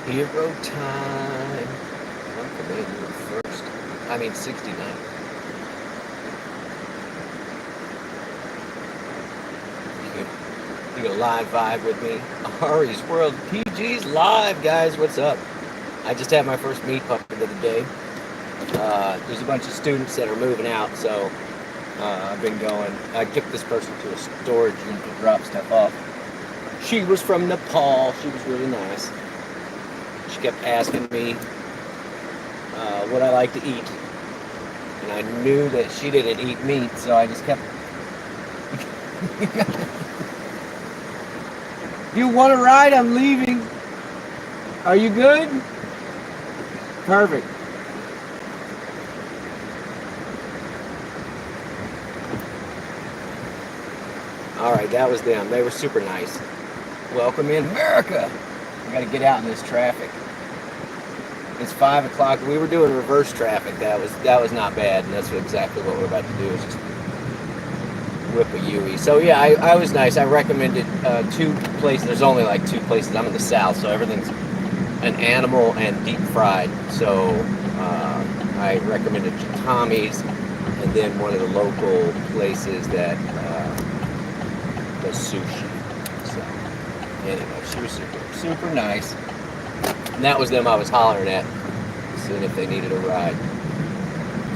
Hero time. One commander first. I mean 69. You get a live vibe with me. Ari's World PG's live, guys. What's up? I just had my first meat puppet of the day. There's a bunch of students that are moving out, so I've been going. I took this person to a storage unit to drop stuff off. She was from Nepal. She was really nice. She kept asking me what I like to eat. And I knew that she didn't eat meat, so I just kept... You want to ride? I'm leaving. Are you good? Perfect. All right, that was them. They were super nice. Welcome in America. We got to get out in this traffic. It's 5 o'clock. We were doing reverse traffic. That was not bad, and that's exactly what we're about to do. Is just whip a Yui. So yeah, I was nice. I recommended 2 places. There's only like 2 places. I'm in the South, so everything's an animal and deep fried. So I recommended Tommy's, and then one of the local places that does sushi. So anyway, she was super nice. And that was them I was hollering at, seeing if they needed a ride.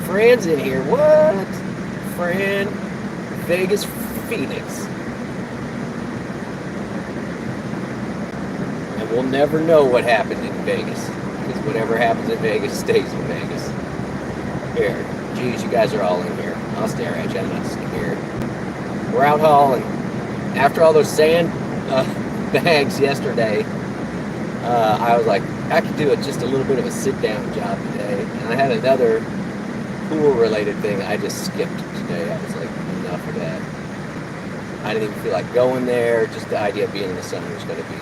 Fran's in here. What? Fran, Vegas, Phoenix. And we'll never know what happened in Vegas, because whatever happens in Vegas stays in Vegas. Here, geez, you guys are all in here. I'll stare at you. I'm not scared. We're out hauling. After all those sand bags yesterday, I was like, I could do just a little bit of a sit-down job today. And I had another pool-related thing I just skipped today. I was like, enough of that. I didn't even feel like going there. Just the idea of being in the sun was going to be...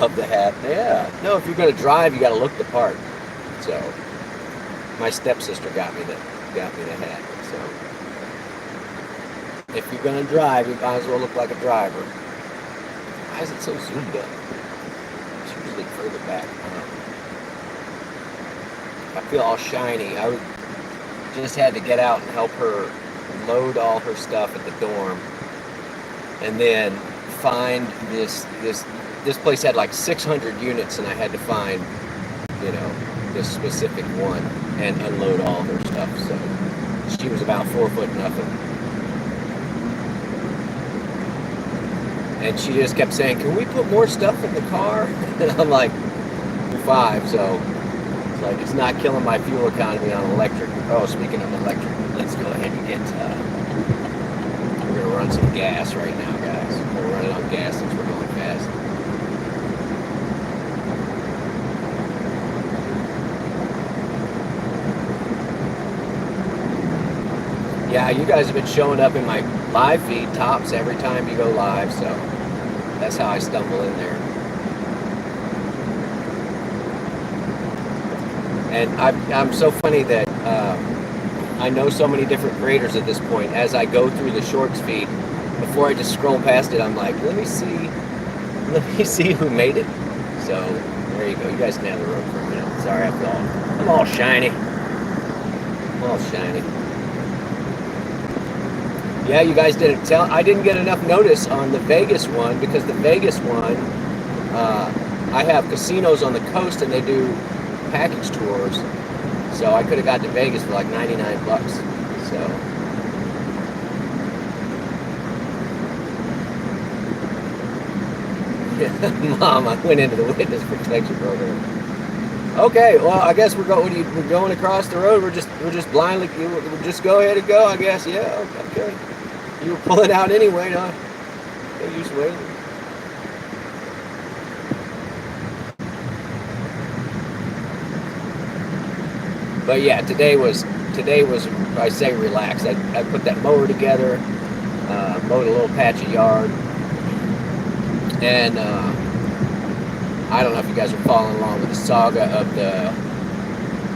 Love to have... Yeah. No, if you're going to drive, you got to look the part. So, my stepsister got me the hat. So, if you're going to drive, you might as well look like a driver. Why is it so zoomed up? Further back. I feel all shiny. I just had to get out and help her load all her stuff at the dorm, and then find this place had like 600 units, and I had to find, this specific one and unload all her stuff. So she was about 4 foot nothing. And she just kept saying, can we put more stuff in the car? And I'm like, 5, so it's like, it's not killing my fuel economy on electric. Oh, speaking of electric, let's go ahead and get, we're going to run some gas right now, guys. We're running on gas since we're going fast. Yeah, you guys have been showing up in my live feed tops every time you go live, so that's how I stumble in there. And I'm so funny that I know so many different creators at this point. As I go through the shorts feed, before I just scroll past it, I'm like, let me see who made it. So there you go. You guys can have the room for a minute. Sorry, I'm all shiny. I'm all shiny. Yeah, you guys didn't tell. I didn't get enough notice on the Vegas one, because the Vegas one, I have casinos on the coast and they do package tours. So I could have got to Vegas for like $99. So Mom, I went into the witness protection program. Okay, well, I guess we're going across the road. We're just blindly. We'll just go ahead and go, I guess. Yeah, okay. You were pulling out anyway, no use waiting. But yeah, today was I say relaxed. I put that mower together, mowed a little patch of yard, and I don't know if you guys are following along with the saga of the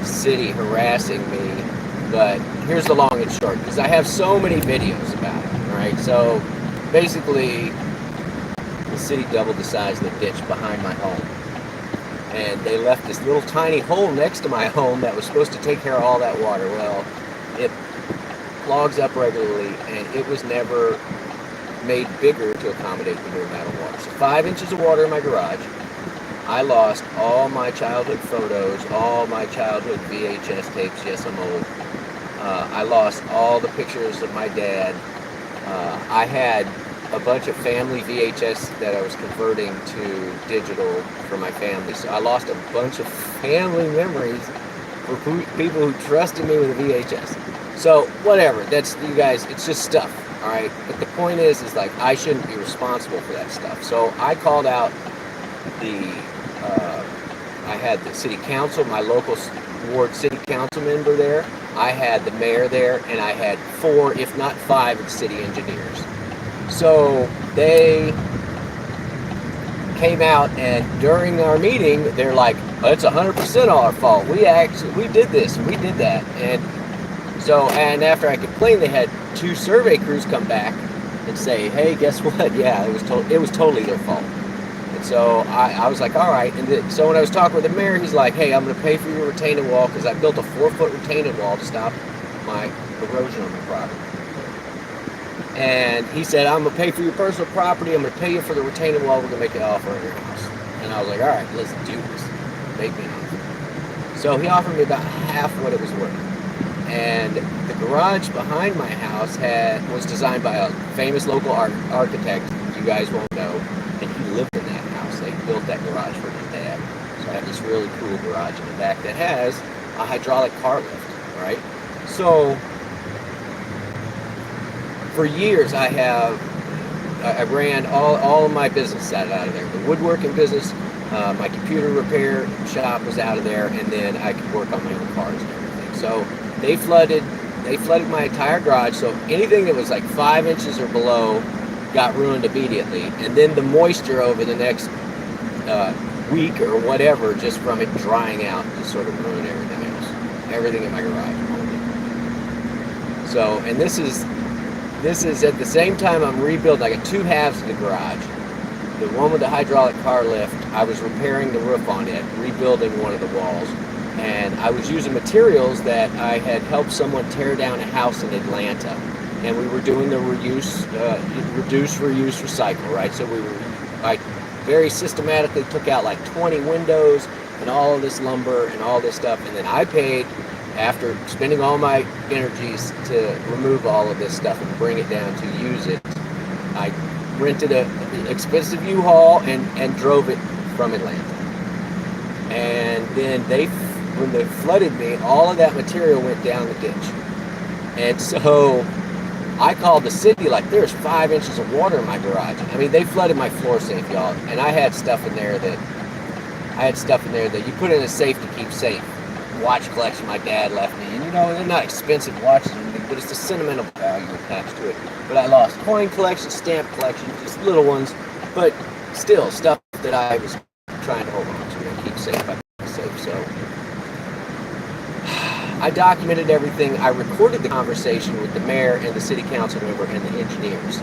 city harassing me, but here's the long and short, because I have so many videos about it. All right, so basically, the city doubled the size of the ditch behind my home. and they left this little tiny hole next to my home that was supposed to take care of all that water. Well, it clogs up regularly, and it was never made bigger to accommodate the new amount of water. So 5 inches of water in my garage. I lost all my childhood photos, all my childhood VHS tapes. Yes, I'm old. I lost all the pictures of my dad. I had a bunch of family VHS that I was converting to digital for my family. So I lost a bunch of family memories for people who trusted me with a VHS. So whatever, that's, you guys, it's just stuff, all right? But the point is like, I shouldn't be responsible for that stuff. So I called out I had the city council, my local ward city council member there. I had the mayor there, and I had 4, if not 5, of the city engineers. So they came out, and during our meeting, they're like, oh, it's 100% our fault. We did this, and we did that. And so, and after I complained, they had 2 survey crews come back and say, hey, guess what? Yeah, it was totally their fault. And so I was like, all right. And so when I was talking with the mayor, he's like, hey, I'm going to pay for your retaining wall, because I built a 4-foot retaining wall to stop my erosion on the property. And he said, I'm going to pay for your personal property. I'm going to pay you for the retaining wall. We're going to make an offer on your house. And I was like, all right, let's do this. Make me an offer. So he offered me about half what it was worth. And the garage behind my house was designed by a famous local architect you guys won't know. And he lived in that house. They built that garage for his dad. So I have this really cool garage in the back that has a hydraulic car lift, right? So for years I ran all of my business out of there. The woodworking business, my computer repair shop was out of there, and then I could work on my own cars and everything. So they flooded my entire garage. So anything that was like 5 inches or below got ruined immediately. And then the moisture over the next week or whatever, just from it drying out, just sort of ruined everything else. Everything in my garage. So, and this is at the same time I'm rebuilding. I got 2 halves of the garage. The one with the hydraulic car lift, I was repairing the roof on it, rebuilding one of the walls. And I was using materials that I had helped someone tear down a house in Atlanta. And we were doing the reduce, reuse, recycle, right? So I very systematically took out like 20 windows and all of this lumber and all this stuff. And then I paid, after spending all my energies to remove all of this stuff and bring it down to use it, I rented an expensive U-Haul and drove it from Atlanta. And then when they flooded me, all of that material went down the ditch. And so I called the city, like, there's 5 inches of water in my garage. I mean, they flooded my floor safe, y'all. And I had stuff in there that you put in a safe to keep safe. Watch collection my dad left me. And, you know, they're not expensive watches, but it's the sentimental value attached to it. But I lost coin collection, stamp collection, just little ones. But still, stuff that I was trying to hold on to and keep safe. So I documented everything. I recorded the conversation with the mayor and the city council member and the engineers.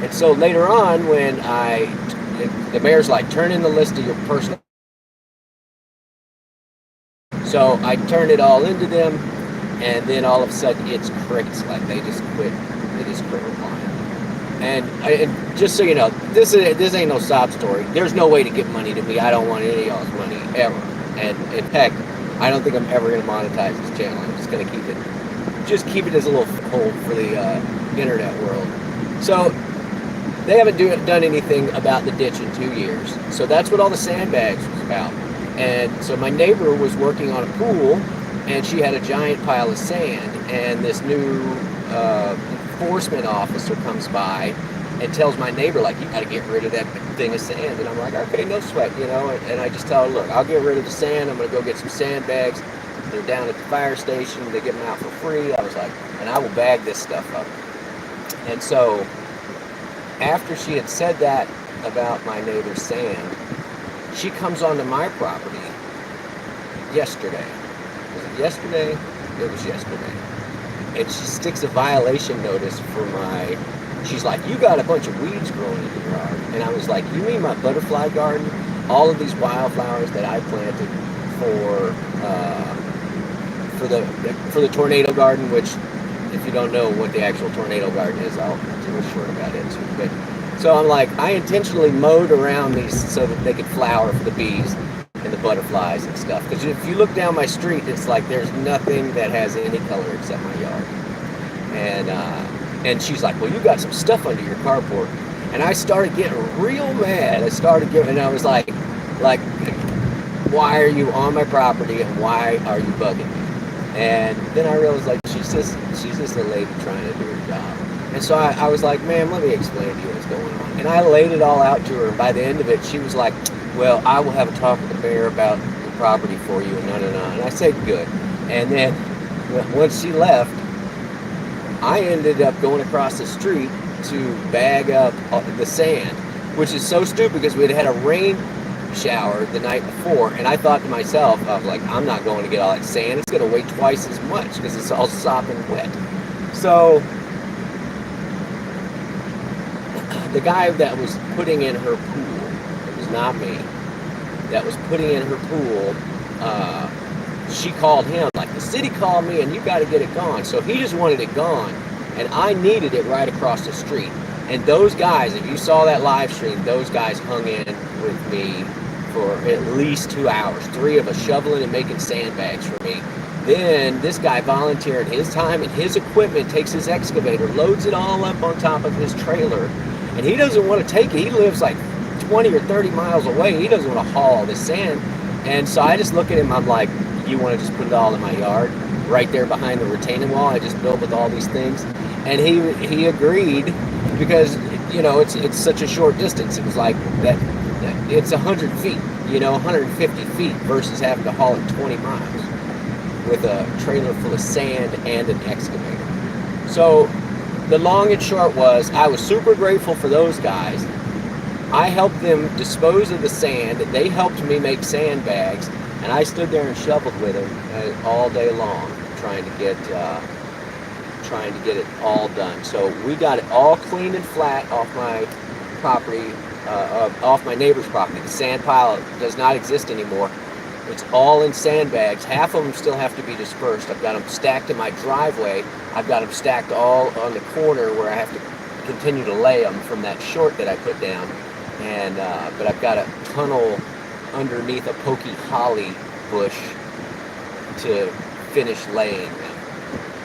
And so later on, when the mayor's like, turn in the list of your personal. So I turned it all into them, and then all of a sudden it's crickets. Like they just quit replying. And just so you know, this ain't no sob story. There's no way to give money to me. I don't want any of y'all's money ever. And in fact, I don't think I'm ever going to monetize this channel. I'm just going to keep it as a little foothold for the internet world. So they haven't done anything about the ditch in 2 years. So that's what all the sandbags was about. And so my neighbor was working on a pool, and she had a giant pile of sand. And this new enforcement officer comes by and tells my neighbor, like, you got to get rid of that thing of sand. And I'm like, okay, no sweat, you know. And I just tell her, look, I'll get rid of the sand. I'm going to go get some sandbags. They're down at the fire station. They give them out for free. I was like, and I will bag this stuff up. And so after she had said that about my neighbor's sand, she comes onto my property yesterday. Was it yesterday? It was yesterday. And she sticks a violation notice for she's like, you got a bunch of weeds growing in your yard. And I was like, you mean my butterfly garden? all of these wildflowers that I planted for the tornado garden, which, if you don't know what the actual tornado garden is, I'll do a short about it too. But so I'm like, I intentionally mowed around these so that they could flower for the bees and the butterflies and stuff. Because if you look down my street, it's like there's nothing that has any color except my yard. And she's like, well, you got some stuff under your carport. And I started getting real mad. And I was like, why are you on my property and why are you bugging me? And then I realized, like, she's just a lady trying to do her job. And so I was like, ma'am, let me explain to you what's going on. And I laid it all out to her. And by the end of it, she was like, well, I will have a talk with the mayor about the property for you. And And I said, good. And then once she left, I ended up going across the street to bag up the sand, which is so stupid because we had a rain shower the night before, and I thought to myself, I was like, I'm not going to get all that sand. It's going to weigh twice as much because it's all sopping wet. So the guy that was putting in her pool, it was not me, that was putting in her pool, she called him, like, the city called me and you got to get it gone. So he just wanted it gone, and I needed it right across the street. And those guys, if you saw that live stream, those guys hung in with me for at least 2 hours, 3 of us shoveling and making sandbags for me. Then this guy volunteered his time and his equipment, takes his excavator, loads it all up on top of his trailer, and he doesn't want to take it. He lives like 20 or 30 miles away. He doesn't want to haul all this sand. And so I just look at him, I'm like, you want to just put it all in my yard? Right there behind the retaining wall, I just built with all these things. And he agreed because, you know, it's such a short distance. It was like that it's 100 feet, you know, 150 feet versus having to haul it 20 miles with a trailer full of sand and an excavator. So the long and short was, I was super grateful for those guys. I helped them dispose of the sand. They helped me make sandbags, and I stood there and shoveled with them all day long, trying to get it all done. So we got it all clean and flat off my property, off my neighbor's property. The sand pile does not exist anymore. It's all in sandbags. Half of them still have to be dispersed. I've got them stacked in my driveway. I've got them stacked all on the corner where I have to continue to lay them from that short that I put down. And but I've got a tunnel underneath a pokey holly bush to finish laying them.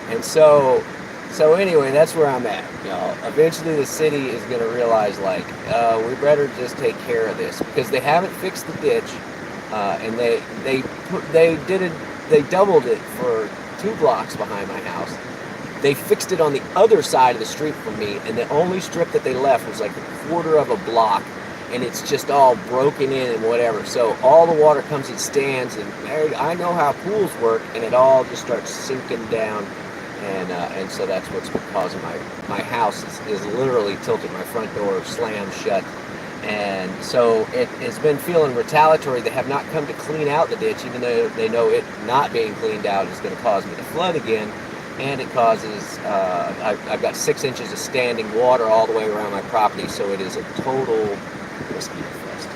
And so anyway, that's where I'm at, y'all. Eventually the city is going to realize, like, we better just take care of this, because they haven't fixed the ditch, and they doubled it for 2 blocks behind my house. They fixed it on the other side of the street from me, and the only strip that they left was like a quarter of a block, and it's just all broken in and whatever. So all the water comes in stands, and I know how pools work, and it all just starts sinking down. And so that's what's been causing my house is literally tilted. My front door slammed shut. And so it's been feeling retaliatory. They have not come to clean out the ditch, even though they know it not being cleaned out is going to cause me to flood again. And it causes, I've got 6 inches of standing water all the way around my property. So it is a total mosquito fest.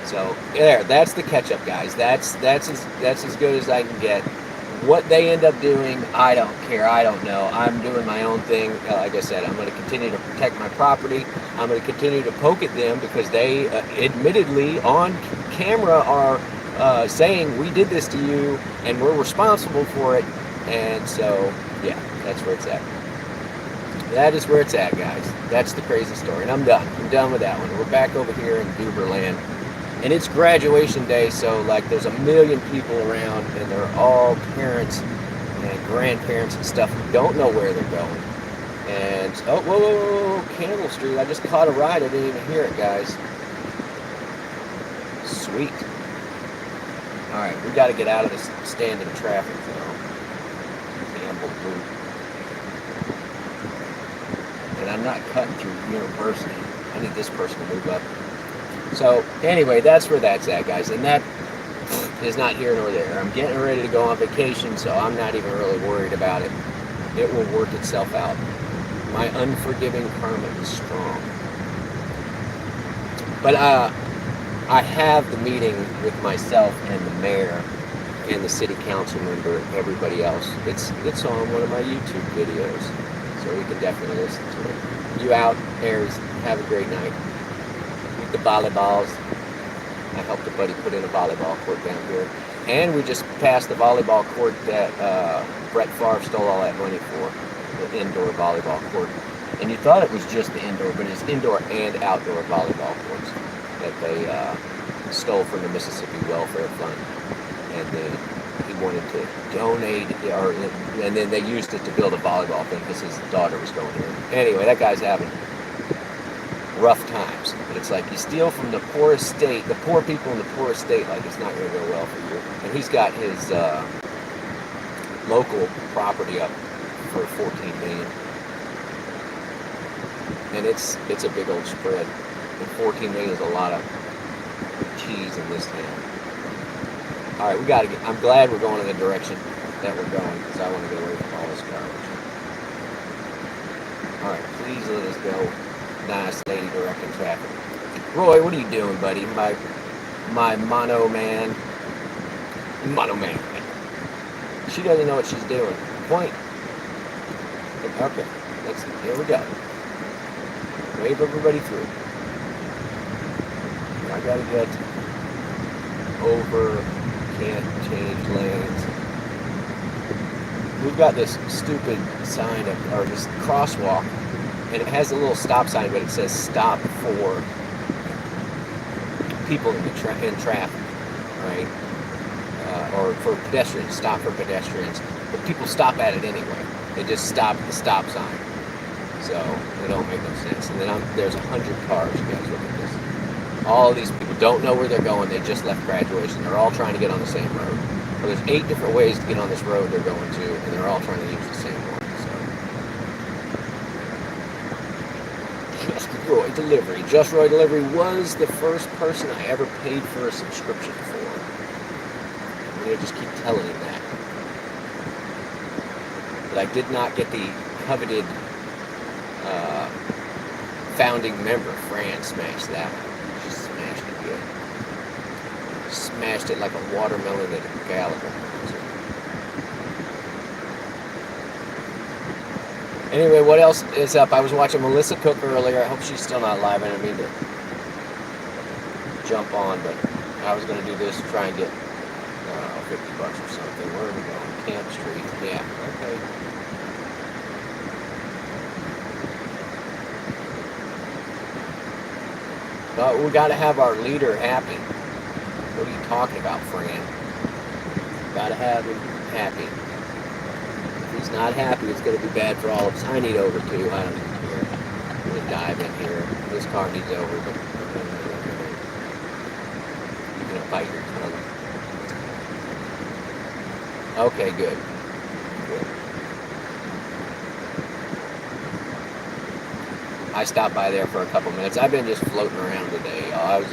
So there, that's the catch up, guys. That's as good as I can get. What they end up doing, I don't care. I don't know. I'm doing my own thing. Like I said, I'm going to continue to protect my property. I'm going to continue to poke at them because they admittedly on camera are saying we did this to you and we're responsible for it. And so, yeah, that's where it's at. That is where it's at, guys. That's the crazy story. And I'm done. I'm done with that one. We're back over here in Duberland. And it's graduation day, so like there's a million people around, and they're all parents and grandparents and stuff who don't know where they're going. And oh, whoa, Campbell Street! I just caught a ride. I didn't even hear it, guys. Sweet. All right, we got to get out of this standing traffic now. Campbell Loop. And I'm not cutting through University. I need this person to move up. So anyway, that's where that's at, guys, and that is not here nor there. I'm getting ready to go on vacation, so I'm not even really worried about it. It will work itself out. My unforgiving karma is strong. But I have the meeting with myself and the mayor and the city council member and everybody else. It's on one of my YouTube videos, so you can definitely listen to it. You out, Aries, have a great night. With the volleyballs, I helped a buddy put in a volleyball court down here. And we just passed the volleyball court that Brett Favre stole all that money for, the indoor volleyball court. And you thought it was just the indoor, but it's indoor and outdoor volleyball courts that they stole from the Mississippi Welfare Fund. And then he wanted to donate, and then they used it to build a volleyball thing because his daughter was going here. Anyway, that guy's having rough times. But it's like you steal from the poorest state, the poor people in the poorest state, like it's not going to go well for you. And he's got his local property up for $14 million. And it's a big old spread. And $14 million is a lot of cheese in this town. All right, I'm glad we're going in the direction that we're going because I want to get away from all this garbage. All right, please let us go. Nice lady directing traffic. Roy, what are you doing, buddy? My mono man. She doesn't know what she's doing. Point. Okay, here we go. Wave everybody through. I gotta get over. Can't change lanes. We've got this stupid sign or this crosswalk, and it has a little stop sign, but it says stop for people in traffic, right? Or for pedestrians, stop for pedestrians. But people stop at it anyway. They just stop at the stop sign. So it don't make no sense. And then there's 100 cars. You guys look at this. All of these people don't know where they're going. They just left graduation. They're all trying to get on the same road. Well, there's 8 different ways to get on this road they're going to, and they're all trying to use the same one. So. Just Roy Delivery. Just Roy Delivery was the first person I ever paid for a subscription for. I'm going to just keep telling him that. But I did not get the coveted founding member. Fran smashed that one. She smashed it good. Smashed it like a watermelon at a Gallagher concert. Anyway, what else is up? I was watching Melissa cook earlier. I hope she's still not live. I didn't mean to jump on, but I was going to do this to try and get $50 or something. Where are we going? Camp Street. Yeah, okay. But we got to have our leader happy. What are you talking about, Fran? Got to have him happy. If he's not happy, it's going to be bad for all of us. I need over too. I don't even care. I'm going to dive in here. This car needs over, but you're going to bite your tongue. Okay, good. I stopped by there for a couple minutes. I've been just floating around today. I was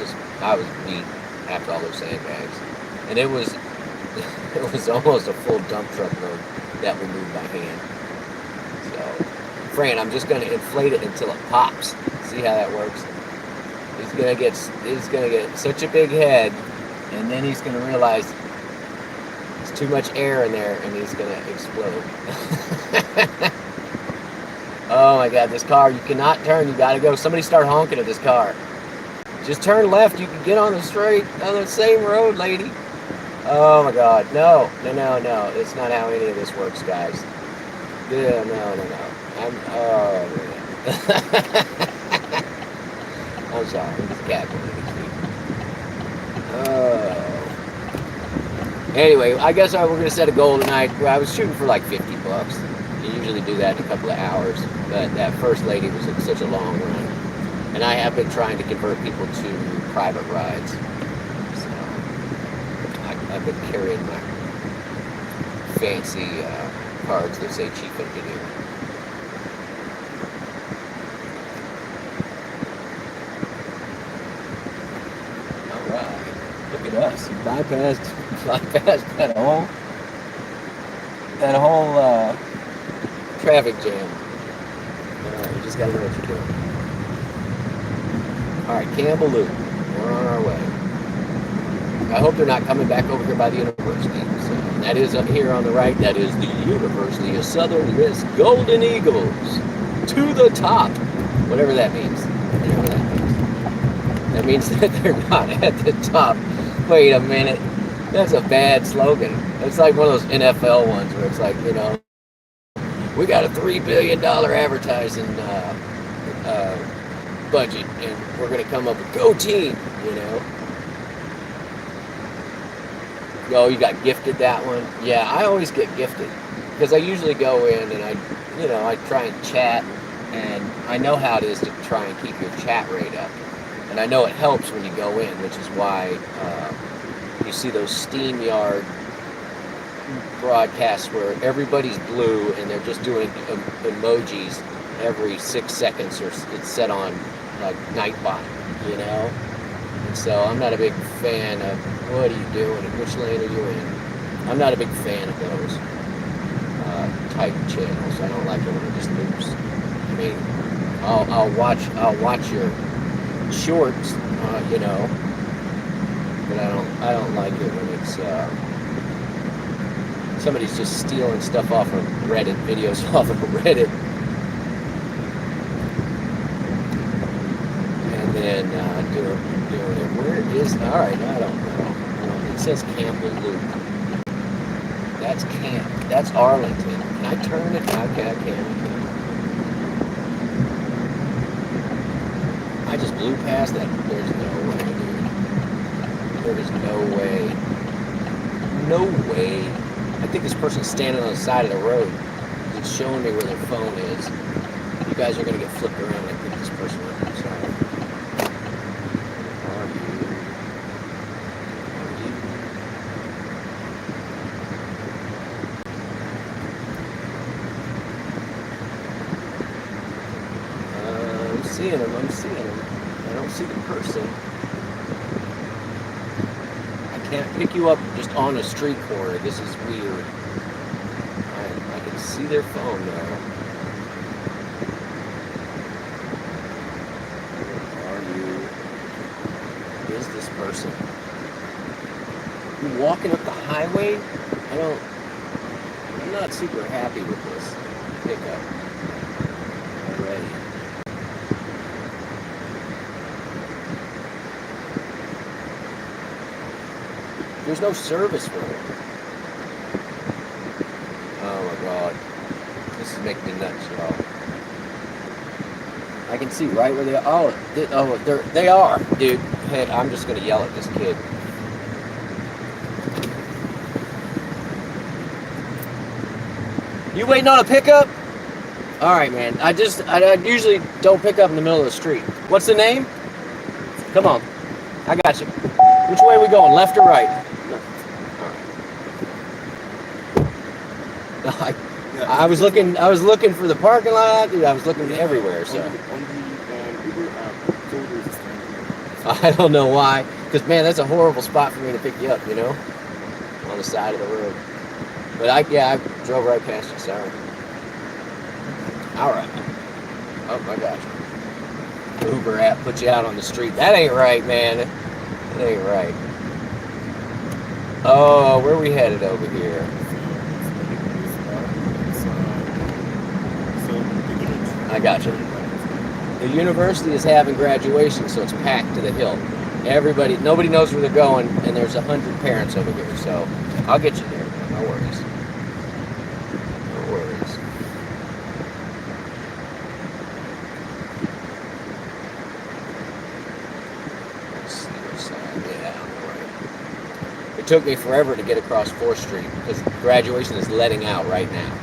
beat after all those sandbags, and it was almost a full dump truck load that we moved by hand. So, Fran, I'm just going to inflate it until it pops. See how that works? He's gonna get such a big head, and then he's gonna realize there's too much air in there, and he's gonna explode. Oh my God, this car, you cannot turn, you gotta go. Somebody start honking at this car. Just turn left, you can get on the same road, lady. Oh my God, no. It's not how any of this works, guys. Yeah, no. I'm sorry, it's a cat. Anyway, I guess we're gonna set a goal tonight. I was shooting for like $50. You usually do that in a couple of hours, but that first lady was such a long run, and I have been trying to convert people to private rides. So I've been carrying my fancy cards that say Chief Engineer. All right, look at us. Bypassed that whole traffic jam. Alright, you just gotta know what you're doing. Alright, Campbell Loop. We're on our way. I hope they're not coming back over here by the university. So that is up here on the right. That is the University of Southern Miss Golden Eagles to the top. Whatever that means. Whatever that means. That means that they're not at the top. Wait a minute. That's a bad slogan. It's like one of those NFL ones where it's like, you know, we got a $3 billion advertising budget, and we're going to come up with go team, you know. Oh, you got gifted that one? Yeah, I always get gifted because I usually go in and I try and chat, and I know how it is to try and keep your chat rate up. And I know it helps when you go in, which is why you see those SteamYard broadcasts where everybody's blue and they're just doing emojis every 6 seconds, or it's set on like Nightbot, you know? And so I'm not a big fan of what are you doing and which lane are you in. I'm not a big fan of those type channels. I don't like it when it just loops. I mean, I'll watch your shorts, you know, but I don't like it when it's somebody's just stealing stuff off of Reddit, videos off of Reddit, and then doing it. Where is? All right, I don't know. It says Campbell Loop. That's Camp. That's Arlington. Can I turn it? Okay, I can. I just blew past that. There's no way, dude. There is no way. No way. I think this person's standing on the side of the road. It's showing me where their phone is. You guys are going to get flipped around. I think this person went. I'm sorry. I'm seeing him. I don't see the person. I can't pick you up just on a street corner. This is weird. I can see their phone now. Where are you? Is this person? You walking up the highway? I'm not super happy with this pickup already. There's no service for it. Oh my god. This is making me nuts, y'all. I can see right where they are. They are, dude. Hey, I'm just gonna yell at this kid. You waiting on a pickup? Alright, man. I usually don't pick up in the middle of the street. What's the name? Come on. I got you. Which way are we going? Left or right? I was looking for the parking lot, dude. I was looking everywhere. So I don't know why, because man, that's a horrible spot for me to pick you up, you know, on the side of the road. But I drove right past you. Sorry. All right. Oh, I got you. Uber app put you out on the street. That ain't right, man. That ain't right. Oh, where are we headed over here? I got you. The university is having graduation, so it's packed to the hill. Nobody knows where they're going, and there's 100 parents over here, so I'll get you there. No worries. No worries. Let's see which side. Yeah, all right. It took me forever to get across 4th Street because graduation is letting out right now.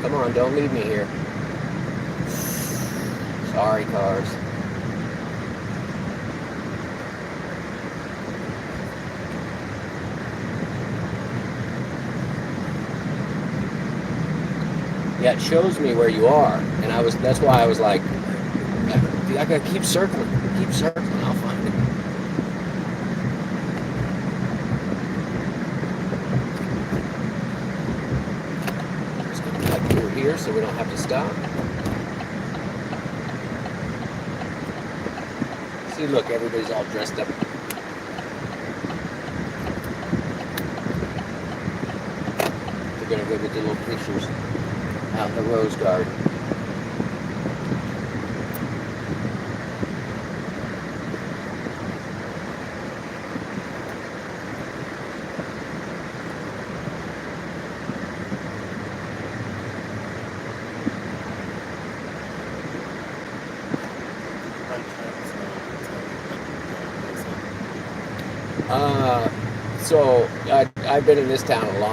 Come on, don't leave me here. Sorry, cars. Yeah, it shows me where you are, and that's why I was like, I gotta keep circling, I'll find it. Just gonna cut through here so we don't have to stop. See, look, everybody's all dressed up. They're gonna go get their little pictures out in the rose garden. So I've been in this town a long.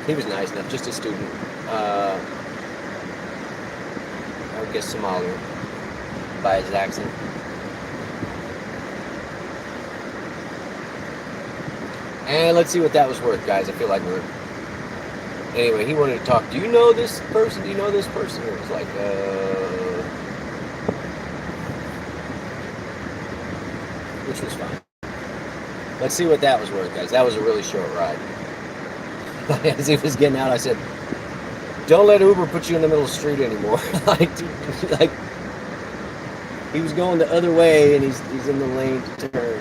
He was nice enough, just a student. I would guess Somalian by his accent. And let's see what that was worth, guys. I feel like we're. Anyway, he wanted to talk. Do you know this person? Do you know this person? It was like, which was fine. Let's see what that was worth, guys. That was a really short ride. As he was getting out, I said, "Don't let Uber put you in the middle of the street anymore." like he was going the other way, and he's in the lane to turn.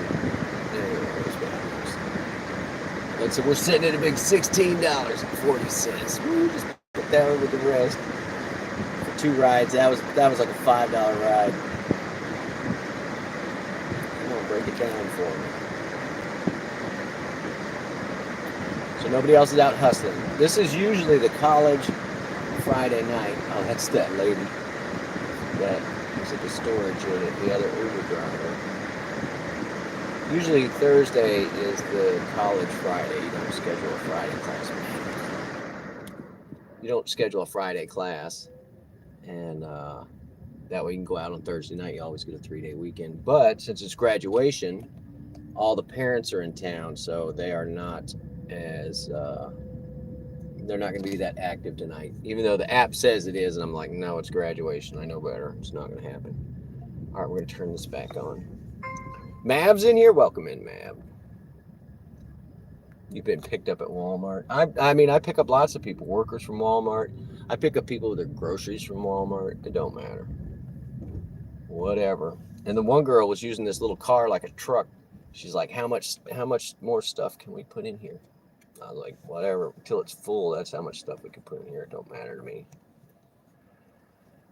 Like, so we're sitting at a big $16.40. We just put down with the rest for 2 rides. That was like a $5 ride. I'm gonna break it down for me. So nobody else is out hustling. This is usually the college Friday night. Oh, that's that lady that was at the storage unit, the other Uber driver. Usually Thursday is the college Friday. You don't schedule a Friday class. You don't schedule a Friday class, and that way you can go out on Thursday night. You always get a 3-day weekend. But since it's graduation, all the parents are in town, so they are not as they're not going to be that active tonight, even though the app says it is. And I'm like, no, it's graduation. I know better. It's not going to happen. All right, we're going to turn this back on. Mav's in here. Welcome in, Mav. You've been picked up at Walmart. I mean, I pick up lots of people, workers from Walmart. I pick up people with their groceries from Walmart. It don't matter. Whatever. And the one girl was using this little car like a truck. She's like, how much more stuff can we put in here? I was like, whatever, until it's full, that's how much stuff we can put in here. It don't matter to me.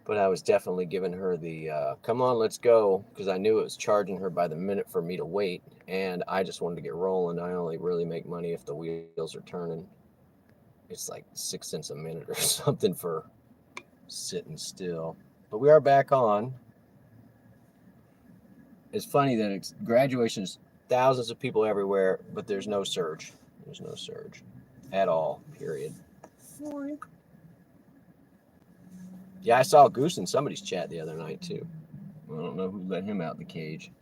But I was definitely giving her the, come on, let's go, because I knew it was charging her by the minute for me to wait, and I just wanted to get rolling. I only really make money if the wheels are turning. It's like 6 cents a minute or something for sitting still. But we are back on. It's funny that it's graduations, thousands of people everywhere, but there's no surge. There's no surge at all, period. Yeah, I saw a goose in somebody's chat the other night, too. I don't know who let him out the cage.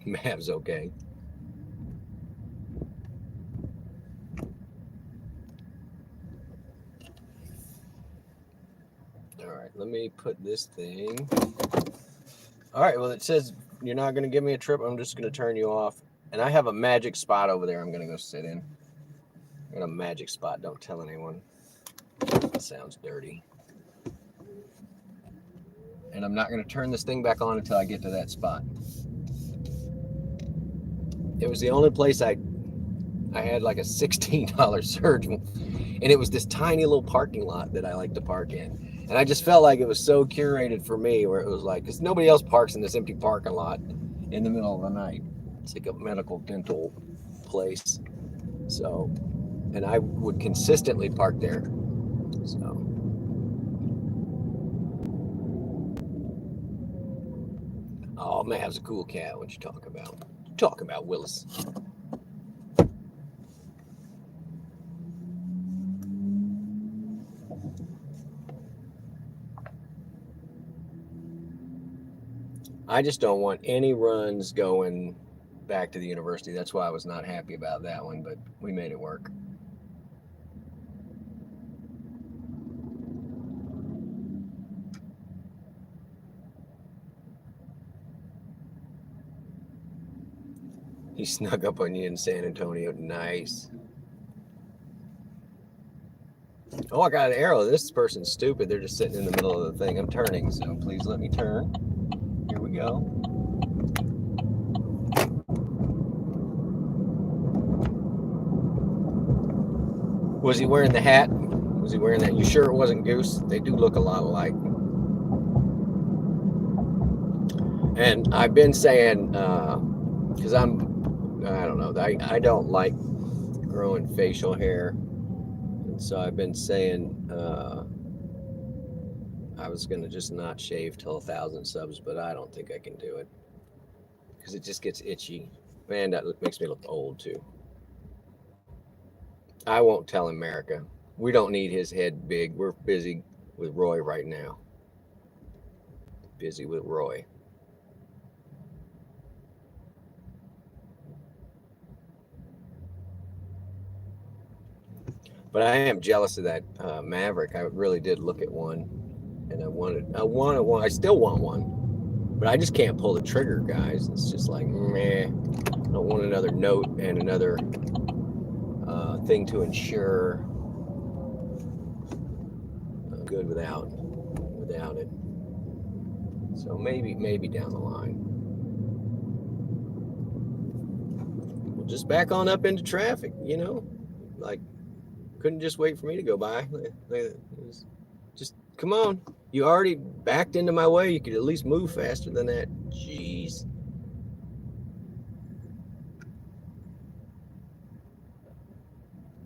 Mav's okay. All right, let me put this thing. All right, well, it says you're not going to give me a trip. I'm just going to turn you off. And I have a magic spot over there I'm going to go sit in. I got a magic spot. Don't tell anyone. That sounds dirty. And I'm not going to turn this thing back on until I get to that spot. It was the only place I had like a $16 surge. And it was this tiny little parking lot that I like to park in. And I just felt like it was so curated for me, where it was like, because nobody else parks in this empty parking lot in the middle of the night. It's like a medical dental place. So, and I would consistently park there. So, oh, Mav's a cool cat. What you talking about? Talk about Willis. I just don't want any runs going back to the university. That's why I was not happy about that one, but we made it work. He snuck up on you in San Antonio. Nice. Oh, I got an arrow. This person's stupid. They're just sitting in the middle of the thing. I'm turning, so please let me turn. Here we go. Was he wearing the hat? Was he wearing that? You sure it wasn't Goose? They do look a lot alike. And I've been saying, because I don't know, I don't like growing facial hair. And so I've been saying I was going to just not shave till 1,000 subs, but I don't think I can do it. Because it just gets itchy. Man, that makes me look old, too. I won't tell America. We don't need his head big. We're busy with Roy right now. Busy with Roy. But I am jealous of that Maverick. I really did look at one, and I wanted one. I still want one, but I just can't pull the trigger, guys. It's just like, meh. I don't want another note and another thing to ensure. I'm good without it. So maybe down the line. We'll just back on up into traffic, you know, like. Couldn't just wait for me to go by. Just come on. You already backed into my way. You could at least move faster than that. Jeez.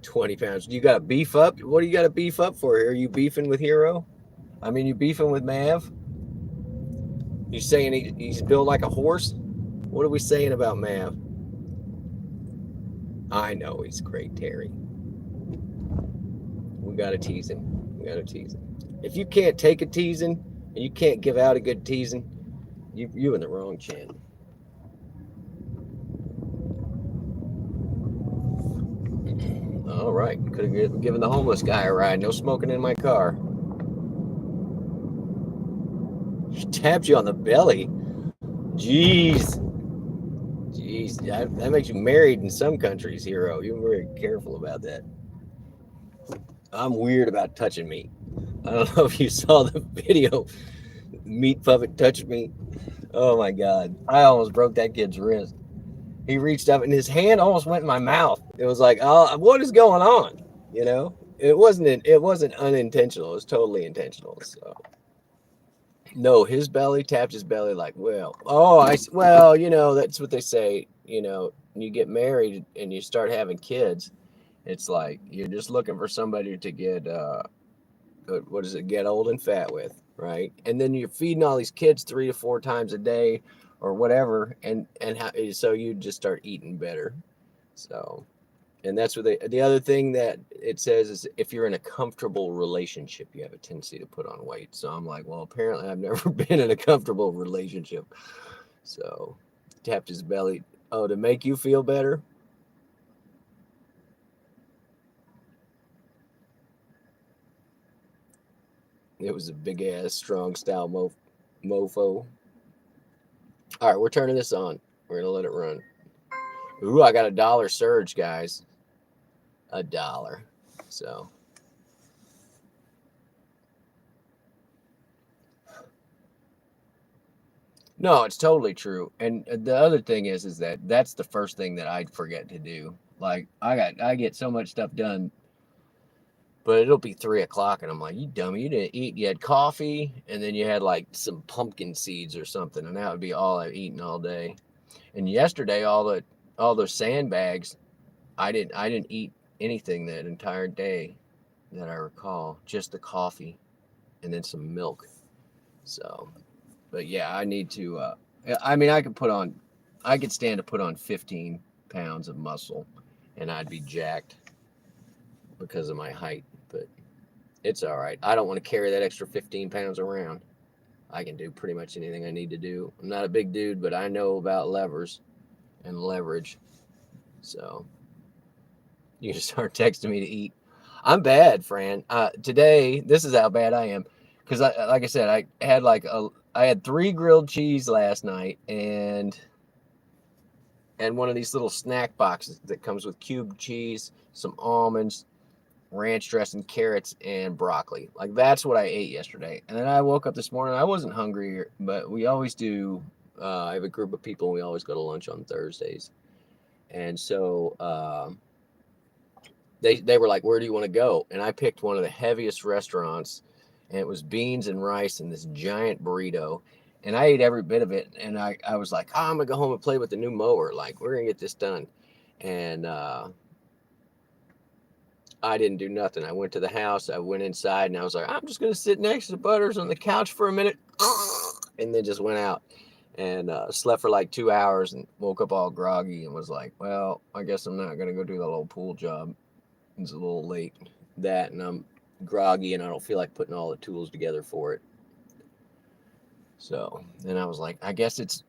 £20. You got to beef up? What do you got to beef up for? Are you beefing with Hero? I mean, you beefing with Mav? You saying he's built like a horse? What are we saying about Mav? I know he's great, Terry. We gotta tease him. If you can't take a teasing and you can't give out a good teasing, you're in the wrong channel. All right. Could have given the homeless guy a ride. No smoking in my car. She tapped you on the belly. Jeez. Jeez. That makes you married in some countries, hero. You're very careful about that. I'm weird about touching meat. I don't know if you saw the video. Meat puppet touched me. Oh my God. I almost broke that kid's wrist. He reached up and his hand almost went in my mouth. It was like, oh, what is going on? You know, it wasn't unintentional. It was totally intentional. So no, his belly tapped his belly like, well, that's what they say. When you get married and you start having kids, it's like you're just looking for somebody to get what is it? Get old and fat with, right? And then you're feeding all these kids 3 to 4 times a day or whatever, so you just start eating better. So, and that's what the other thing that it says is if you're in a comfortable relationship, you have a tendency to put on weight. So I'm like, well, apparently I've never been in a comfortable relationship. So tapped his belly. Oh, to make you feel better. It was a big ass, strong style mofo. All right, we're turning this on. We're gonna let it run. Ooh, I got $1 surge, guys. $1. So no, it's totally true. And the other thing is that that's the first thing that I'd forget to do. Like I get so much stuff done, but it'll be 3 o'clock, and I'm like, you dummy, you didn't eat. You had coffee, and then you had like some pumpkin seeds or something, and that would be all I've eaten all day. And yesterday, all those sandbags, I didn't eat anything that entire day that I recall. Just the coffee, and then some milk. So, but yeah, I need to. I mean, I could stand to put on 15 pounds of muscle, and I'd be jacked because of my height. But it's all right. I don't want to carry that extra 15 pounds around. I can do pretty much anything I need to do. I'm not a big dude, but I know about levers and leverage. So you just start texting me to eat. I'm bad, Fran. Today, this is how bad I am. Because, like I said, I had 3 grilled cheese last night and one of these little snack boxes that comes with cubed cheese, some almonds, ranch dressing, carrots, and broccoli. Like that's what I ate yesterday. And then I woke up this morning. I wasn't hungry, but we always do. I have a group of people, and we always go to lunch on Thursdays. And so they were like, "Where do you want to go?" And I picked one of the heaviest restaurants, and it was beans and rice and this giant burrito. And I ate every bit of it. And I was like, oh, I'm gonna go home and play with the new mower. Like we're gonna get this done. And I didn't do nothing. I went to the house. I went inside, and I was like, I'm just gonna sit next to Butters on the couch for a minute, and then just went out and slept for like 2 hours and woke up all groggy and was like, well, I guess I'm not gonna go do that little pool job. It's a little late. That and I'm groggy and I don't feel like putting all the tools together for it. So then I was like, I guess it's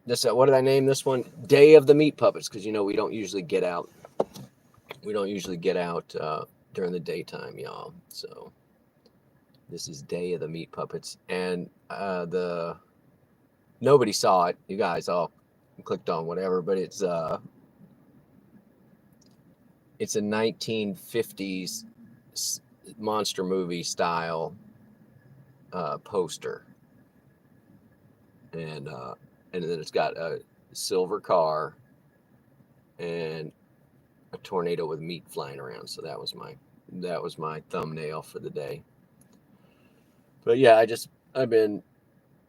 this. What did I name this one? Day of the Meatpuppets, because we don't usually get out. We don't usually get out during the daytime, y'all. So this is Day of the Meatpuppets, and nobody saw it. You guys all clicked on whatever, but it's a 1950s monster movie style poster, and then it's got a silver car and a tornado with meat flying around. So that was my thumbnail for the day. But yeah, I've been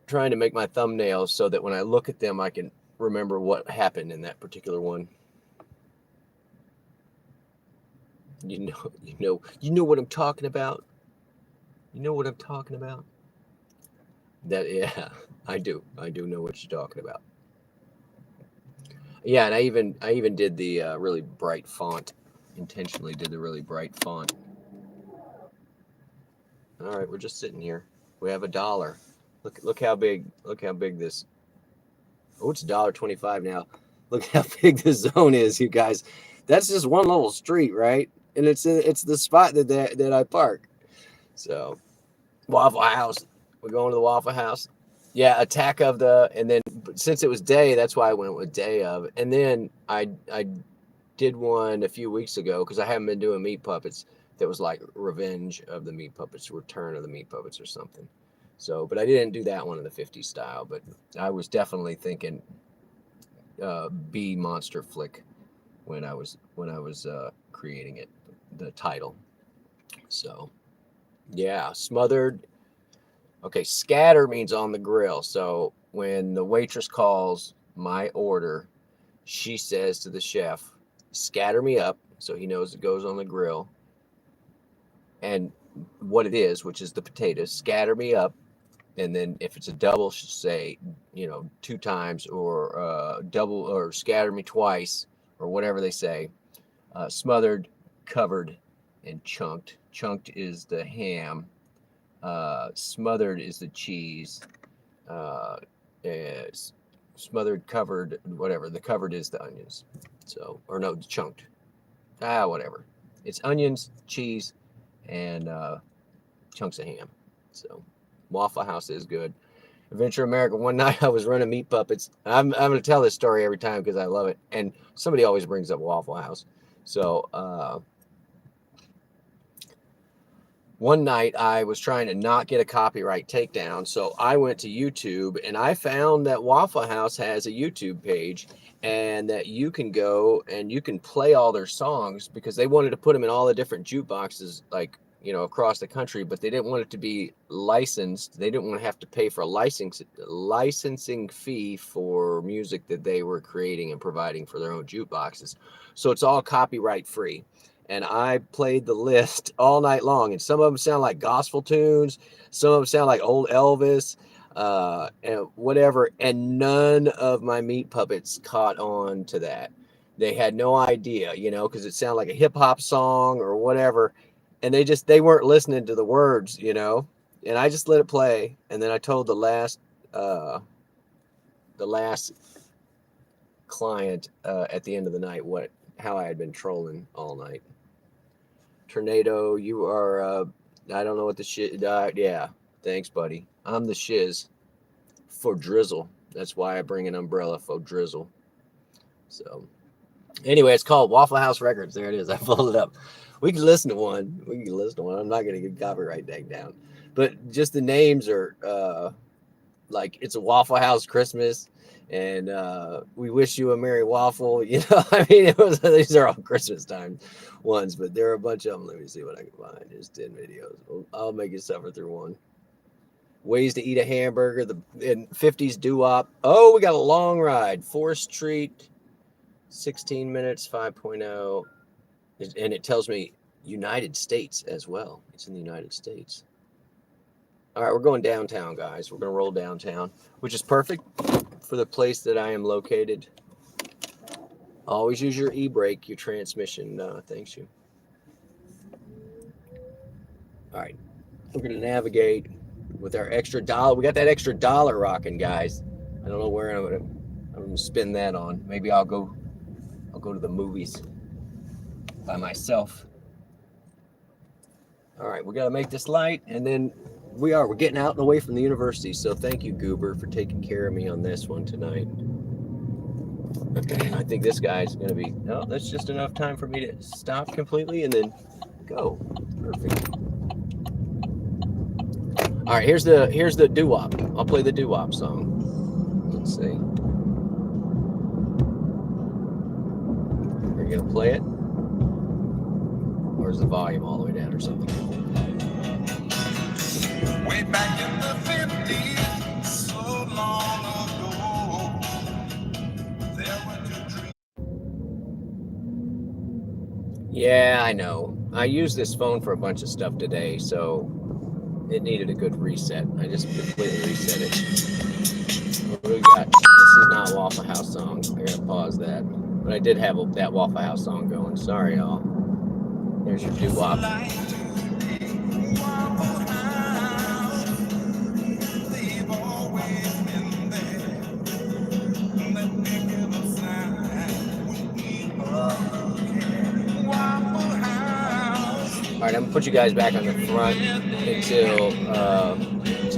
trying to make my thumbnails so that when I look at them I can remember what happened in that particular one. You know what I'm talking about. You know what I'm talking about. Yeah, I do know what you're talking about. Yeah, and I even did the really bright font. Intentionally did the really bright font. All right, we're just sitting here. We have $1. Look how big this. Oh, it's $1.25 now. Look how big the zone is, you guys. That's just one little street, right? and it's the spot that I park. So Waffle House, we're going to the Waffle House. Yeah, Attack of the, and then since it was day, that's why I went with Day of. And then I did one a few weeks ago because I haven't been doing Meat Puppets. That was like Revenge of the Meat Puppets, Return of the Meat Puppets, or something. So, but I didn't do that one in the '50s style. But I was definitely thinking B monster flick when I was creating it, the title. So yeah, smothered. Okay, scatter means on the grill. So when the waitress calls my order, she says to the chef, "Scatter me up," so he knows it goes on the grill. And what it is, which is the potatoes, scatter me up. And then if it's a double, she'll say, two times, or double, or scatter me twice, or whatever they say. Smothered, covered, and chunked. Chunked is the ham. Smothered is the cheese. Uh, is smothered, covered, whatever. The covered is the onions. So, or no, chunked. Whatever. It's onions, cheese, and chunks of ham. So, Waffle House is good. Adventure America. One night I was running Meat Puppets. I'm going to tell this story every time because I love it. And somebody always brings up Waffle House. So, one night I was trying to not get a copyright takedown. So I went to YouTube and I found that Waffle House has a YouTube page and that you can go and you can play all their songs because they wanted to put them in all the different jukeboxes, like, across the country, but they didn't want it to be licensed. They didn't want to have to pay for a licensing fee for music that they were creating and providing for their own jukeboxes. So it's all copyright free. And I played the list all night long, and some of them sound like gospel tunes, some of them sound like old Elvis, and whatever. And none of my Meat Puppets caught on to that. They had no idea, because it sounded like a hip hop song or whatever, and they weren't listening to the words. And I just let it play, and then I told the last client at the end of the night how I had been trolling all night. Tornado, you are, I don't know what the shit, yeah, thanks, buddy. I'm the shiz for drizzle. That's why I bring an umbrella for drizzle. So, anyway, it's called Waffle House Records. There it is. I pulled it up. We can listen to one. I'm not going to get copyright tag down. But just the names are like, it's a Waffle House Christmas. And we wish you a Merry Waffle. I mean, these are all Christmas time ones, but there are a bunch of them. Let me see what I can find. There's 10 videos. I'll make you suffer through one. Ways to eat a hamburger. In 50s doo-wop. Oh, we got a long ride. 4th Street, 16 minutes, 5.0. And it tells me United States as well. It's in the United States. All right, we're going downtown, guys. We're going to roll downtown, which is perfect for the place that I am located. Always use your e-brake, your transmission. Thanks you. All right, we're going to navigate with our extra dollar. We got that extra dollar rocking, guys. I don't know where I'm going to spend that on. Maybe I'll go to the movies by myself. All right, we got to make this light, and then we're getting out and away from the university. So thank you, Goober, for taking care of me on this one tonight. I think this guy's going to be, no, that's just enough time for me to stop completely and then go. Perfect. All right, here's the doo-wop. I'll play the doo-wop song. Let's see. Are you going to play it? Or is the volume all the way down or something? Way back in the 50s, so long ago, there were two dreams. Yeah, I know. I used this phone for a bunch of stuff today, so it needed a good reset. I just completely reset it. What do we got? This is not Waffle House song. I gotta pause that. But I did have that Waffle House song going. Sorry, y'all. There's your doo-wop. put you guys back on the front until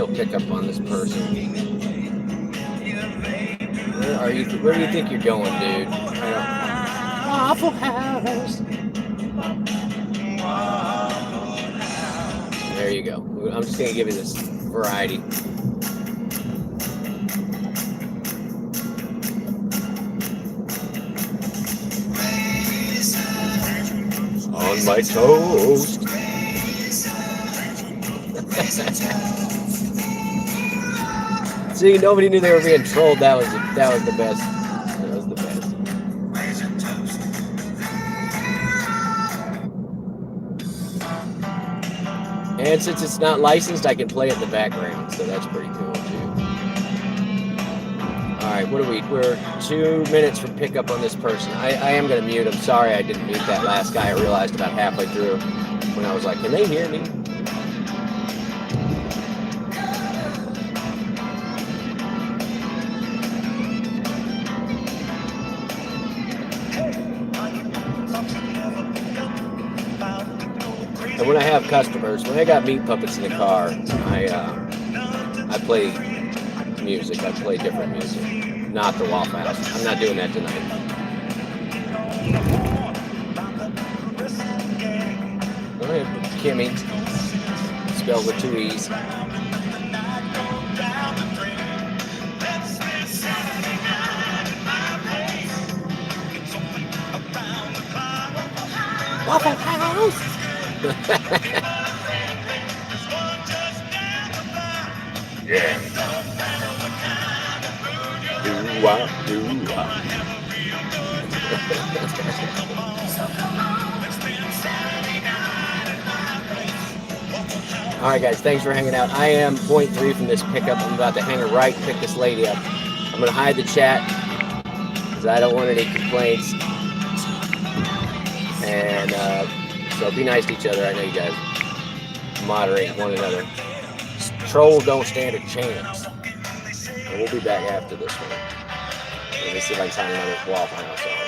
pickup on this person. Where do you think you're going, dude? Waffle House. There you go. I'm just gonna give you this variety. On my toast. See, nobody knew they were being trolled. That was the best. That was the best. And since it's not licensed, I can play it in the background, so that's pretty cool too. All right, we're 2 minutes from pickup on this person. I am gonna mute him. Sorry, I didn't mute that last guy. I realized about halfway through when I was like, can they hear me? And when I have customers, when I got Meatpuppets in the car, I play music. I play different music, not the Waffle House. I'm not doing that tonight. Go ahead, Kimmy. Spelled with 2 E's. Waffle House. Yeah. Do-wah, do-wah. All right, guys, thanks for hanging out. I am 0.3 from this pickup. I'm about to hang a right, pick this lady up. I'm going to hide the chat because I don't want any complaints. And so be nice to each other. I know you guys moderate one another. Trolls don't stand a chance. And we'll be back after this one. Let me see if I can find another Waffle House song.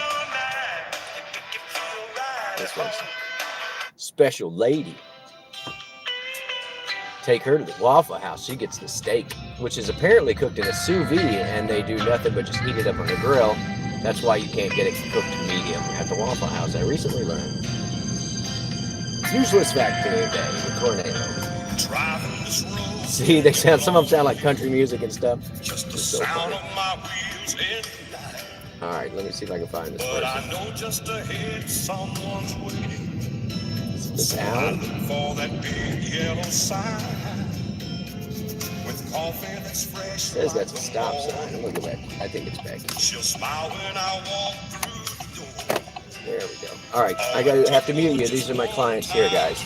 This one's Special Lady. Take her to the Waffle House. She gets the steak, which is apparently cooked in a sous vide, and they do nothing but just heat it up on the grill. That's why you can't get it cooked medium at the Waffle House. I recently learned. Useless fact of the day, the tornado. See, some of them sound like country music and stuff. Just the so sound of my wheels in the night. All right, let me see if I can find this person. But I know just ahead someone's waiting. The sound for that big yellow sign with coffee that's fresh. It says that's a stop sign. I'm looking back. I think it's back. She'll smile when I walk through the door. There we go. All right, I have to mute you. These are my clients here, guys.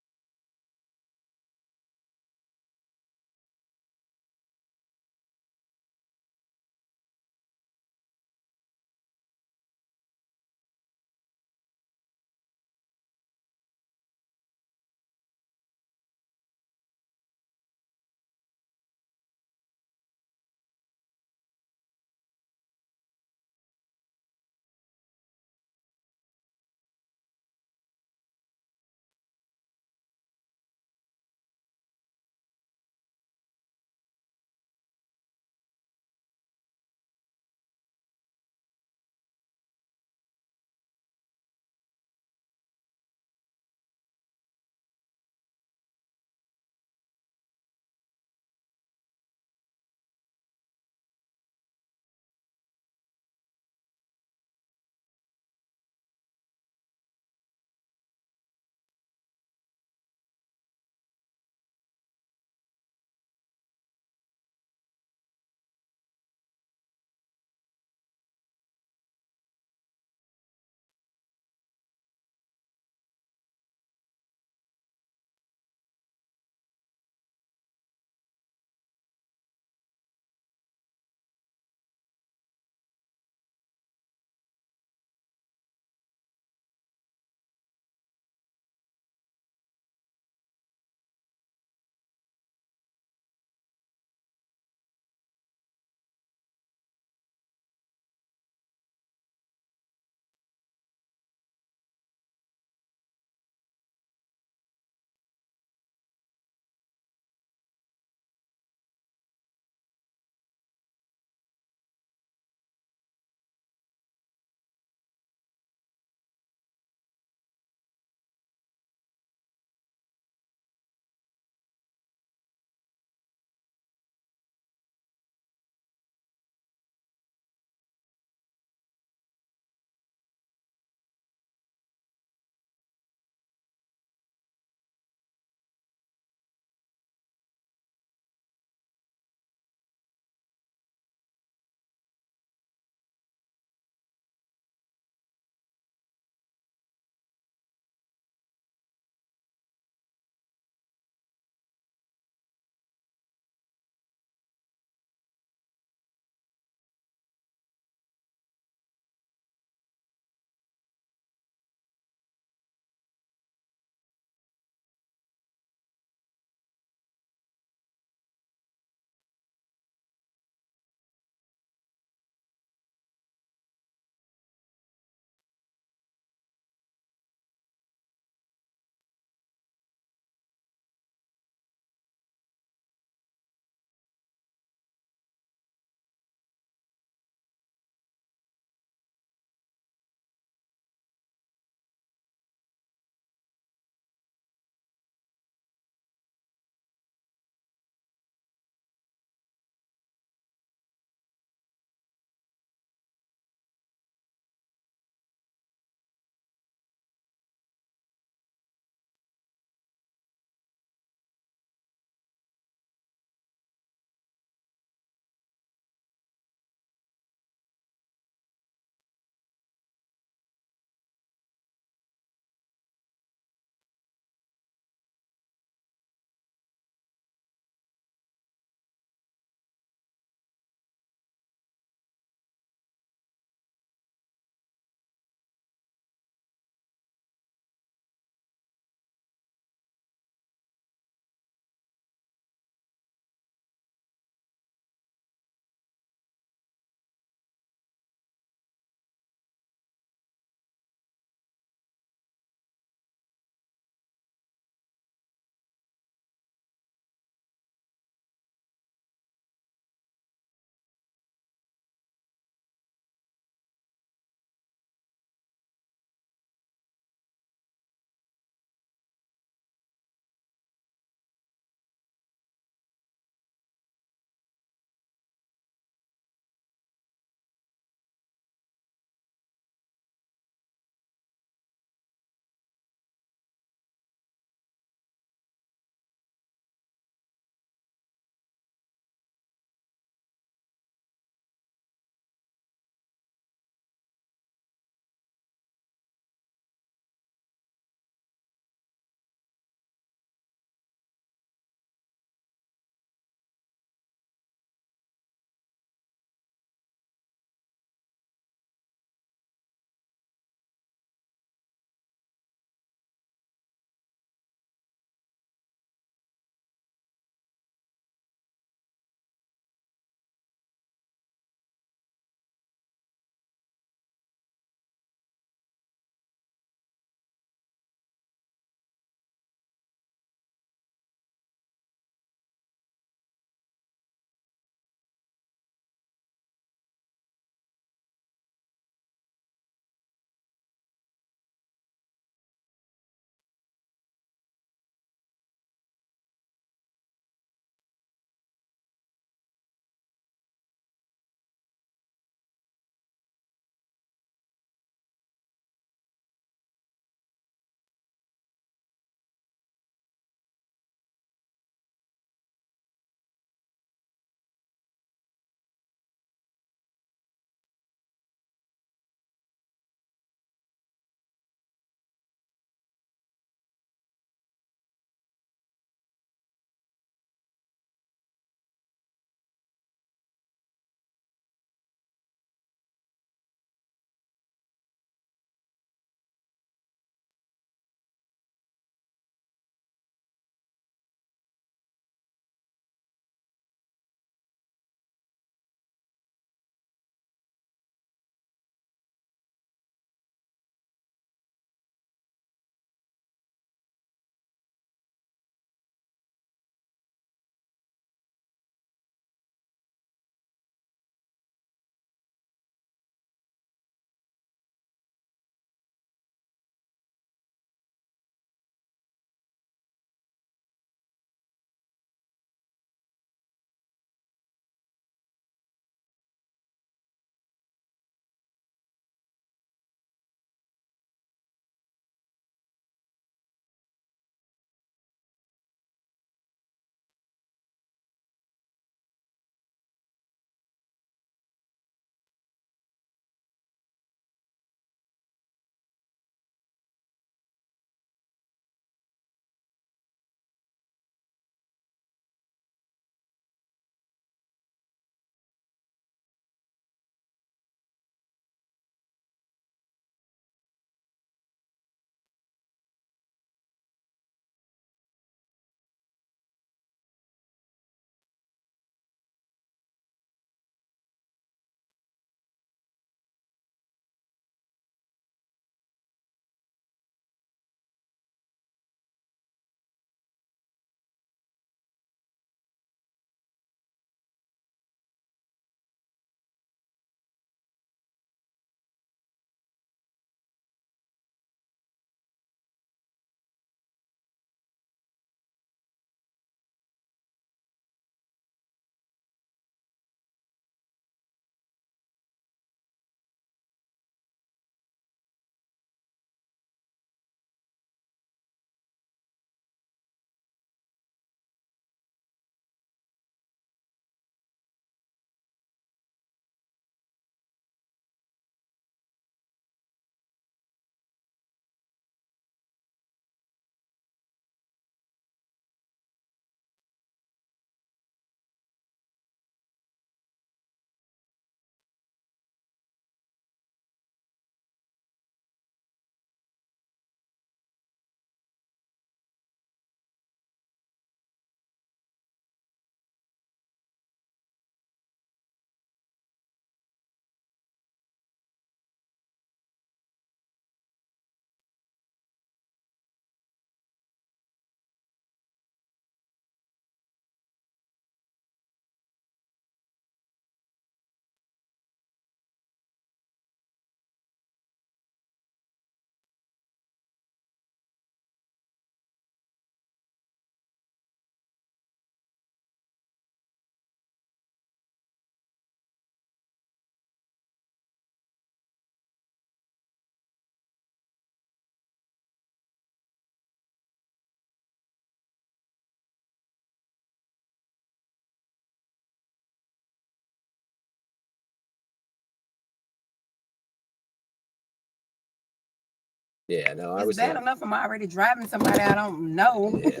Yeah, no, I It's was bad enough I'm already driving somebody I don't know. Yeah.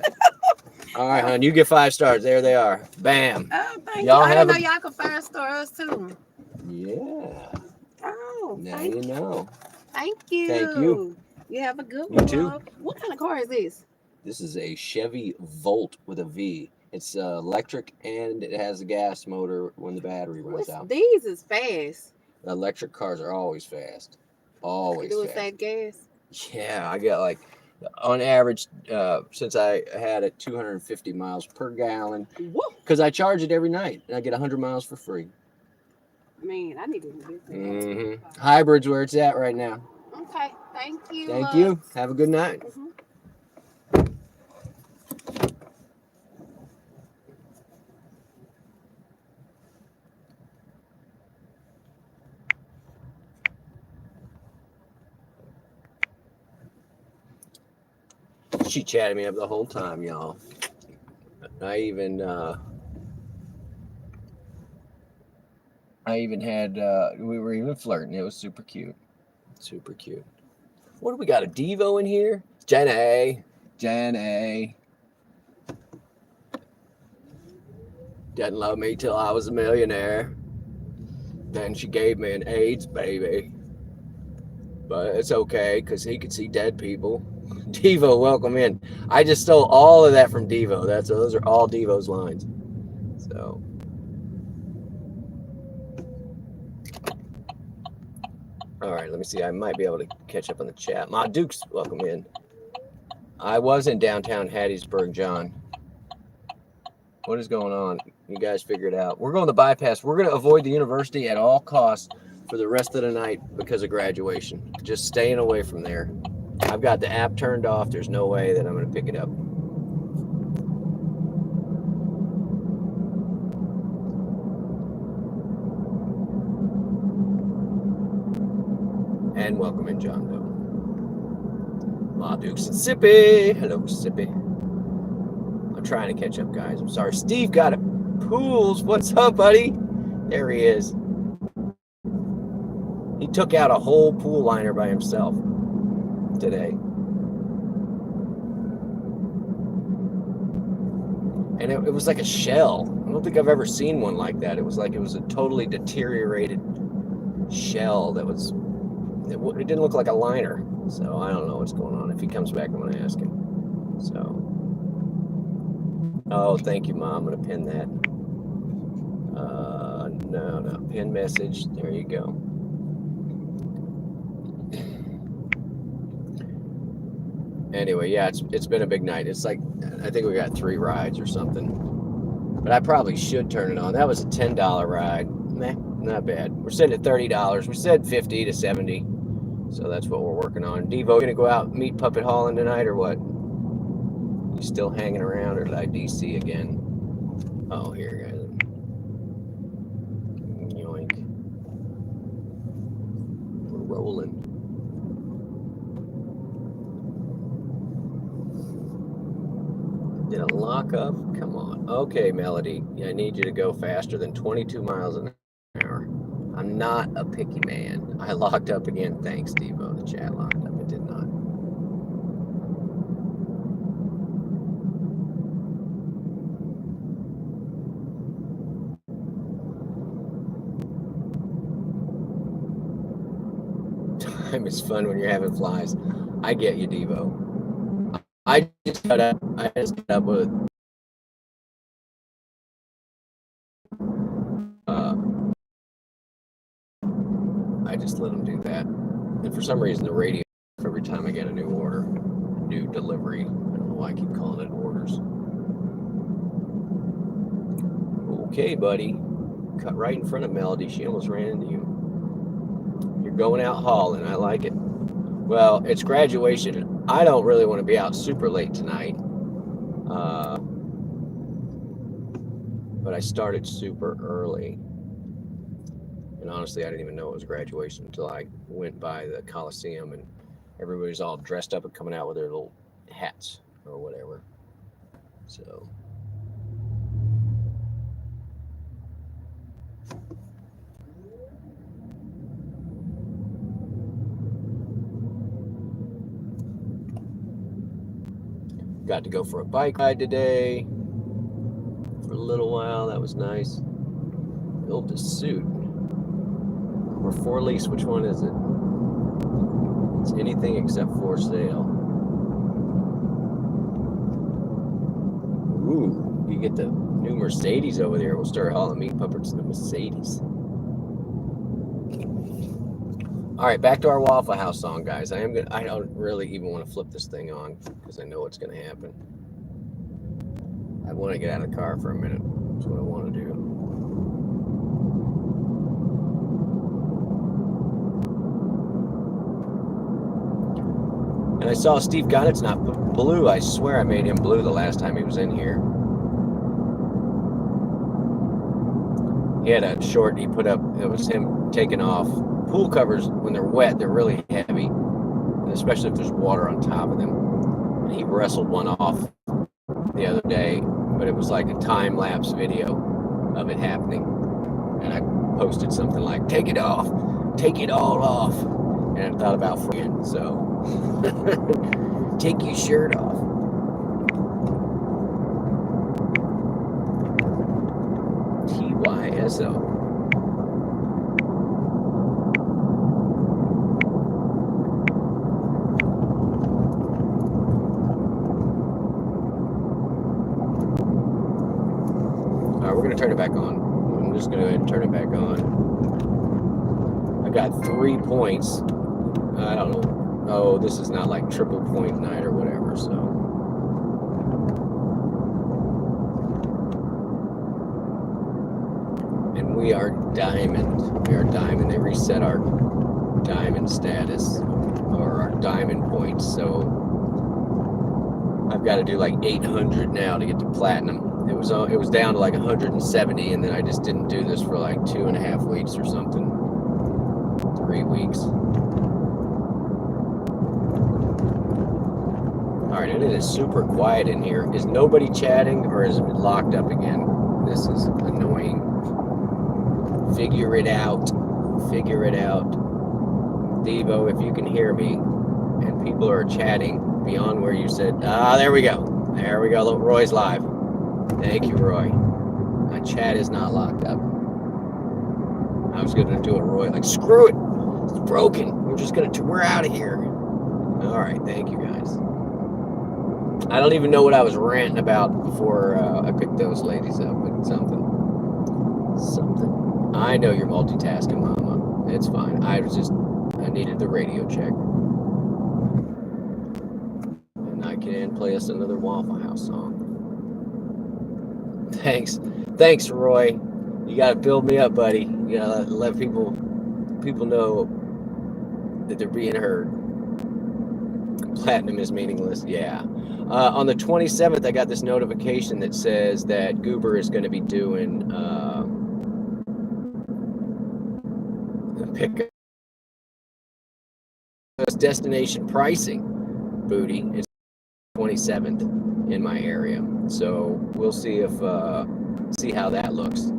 All right, hon, you get 5 stars. There they are. Bam. Oh, thank Y'all you. I have didn't know y'all could 5-star us too. Yeah. Oh, Now thank you know. Thank you. Thank you. You have a good You one, too. love. What kind of car is this? This is a Chevy Volt with a V. It's electric and it has a gas motor when the battery runs out. These is fast. Electric cars are always fast. Always Do it fast. save gas? Yeah, I get like, on average, since I had it, 250 miles per gallon. Because I charge it every night and I get 100 miles for free. I mean, I need to get that. Hybrid's where it's at right now. Okay, thank you. Thank you. Have a good night. She chatted me up the whole time, y'all. I even had we were even flirting. It was super cute. Super cute. What do we got? A Devo in here? Jenny. Didn't love me till I was a millionaire. Then she gave me an AIDS baby. But it's okay because he could see dead people. Devo, welcome in. I just stole all of that from Devo. Those are all Devo's lines. So. All right, let me see. I might be able to catch up on the chat. Ma Dukes, welcome in. I was in downtown Hattiesburg, John. What is going on? You guys figure it out. We're going to bypass. We're going to avoid the university at all costs for the rest of the night because of graduation. Just staying away from there. I've got the app turned off. There's no way that I'm going to pick it up. And welcome in, John Doe. Ma Dukes and Sippy. Hello, Sippy. I'm trying to catch up, guys. I'm sorry. Steve got it. Pools. What's up, buddy? There he is. He took out a whole pool liner by himself today. And it was like a shell. I don't think I've ever seen one like that. It was a totally deteriorated shell that was, it didn't look like a liner. So I don't know what's going on. If he comes back, I'm going to ask him. So, oh, thank you, Mom. I'm going to pin that. No, pin message. There you go. Anyway, yeah, it's been a big night. It's like, I think we got 3 rides or something. But I probably should turn it on. That was a $10 ride. Meh, not bad. We're sitting at $30. We said 50 to 70. So that's what we're working on. Devo, gonna go out and meet Puppet Holland tonight or what? You still hanging around or did I DC again? Oh, here, guys. Yoink. We're rolling. Did it lock up? Come on. Okay, Melody. I need you to go faster than 22 miles an hour. I'm not a picky man. I locked up again. Thanks, Devo. The chat locked up. It did not. Time is fun when you're having flies. I get you, Devo. I just cut up with I just let them do that. And for some reason, the radio, every time I get a new order, new delivery, I don't know why I keep calling it orders. Okay, buddy. Cut right in front of Melody. She almost ran into you. You're going out hauling. I like it. Well, it's graduation. I don't really want to be out super late tonight. But I started super early. And honestly, I didn't even know it was graduation until I went by the Coliseum and everybody's all dressed up and coming out with their little hats or whatever. So. Got to go for a bike ride today for a little while. That was nice. Built a suit. Or for lease. Which one is it? It's anything except for sale. Ooh, you get the new Mercedes over there. We'll start hauling Meatpuppets in the Mercedes. All right, back to our Waffle House song, guys. I don't really even want to flip this thing on because I know what's going to happen. I want to get out of the car for a minute. That's what I want to do. And I saw Steve Goddard's not blue. I swear I made him blue the last time he was in here. He had a short he put up. It was him taking off. Pool covers, when they're wet, they're really heavy, especially if there's water on top of them. And he wrestled one off the other day, but it was like a time-lapse video of it happening. And I posted something like, take it off, take it all off. And I thought about freeing, so take your shirt off. TYSO. We're going to turn it back on. I'm just going to go ahead and turn it back on. I got 3 points. I don't know. Oh, this is not like triple point night or whatever, so. And we are diamond. We are diamond. They reset our diamond status or our diamond points, so I've got to do like 800 now to get to platinum. It was down to like 170, and then I just didn't do this for like 2.5 weeks or something. 3 weeks. All right, and it is super quiet in here. Is nobody chatting, or is it locked up again? This is annoying. Figure it out. Figure it out. Devo, if you can hear me, and people are chatting beyond where you said, there we go. There we go. Roy's live. Thank you, Roy. My chat is not locked up. I was gonna do it, Roy. Like, screw it. It's broken. We're out of here. All right, thank you guys. I don't even know what I was ranting about before I picked those ladies up, but something. I know you're multitasking, Mama. It's fine. I needed the radio check. And I can play us another Waffle House song. Thanks, Roy. You gotta build me up, buddy. You gotta let people know that they're being heard. Platinum is meaningless. Yeah. On the 27th, I got this notification that says that Goober is going to be doing pick destination pricing. Booty is 27th in my area, so we'll see see how that looks.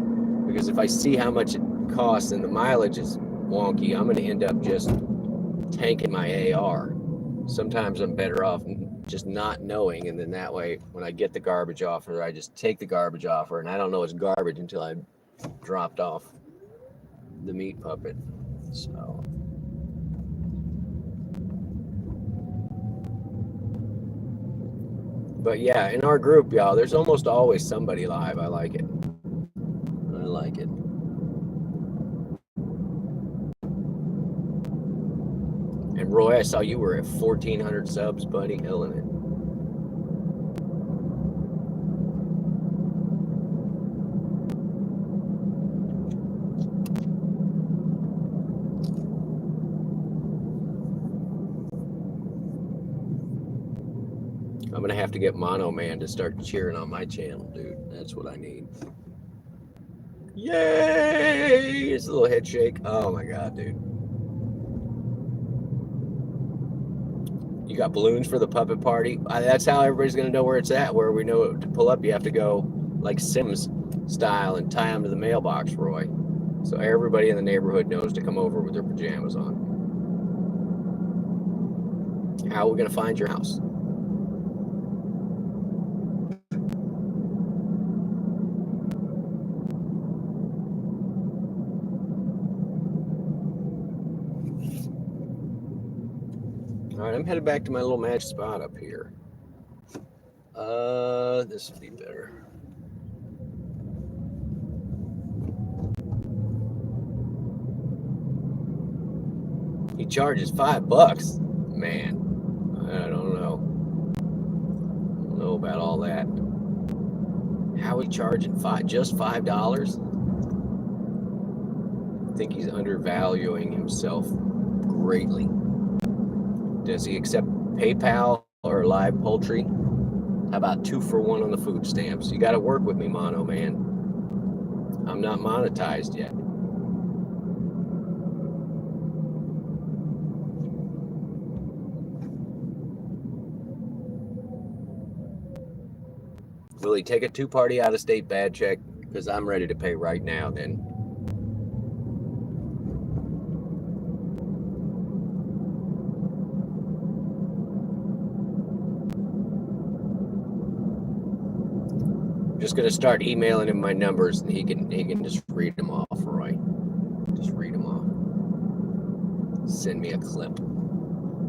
Because if I see how much it costs and the mileage is wonky, I'm going to end up just tanking my AR. Sometimes I'm better off just not knowing, and then that way when I get the garbage offer, I just take the garbage offer, and I don't know it's garbage until I dropped off the meat puppet. So but yeah, in our group, y'all, there's almost always somebody live. I like it. I like it. And Roy, I saw you were at 1,400 subs, buddy. Killing it. I'm gonna have to get Mono Man to start cheering on my channel, dude. That's what I need. Yay! It's a little head shake. Oh my god, dude. You got balloons for the puppet party? That's how everybody's gonna know where it's at. Where we know to pull up, you have to go like Sims style and tie them to the mailbox, Roy. So everybody in the neighborhood knows to come over with their pajamas on. How are we gonna find your house? right, I'm headed back to my little match spot up here. This would be better. He charges $5. Man, I don't know. I don't know about all that. How are we charging just $5? I think he's undervaluing himself greatly. Does he accept PayPal or live poultry? How about 2 for 1 on the food stamps? You got to work with me, Mono Man. I'm not monetized yet. Will he take a 2-party out-of-state bad check? Because I'm ready to pay right now then. I'm just going to start emailing him my numbers and he can just read them off, right? Just read them off. Send me a clip.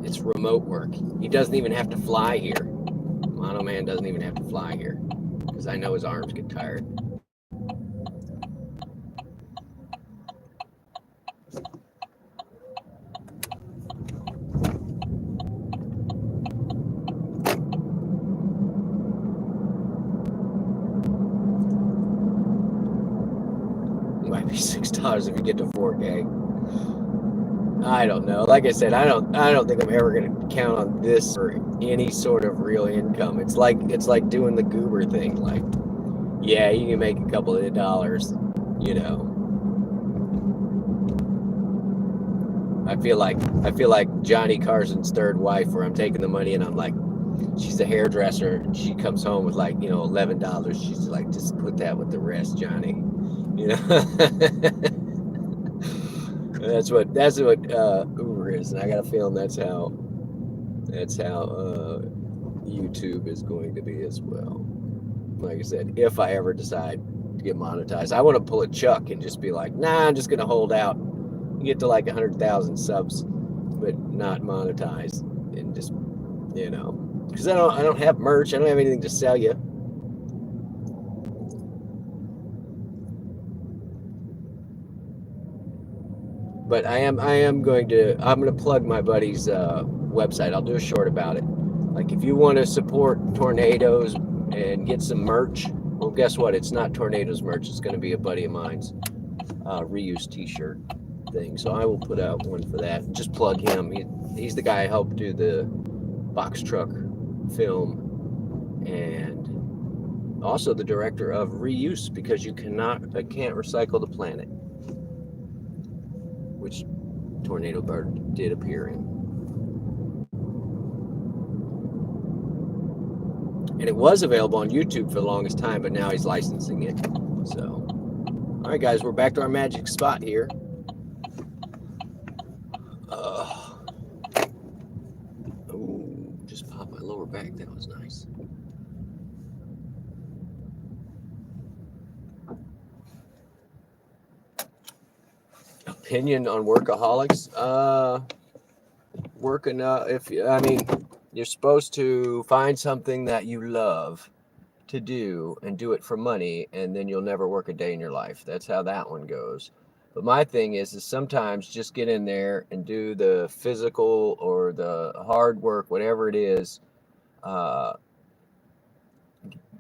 It's remote work. He doesn't even have to fly here. Mono Man doesn't even have to fly here because I know his arms get tired. Might be $6 if you get to 4K. I don't know. Like I said, I don't think I'm ever going to count on this for any sort of real income. It's like doing the goober thing. Like, yeah, you can make a couple of dollars, you know. I feel like Johnny Carson's third wife, where I'm taking the money and I'm like, she's a hairdresser. And she comes home with like, $11. She's like, just put that with the rest, Johnny. You know. That's what Uber is, and I got a feeling that's how YouTube is going to be as well. Like I said, if I ever decide to get monetized, I want to pull a Chuck and just be like, nah, I'm just gonna hold out, get to like 100,000 subs, but not monetize, and just because I don't have merch, I don't have anything to sell you. But I'm going to plug my buddy's website. I'll do a short about it. Like, if you want to support Tornadoes and get some merch, well, guess what? It's not Tornadoes merch. It's going to be a buddy of mine's reuse T-shirt thing. So I will put out one for that. Just plug him. He's the guy I helped do the box truck film, and also the director of Reuse, because you can't recycle the planet, which Tornado Bird did appear in. And it was available on YouTube for the longest time, but now he's licensing it. So, all right, guys, we're back to our magic spot here. Oh, just popped my lower back. That was nice. Opinion on workaholics? You're supposed to find something that you love to do and do it for money, and then you'll never work a day in your life. That's how that one goes. But my thing is sometimes just get in there and do the physical or the hard work, whatever it is, and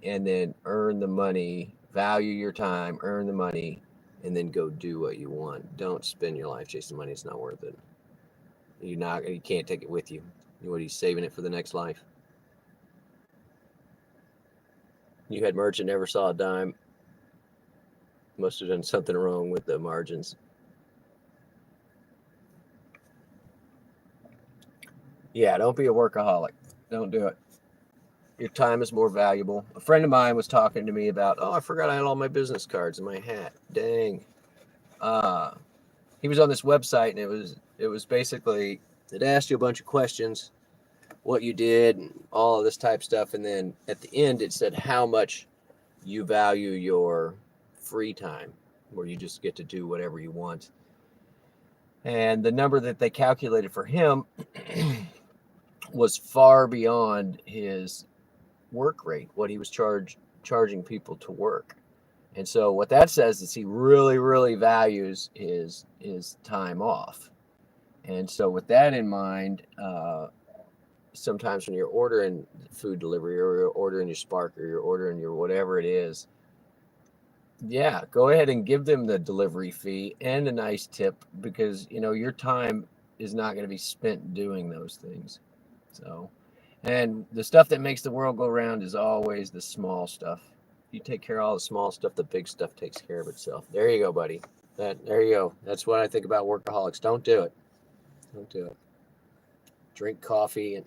then earn the money, value your time, earn the money, and then go do what you want. Don't spend your life chasing money. It's not worth it. You can't take it with you. What are you saving it for the next life? You had merch and never saw a dime. Must have done something wrong with the margins. Yeah, don't be a workaholic. Don't do it. Your time is more valuable. A friend of mine was talking to me about, I forgot I had all my business cards in my hat. Dang. He was on this website, and it was basically, it asked you a bunch of questions, what you did, and all of this type stuff, and then at the end it said how much you value your free time, where you just get to do whatever you want. And the number that they calculated for him was far beyond his work rate, what he was charging people to work. And so what that says is he really, really values his time off. And so with that in mind, sometimes when you're ordering food delivery or you're ordering your Spark or you're ordering your whatever it is, yeah, go ahead and give them the delivery fee and a nice tip because your time is not going to be spent doing those things. So, and the stuff that makes the world go round is always the small stuff. You take care of all the small stuff, the big stuff takes care of itself. There you go, buddy. There you go. That's what I think about workaholics. Don't do it. Don't do it. Drink coffee, and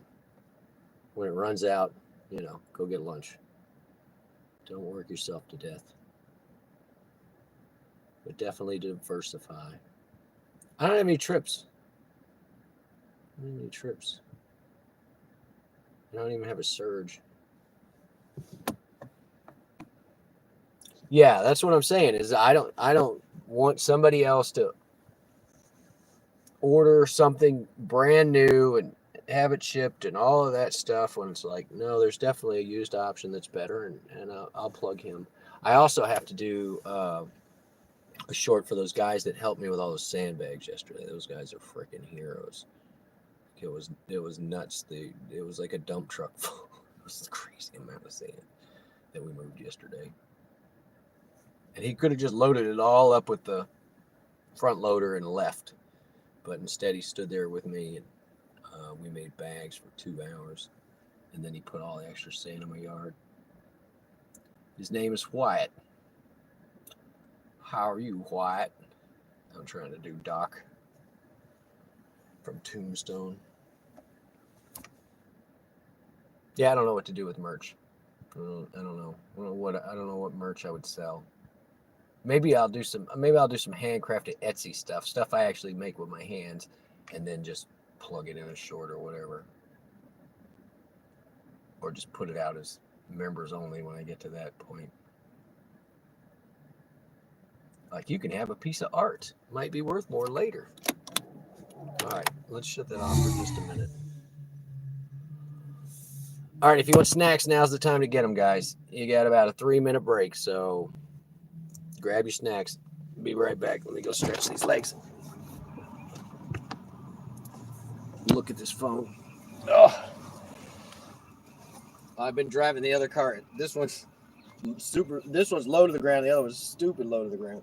when it runs out, go get lunch. Don't work yourself to death. But definitely diversify. I don't have any trips. I don't have any trips. I don't even have a surge. Yeah, that's what I'm saying. Is I don't want somebody else to order something brand new and have it shipped and all of that stuff when it's like, no, there's definitely a used option that's better, and I'll plug him. I also have to do a short for those guys that helped me with all those sandbags yesterday. Those guys are freaking heroes. It was nuts. It was like a dump truck full. It was a crazy amount of sand that we moved yesterday. And he could have just loaded it all up with the front loader and left. But instead, he stood there with me, and we made bags for 2 hours. And then he put all the extra sand in my yard. His name is Wyatt. How are you, Wyatt? I'm trying to do Doc from Tombstone. Yeah, I don't know what to do with merch. I don't know. I don't know what merch I would sell. Maybe I'll do some handcrafted Etsy stuff I actually make with my hands, and then just plug it in a short or whatever, or just put it out as members only when I get to that point. Like you can have a piece of art, might be worth more later. All right, let's shut that off for just a minute. All right, if you want snacks, now's the time to get them, guys. You got about a 3-minute break, so grab your snacks. Be right back. Let me go stretch these legs. Look at this phone. Oh, I've been driving the other car. This one's super. This one's low to the ground. The other one's stupid low to the ground.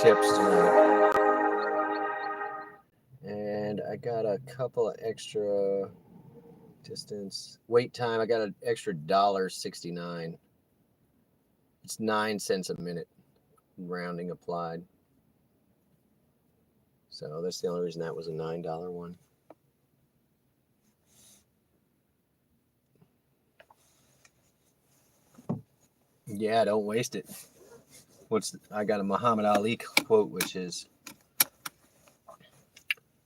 tips tonight. And I got a couple of extra distance. Wait time, I got an extra $1.69. It's 9 cents a minute, rounding applied. So that's the only reason that was a $9 one. Yeah, don't waste it. I got a Muhammad Ali quote, which is,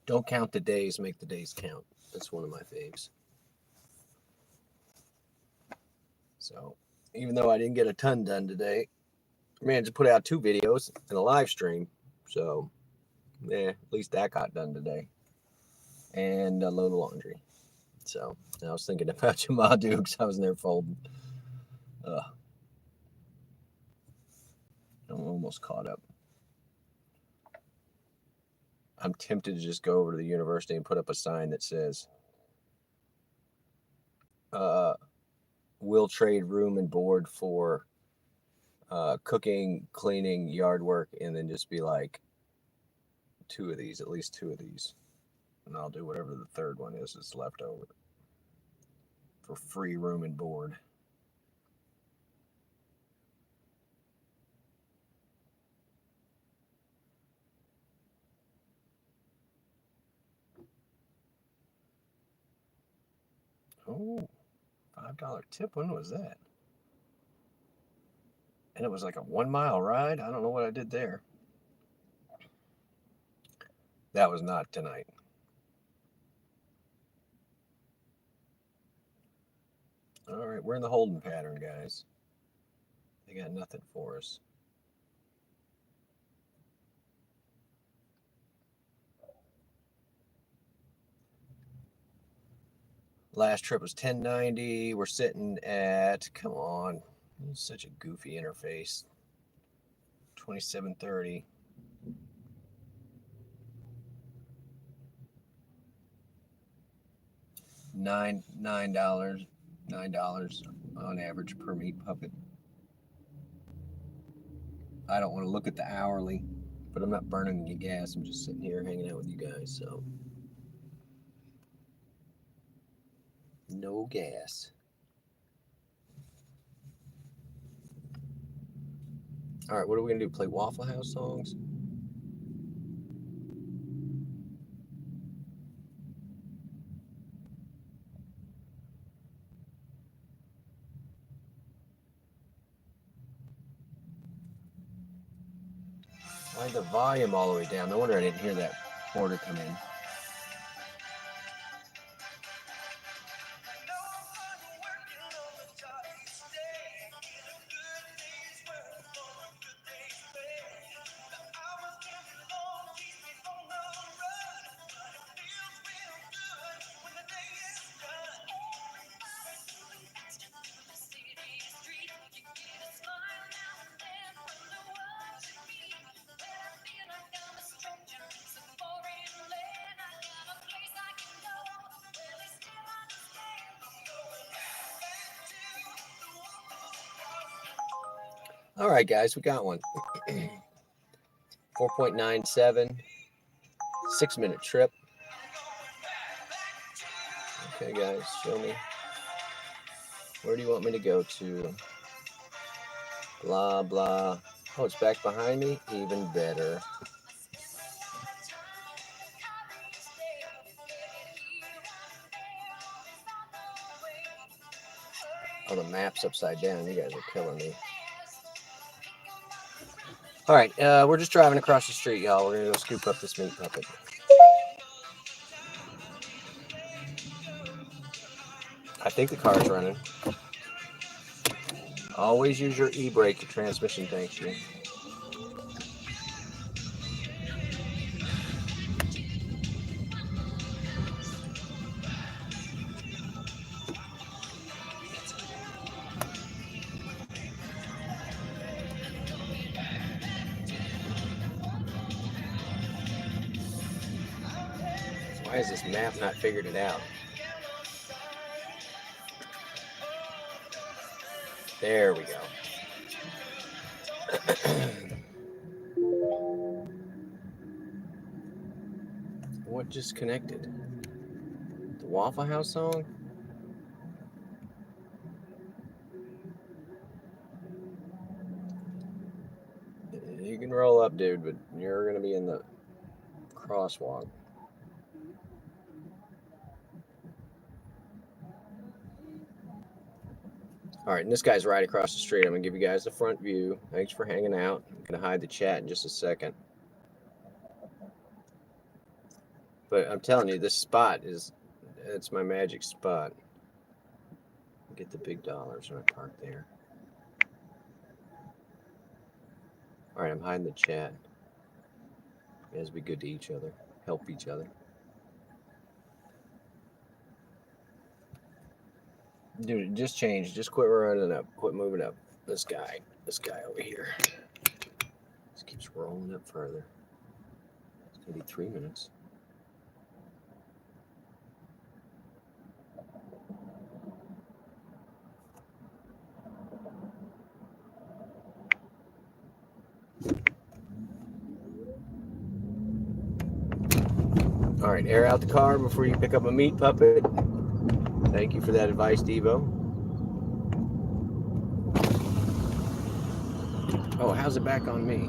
"Don't count the days, make the days count." That's one of my faves. So even though I didn't get a ton done today, I managed to put out 2 videos and a live stream. So yeah, at least that got done today. And a load of laundry. So I was thinking about you, Ma Dukes. I was in there folding. I'm almost caught up. I'm tempted to just go over to the university and put up a sign that says, "We'll trade room and board for cooking, cleaning, yard work," and then just be like, 2 of these, at least 2 of these. And I'll do whatever the third one is that's left over for free room and board. Oh, $5 tip. When was that? And it was like a 1-mile ride. I don't know what I did there. That was not tonight. All right, we're in the holding pattern, guys. They got nothing for us. Last trip was 1090. We're sitting at, come on, it's such a goofy interface. 2730. $9 on average per meat puppet. I don't want to look at the hourly, but I'm not burning any gas. I'm just sitting here hanging out with you guys, so no gas. All right, what are we gonna do? Play Waffle House songs? Why the volume all the way down? No wonder I didn't hear that order come in. All right, guys, we got one. 4.97, 6-minute trip. Okay, guys, show me. Where do you want me to go to? Blah, blah. Oh, it's back behind me? Even better. Oh, the map's upside down. You guys are killing me. All right, we're just driving across the street, y'all. We're going to go scoop up this meat puppet. I think the car's running. Always use your e-brake. Your transmission thanks you. Why has this map not figured it out? There we go. what just connected? The Waffle House song? You can roll up, dude, but you're gonna be in the crosswalk. All right, and this guy's right across the street. I'm gonna give you guys the front view. Thanks for hanging out. I'm gonna hide the chat in just a second. But I'm telling you, this spot it's my magic spot. Get the big dollars when I park there. All right, I'm hiding the chat. You guys be good to each other. Help each other. Dude, it just changed. Just quit running up. Quit moving up. This guy over here. This keeps rolling up further. It's gonna be 3 minutes. All right, air out the car before you pick up a meat puppet. Thank you for that advice, Devo. Oh, how's it back on me?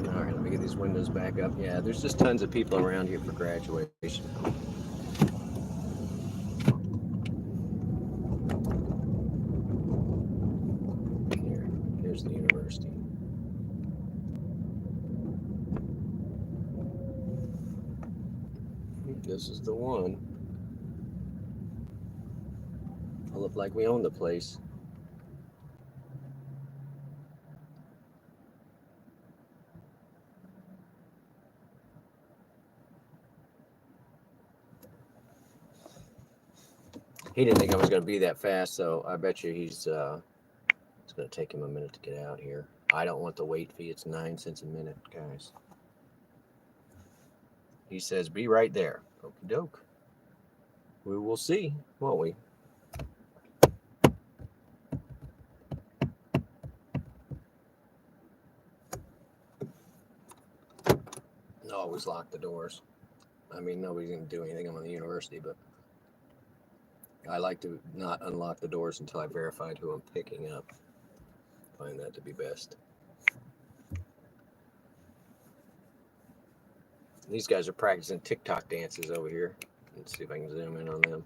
All right, let me get these windows back up. Yeah, there's just tons of people around here for graduation. Here's the university. This is the one. I look like we own the place. He didn't think I was going to be that fast, so I bet you it's going to take him a minute to get out here. I don't want the wait fee. It's 9 cents a minute, guys. He says, be right there. Okie doke. We will see, won't we? Always lock the doors. I mean, nobody's going to do anything on the university, but I like to not unlock the doors until I verified who I'm picking up. Find that to be best. These guys are practicing TikTok dances over here. Let's see if I can zoom in on them.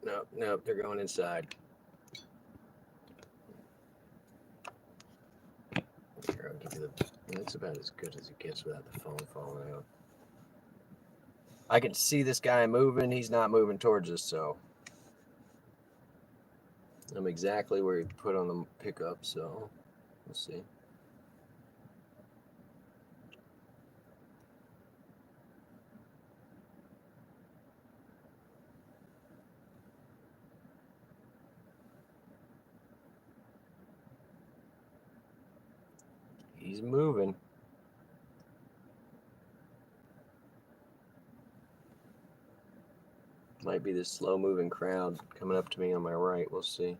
Nope, they're going inside. Here, I'll give you that's about as good as it gets without the phone falling out. I can see this guy moving. He's not moving towards us, so I'm exactly where he put on the pickup, so we'll see. He's moving. Might be this slow-moving crowd coming up to me on my right. We'll see.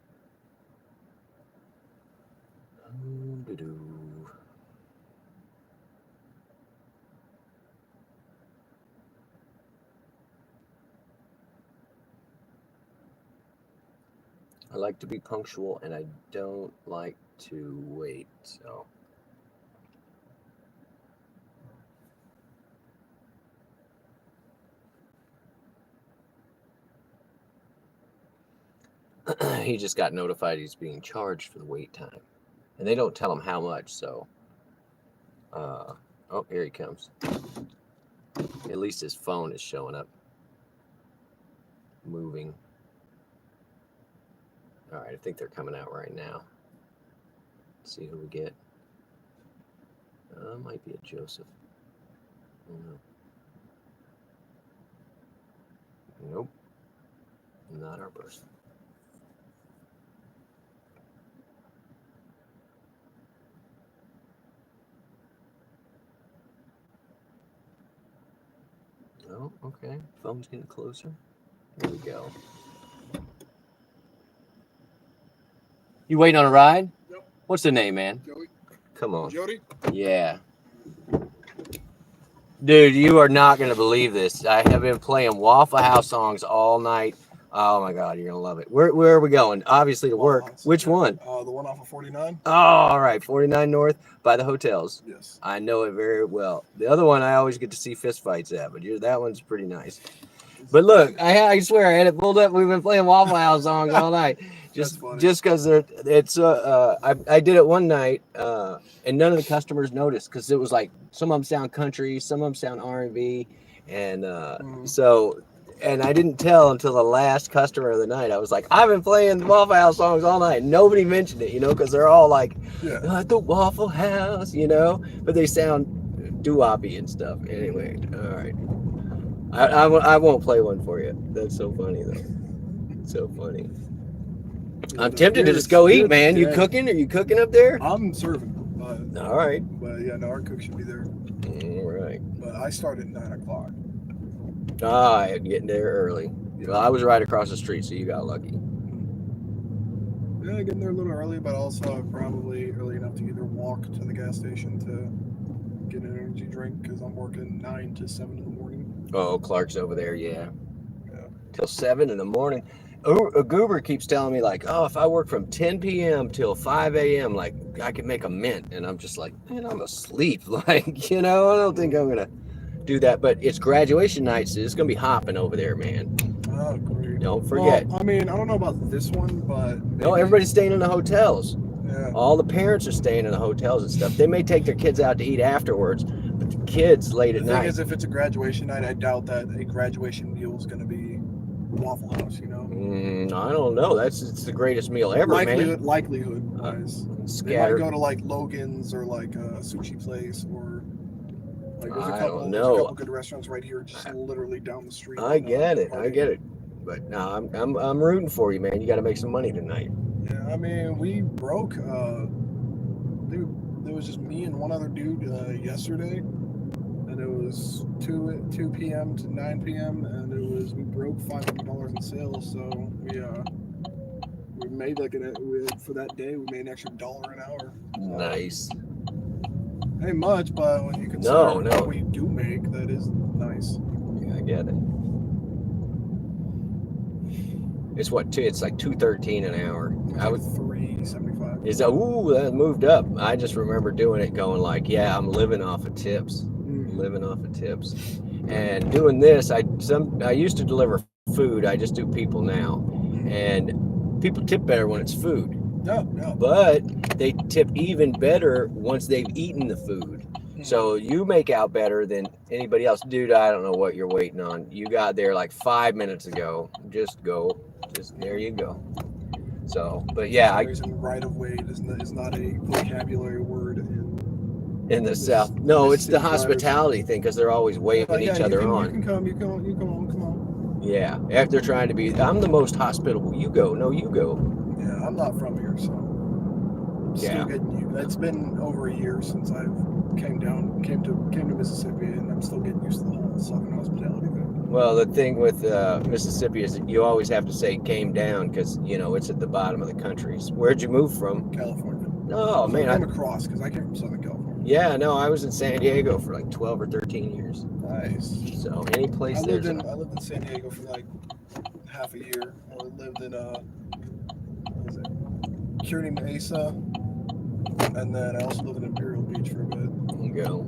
I like to be punctual, and I don't like to wait, so. He just got notified he's being charged for the wait time. And they don't tell him how much, so. Oh, here he comes. At least his phone is showing up. Moving. All right, I think they're coming out right now. Let's see who we get. Might be a Joseph. Oh, no. Nope. Not our person. Oh, okay. Phone's getting closer. There we go. You waiting on a ride? Yep. What's the name, man? Joey. Come on. Jody. Yeah. Dude, you are not going to believe this. I have been playing Waffle House songs all night. Oh my God, you're going to love it. Where are we going? Obviously to work. House. Which one? The one off of 49. Oh, all right. 49 North by the hotels. Yes. I know it very well. The other one I always get to see fist fights at, but that one's pretty nice. But look, I swear I had it pulled up. We've been playing Waffle House songs all night. Just because it's I did it one night and none of the customers noticed because it was like some of them sound country, some of them sound R&B, and so and I didn't tell until the last customer of the night. I was like, I've been playing Waffle House songs all night. Nobody mentioned it, because they're all like at the Waffle House, but they sound doo-woppy and stuff. Anyway, all right. I won't play one for you. That's so funny though. So funny. I'm tempted to just go eat, man. You cooking? Are you cooking up there? I'm serving. All right. But yeah, no, our cook should be there. All right. But I start at 9 o'clock. I'm getting there early. Well, I was right across the street, so you got lucky. Yeah, getting there a little early, but also probably early enough to either walk to the gas station to get an energy drink because I'm working 9 to 7 in the morning. Oh, Clark's over there, yeah. Till 7 in the morning. A goober keeps telling me like, oh, if I work from 10 p.m. till 5 a.m., like I can make a mint. And I'm just like, man, I'm asleep. Like, I don't think I'm going to do that. But it's graduation night, so it's going to be hopping over there, man. Oh, great. Don't forget. Well, I mean, I don't know about this one, but... No, everybody's staying in the hotels. Yeah. All the parents are staying in the hotels and stuff. They may take their kids out to eat afterwards, but the kids late at night. The thing is, if it's a graduation night, I doubt that a graduation meal is going to be Waffle House, I don't know. It's the greatest meal ever, man. Likelihood wise. They might go to like Logan's or like a sushi place or like there's a couple good restaurants right here just literally down the street. I get it. But no, I'm rooting for you, man. You got to make some money tonight. Yeah, I mean, we broke there was just me and one other dude yesterday, and it was 2 p.m. to 9 p.m. and we broke $500 in sales, so we made for that day we made an extra $1 an hour. So nice. Ain't much, but when you consider what we do make, that is nice. Yeah, I get it. It's it's like $2.13 an hour. I was $3.75. Is that that moved up? I just remember doing it, going like, yeah, I'm living off of tips. Living off of tips. And doing this, I used to deliver food. I just do people now, and people tip better when it's food. No. But they tip even better once they've eaten the food. So you make out better than anybody else. Dude, I don't know what you're waiting on. You got there like 5 minutes ago. Just go. There you go. So, but yeah. Right of way is not a vocabulary word in the South. No, it's the hospitality thing because they're always waving each other on. You come on. Yeah, after trying to be, I'm the most hospitable. You go. No, you go. Yeah, I'm not from here, so I'm still getting you. It's been over a year since I came to Mississippi, and I'm still getting used to the whole Southern hospitality thing. Well, the thing with Mississippi is that you always have to say came down because, it's at the bottom of the country. Where'd you move from? California. Oh, man. I came across because I came from Southern California. Yeah, no, I was in San Diego for like 12 or 13 years. Nice. So any place I lived in San Diego for like half a year. I lived in Kearney Mesa, and then I also lived in Imperial Beach for a bit. There you go.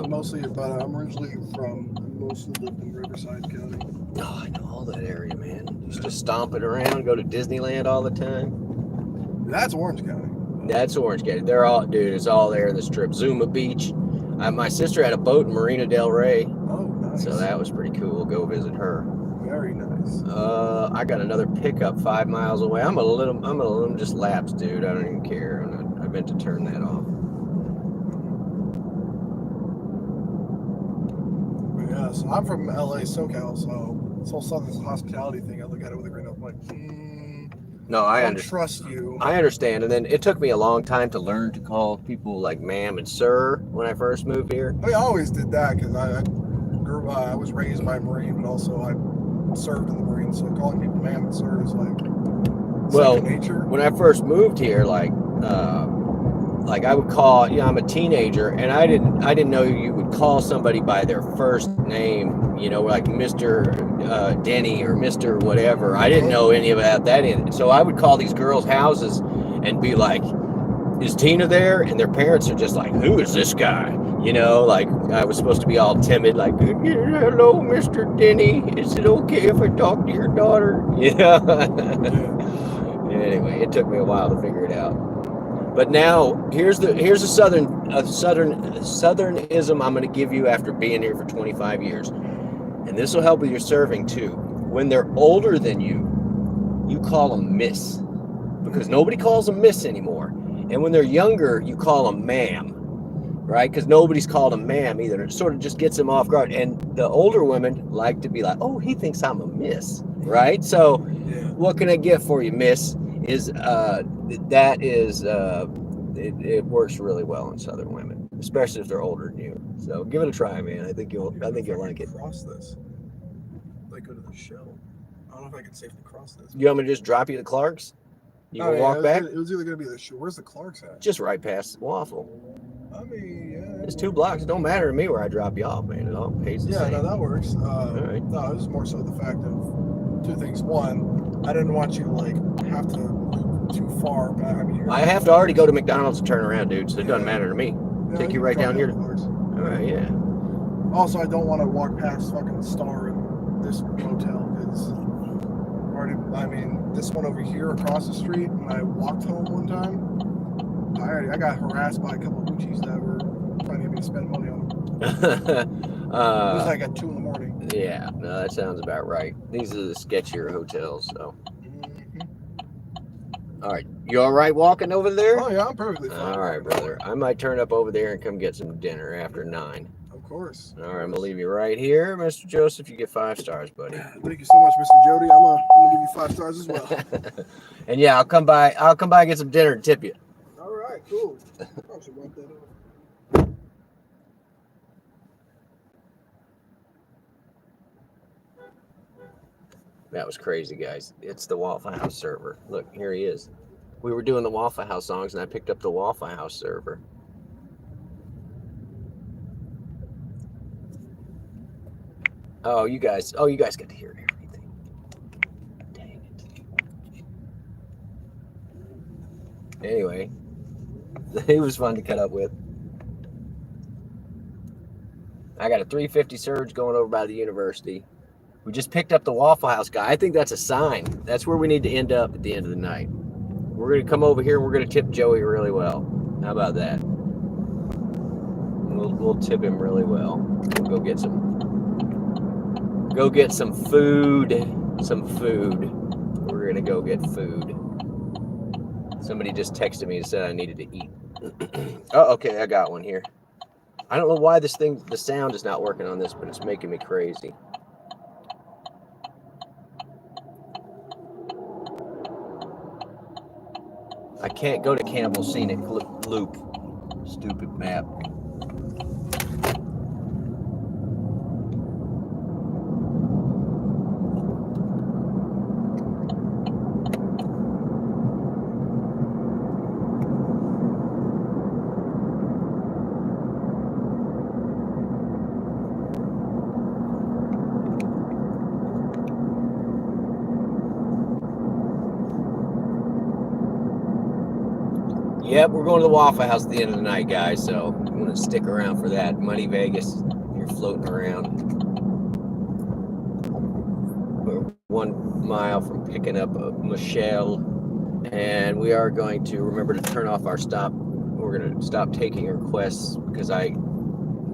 Mostly, but I'm originally mostly lived in Riverside County. Oh, I know all that area, man. Used to stomp it around, go to Disneyland all the time. That's Orange County. That's Orange County. They're all, dude, it's all there in the strip. Zuma Beach. My sister had a boat in Marina Del Rey. Oh, nice. So that was pretty cool. Go visit her. Very nice. I got another pickup 5 miles away. I'm gonna let them just lapse, dude. I don't even care. I meant to turn that off. But yeah, so I'm from LA, SoCal, so this whole Southern hospitality thing, I look at it with a grain of like, no, I don't trust you. I understand. And then it took me a long time to learn to call people like ma'am and sir when I first moved here. I always did that because I was raised by a Marine, but also I served in the Marines, so calling people ma'am and sir is like, Well, second nature. when I first moved here, like I would call, I'm a teenager, and I didn't know you would call somebody by their first name, like Mr. Denny or Mr. whatever. I didn't know any about that in it. So I would call these girls' houses and be like, is Tina there? And their parents are just like, who is this guy? Like I was supposed to be all timid, like, hello, Mr. Denny. Is it okay if I talk to your daughter? Anyway, it took me a while to figure it out. But now here's a southernism I'm going to give you after being here for 25 years. And this will help with your serving too. When they're older than you, you call them miss, because nobody calls them miss anymore. And when they're younger, you call them ma'am, right? Because nobody's called them ma'am either. It sort of just gets them off guard. And the older women like to be like, oh, he thinks I'm a miss, right? So what can I get for you, miss? It works really well in Southern women, especially if they're older than you. So give it a try, man. I think you'll like it. Cross this. Like go to the show. I don't know if I can safely cross this. You want me to just drop you to Clark's? You can walk back? It was either going to be the show. Where's the Clark's at? Just right past Waffle. I mean, yeah. It's 2 blocks. It don't matter to me where I drop you off, man. It all pays the same. No, that works. All right. No, it was more so the fact of 2 things. One, I didn't want you to have to loop too far back. I have to already go to McDonald's and turn around, dude, so it doesn't matter to me. Take you right down here. All right, yeah. Also, I don't want to walk past fucking Star and this motel because this one over here across the street, when I walked home one time, I got harassed by a couple of Gucci's that were trying to get me to spend money on them. It was like at 2 in the morning. Yeah, no, that sounds about right. These are the sketchier hotels, so. All right, you all right walking over there? Oh yeah, I'm perfectly fine. All right, brother. I might turn up over there and come get some dinner after 9. Of course. All right, I'm gonna leave you right here, Mr. Joseph. You get 5 stars, buddy. Thank you so much, Mr. Jody. I'm gonna give you 5 stars as well. And yeah, I'll come by and get some dinner and tip you. All right, cool. I should wipe that up. That was crazy, guys. It's the Waffle House server. Look, here he is. We were doing the Waffle House songs, and I picked up the Waffle House server. Oh, you guys got to hear everything. Dang it. Anyway, it was fun to cut up with. I got a 350 surge going over by the university. We just picked up the Waffle House guy. I think that's a sign. That's where we need to end up at the end of the night. We're going to come over here and we're going to tip Joey really well. How about that? We'll tip him really well. We'll go get some food. We're going to go get food. Somebody just texted me and said I needed to eat. Oh, okay, I got one here. I don't know why the sound is not working on this, but it's making me crazy. I can't go to Campbell Scenic Loop. Stupid map. Yep, we're going to the Waffle House at the end of the night, guys, so I'm going to stick around for that. Money Vegas, you're floating around. We're 1 mile from picking up Michelle, and we are going to remember to turn off our stop. We're going to stop taking requests because I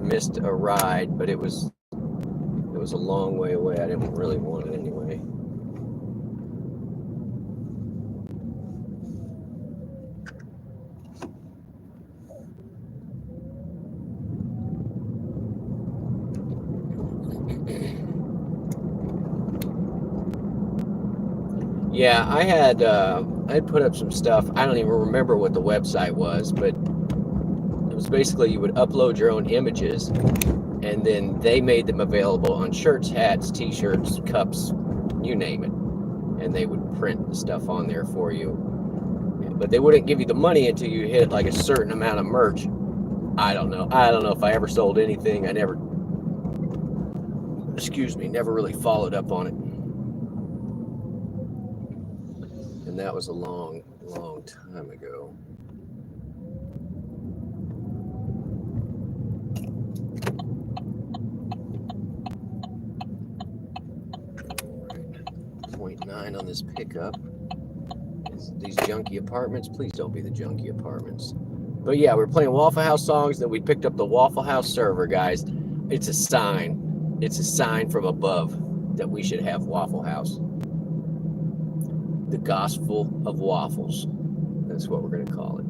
missed a ride, but it was a long way away. I didn't really want it anyway. Yeah, I had put up some stuff. I don't even remember what the website was, but it was basically you would upload your own images, and then they made them available on shirts, hats, t-shirts, cups, you name it. and they would print the stuff on there for you. But they wouldn't give you the money until you hit like a certain amount of merch. I don't know if I ever sold anything. I never, never really followed up on it. And that was a long, long time ago. All right. 0.9 on this pickup. These junky apartments, please don't be the junky apartments. But yeah, we're playing Waffle House songs. Then we picked up the Waffle House server, guys. It's a sign. It's a sign from above that we should have Waffle House. The Gospel of Waffles. That's what we're going to call it.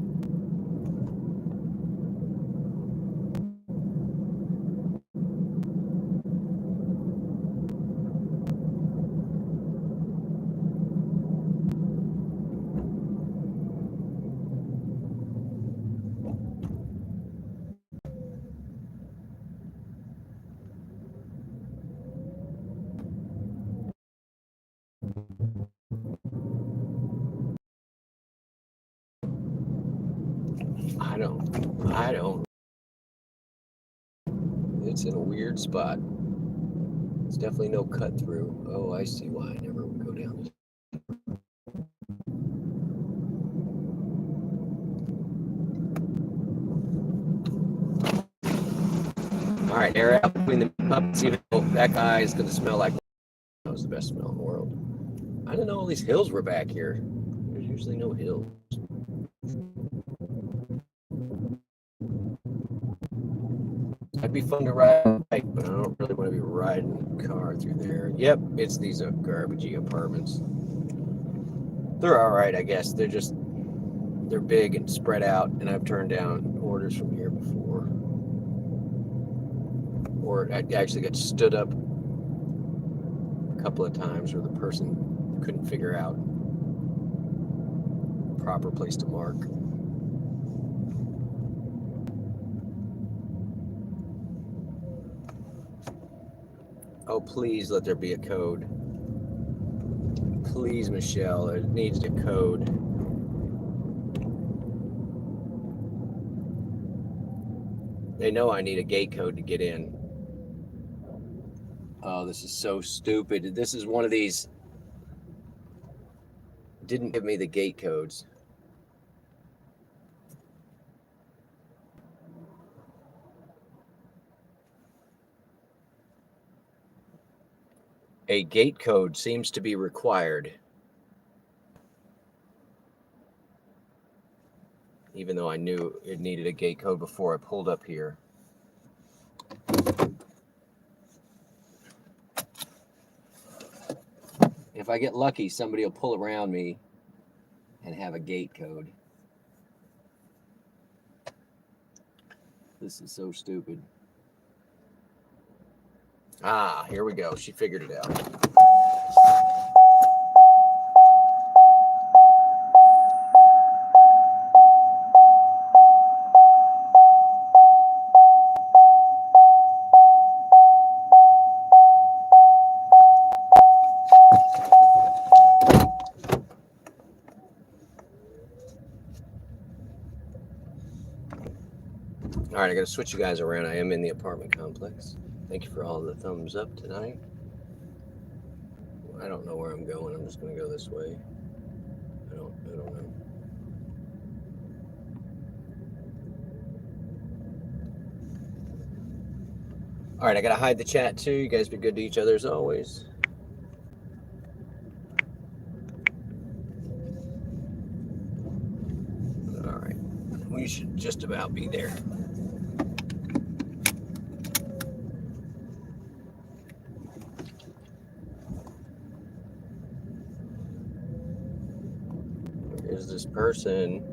I don't. It's in a weird spot. It's definitely no cut through. Oh, I see why I never would go down this. All right, air out between the puppets. Even though that guy is going to smell like that was the best smell in the world. I didn't know all these hills were back here. There's usually no hills. That'd be fun to ride a bike, but I don't really want to be riding a car through there. Yep, it's these garbagey apartments. They're all right, I guess. They're big and spread out, and I've turned down orders from here before. Or I actually got stood up a couple of times where the person couldn't figure out the proper place to mark. Oh, please let there be a code. Please, Michelle, it needs a code. They know I need a gate code to get in. Oh, this is so stupid. This is one of these. Didn't give me the gate codes. A gate code seems to be required. Even though I knew it needed a gate code before I pulled up here. If I get lucky, somebody will pull around me and have a gate code. This is so stupid. Ah, here we go. She figured it out. All right, I got to switch you guys around. I am in the apartment complex. Thank you for all the thumbs up tonight. I don't know where I'm going. I'm just going to go this way. I don't know. All right, I got to hide the chat too. You guys be good to each other as always. All right, we should just about be there. Here's this person.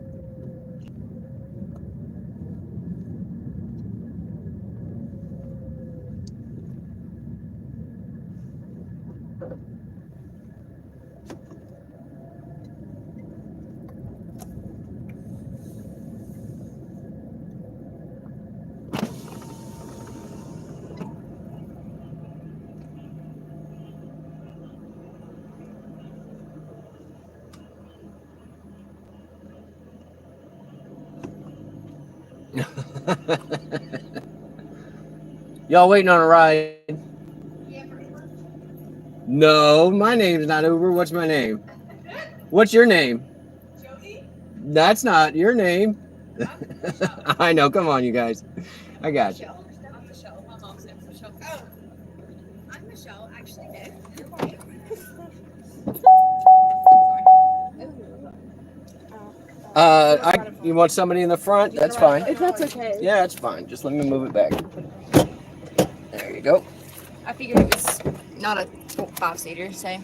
Y'all waiting on a ride? No, my name's not Uber. What's my name? What's your name? Jody? That's not your name. I know. Come on, you guys. I got you. I'm Michelle. My mom's name's Michelle. Oh. I'm Michelle. Actually, no. You're fine. You want somebody in the front? That's fine. If that's okay. Yeah, that's fine. Just let me move it back. There you go. I figured it was not a 5-seater, so.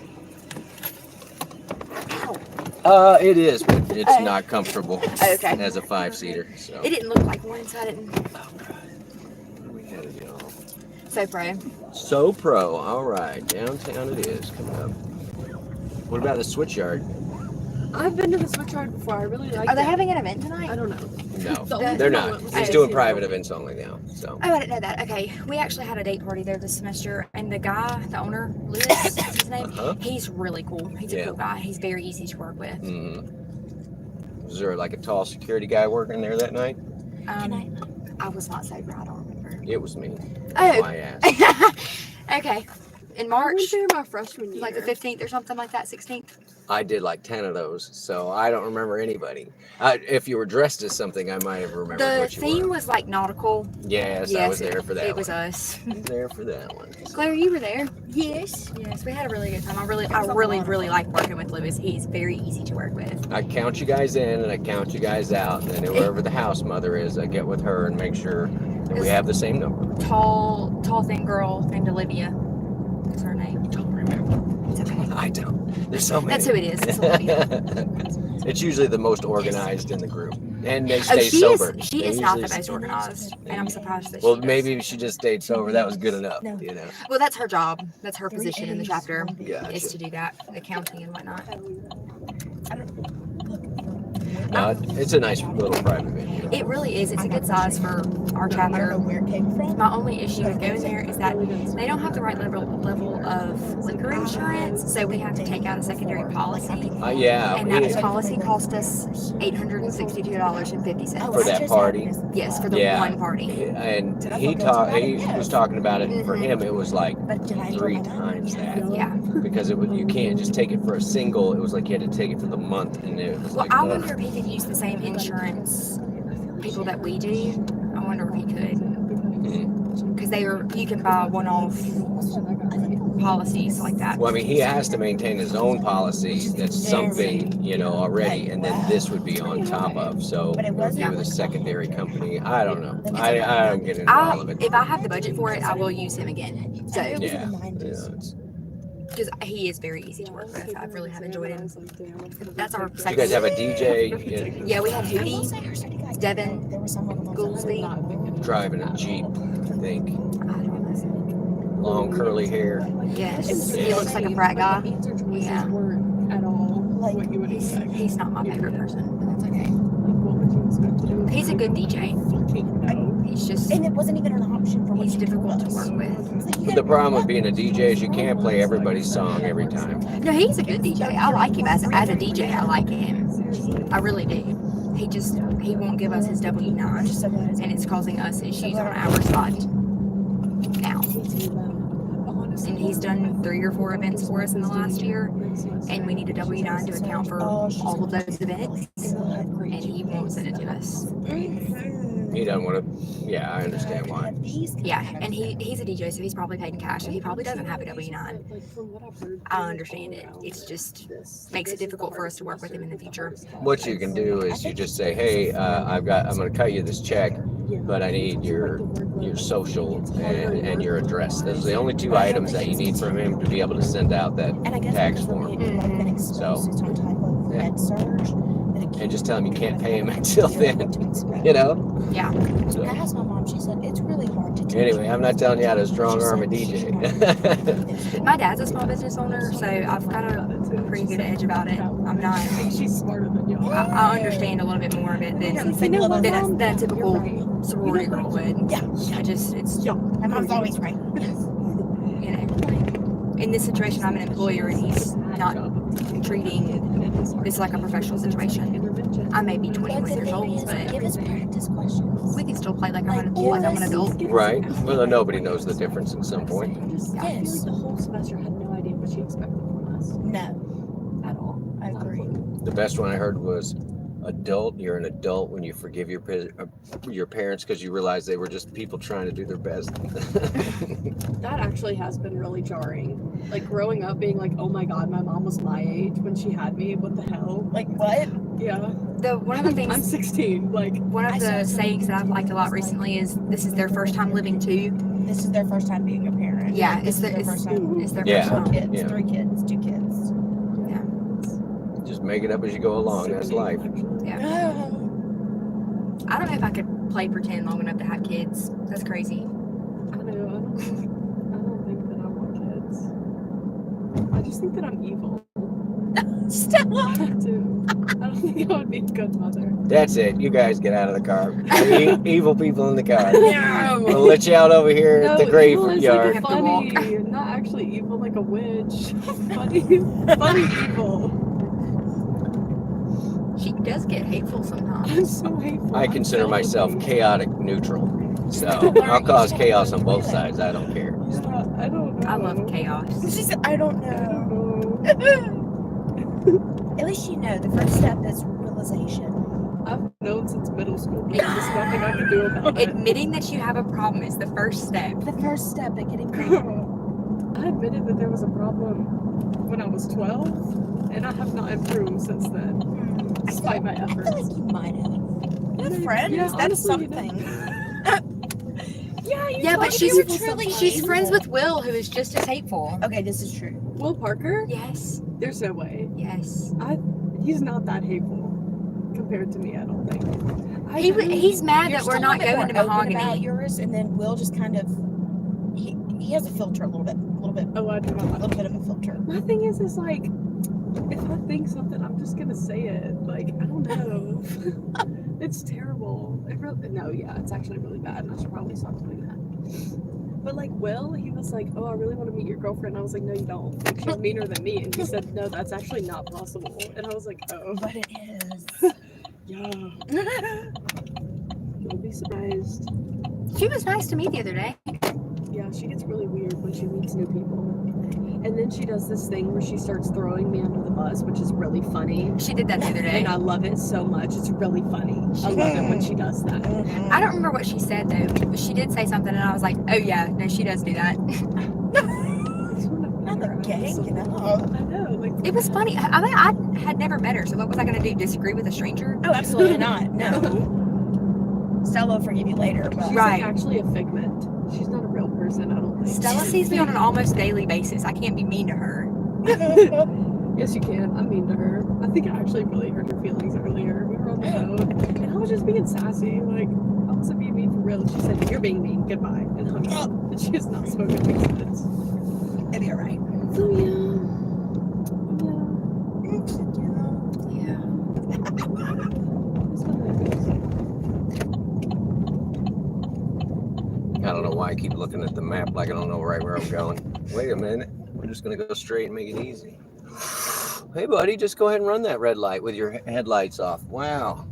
It is, but it's not comfortable Okay. as a 5-seater. So. It didn't look like one, so I didn't. We had it, y'all. So pro. So pro. All right, downtown it is coming up. What about the switchyard? I've been to the switchyard before. I really like Are they that. having an event I tonight? don't know. No, The they're only not. one was He's the doing casino. private events only now. So. Oh, I didn't know that. Okay. We actually had a date party there this semester, and the guy, the owner, Lewis, is his name. Uh-huh. He's really cool. He's a cool guy. He's very easy to work with. Mm-hmm. Was there like a tall security guy working there that night? I was not sober. I don't remember. It was me. Oh. My ass. Okay. In I went March, there my freshman year. like the 15th or something like that, 16th. I did like 10 of those, so I don't remember anybody. If you were dressed as something, I might have remembered The what you theme were. was like nautical. Yes, I was there for that It one. was us. I was there for that one. Claire, you were there. Yes. Yes, we had a really good time. I really like working with Lewis. He's very easy to work with. I count you guys in and I count you guys out, and then whoever the house mother is, I get with her and make sure that we have the same number. Tall, thin girl named Olivia. What's her name? Don't remember. It's okay. I don't. There's so many. That's who it is. It's Olivia. It's usually the most organized in the group, and they Oh, stay sober. she They is not the usually- most organized, and I'm surprised that Well, she does. maybe if she just stayed sober, that was good enough. No. You know. Well, that's her job. That's her position in the chapter. Gotcha. Is to do that, accounting and whatnot. No, it's a nice little private venue. It really is. It's a good size for our I don't chapter. know where it came from. My only issue with going there is that they don't have the right level of liquor insurance, so we have to take out a secondary policy. Yeah, And that policy cost us $862.50. For that party. Yes, for the Yeah. one party. And he was talking about it. For him, it was like But did I 3 throw my times that. Yeah. Because you can't just take it for a single. It was like you had to take it for the month, and it was Well, like. I wonder if he could use the same insurance people that we do. I wonder if he could. Because you can buy one-off policies like that. Well, I mean, he has to maintain his own policy. That's something, already, and then this would be on top of. So, But it wasn't. with a secondary company, I don't know. I don't get into all of it. If I have the budget for it, I will use him again. So, Yeah. because he is very easy to work with. I really have enjoyed him. That's our You second. guys have a DJ Yeah, we had Judy, Devin, There was someone Goolsby. driving a Jeep, I think. I don't know. Long curly hair. Yes, he looks like a frat guy. Yeah. At all Like, what you would expect. He's not my favorite person, but that's okay. What would you expect to do? He's a good DJ. He's just, and it wasn't even an option for what he's you told difficult to us. work with. It's like, you The gotta- problem with being a DJ is you can't play everybody's song every time. No, he's a good DJ. I like him as a DJ. I like him. I really do. He won't give us his W-9, Just so that- and it's causing us issues on our side now. And he's done 3 or 4 events for us in the last year, and we need a W-9 to account for all of those events, and he won't send it to us. He doesn't want to. Yeah, I understand why. Yeah, and he's a DJ, so he's probably paid in cash, so he probably doesn't have a W-9. I understand it. It's just makes it difficult for us to work with him in the future. What you can do is you just say, "Hey, I'm going to cut you this check, but I need your social and your address." Those are the only 2 items that you need from him to be able to send out that And I guess tax because form. we had been exposed to some type of Yeah. med surge, And just tell him you can't pay him until then. Yeah. So, I asked my mom, she said it's really hard to teach. anyway, I'm not telling you how to strong arm a DJ. My dad's a small business owner, so I've got a pretty good edge about it. I'm not. She's smarter than you. I understand a little bit more of it than a typical sorority girl would. Yeah. It's My mom's always right. In this situation, I'm an employer, and he's not treating this like a professional situation. I may be But 21 the years thing old, is, but give us practice questions. we can still play like I'm Like, like I'm an give us- adult. Right. Well, nobody knows the difference at some point. I feel Yes. like the whole semester had no idea what she expected from us No, at all. I Not a agree. clue. The best one I heard was adult. You're an adult when you forgive your parents because you realize they were just people trying to do their best. That actually has been really jarring. Like growing up being like, oh my god, my mom was my age when she had me. What the hell? Like, what? Yeah. One of the I'm things, 16. Like, one of I saw the something sayings that I've too, liked a lot it's like- recently is this is their first time living too. This is their first time being a parent. Yeah, This is their first time. It's their Yeah. first 4 time. kids, Yeah. 3 kids, 2 kids. yeah. Just make it up as you go along. That's life. Yeah. I don't know if I could play pretend long enough to have kids. That's crazy. I don't think that I want kids. I just think that I'm evil. Stella! I do. I don't think I would be a good mother. That's it. You guys get out of the car. Evil people in the car. No! We'll let you out over here at the evil is graveyard. like Have to walk. funny, not actually evil like a witch. funny evil. She does get hateful sometimes. I'm so hateful. I I'm consider so myself hateful. chaotic neutral. So I'll cause chaos on both sides. I don't care. Yeah, I don't know. I love chaos. She said, I don't I know. don't know. At least you know the first step is realization. I've known since middle school, but there's nothing I can do about it. Admitting that you have a problem is the first step. The first step in getting married. I admitted that there was a problem when I was 12, and I have not improved since then, despite my I feel efforts. like you might have. With Maybe. friends, Yeah, that's honestly, you something. Yeah, but if you were she's truly friends evil. with Will, who is just as hateful. Okay, this is true. Will Parker? Yes, There's no way. yes. He's not that hateful compared to me, I don't think. He's mad You're that we're still not a bit going to more open about mahogany. yours, and then Will just kind of he has a filter a little bit, Oh, I do a not. little bit of a filter. My thing is like, if I think something, I'm just gonna say it. Like, I don't know. It's terrible. It's actually really bad, and I should probably stop doing that. But like Will, he was like, "Oh, I really want to meet your girlfriend." I was like, "No, you don't. Like, she's meaner than me." And he said, "No, that's actually not possible." And I was like, "Oh, But it is. yeah." You'll be surprised. She was nice to me the other day. Yeah, she gets really weird when she meets new people. And then she does this thing where she starts throwing me under the bus, which is really funny. She did that the other day. And I love it so much. It's really funny. I love it when she does that. I don't remember what she said though, but she did say something, and I was like, "Oh yeah, no, she does do that." Not the gang, you know. I know. Like, It was funny. I mean, I had never met her, so what was I gonna do? Disagree with a stranger? Oh, absolutely not. No. Stella will forgive you later, but She's Right. like actually a figment. She's not a real person, I don't think. Stella sees me on an almost daily basis. I can't be mean to her. Yes, you can. I'm mean to her. I think I actually really hurt her feelings earlier. We were on the phone, and I was just being sassy. Like, I wasn't being mean for real. And she said, "You're being mean. Goodbye," and hung up. And she has not spoken to me since. it'll be alright. So yeah. Yeah. That's what happens. I don't know why I keep looking at the map like I don't know right where I'm going. Wait a minute. We're just going to go straight and make it easy. Hey, buddy, just go ahead and run that red light with your headlights off. Wow.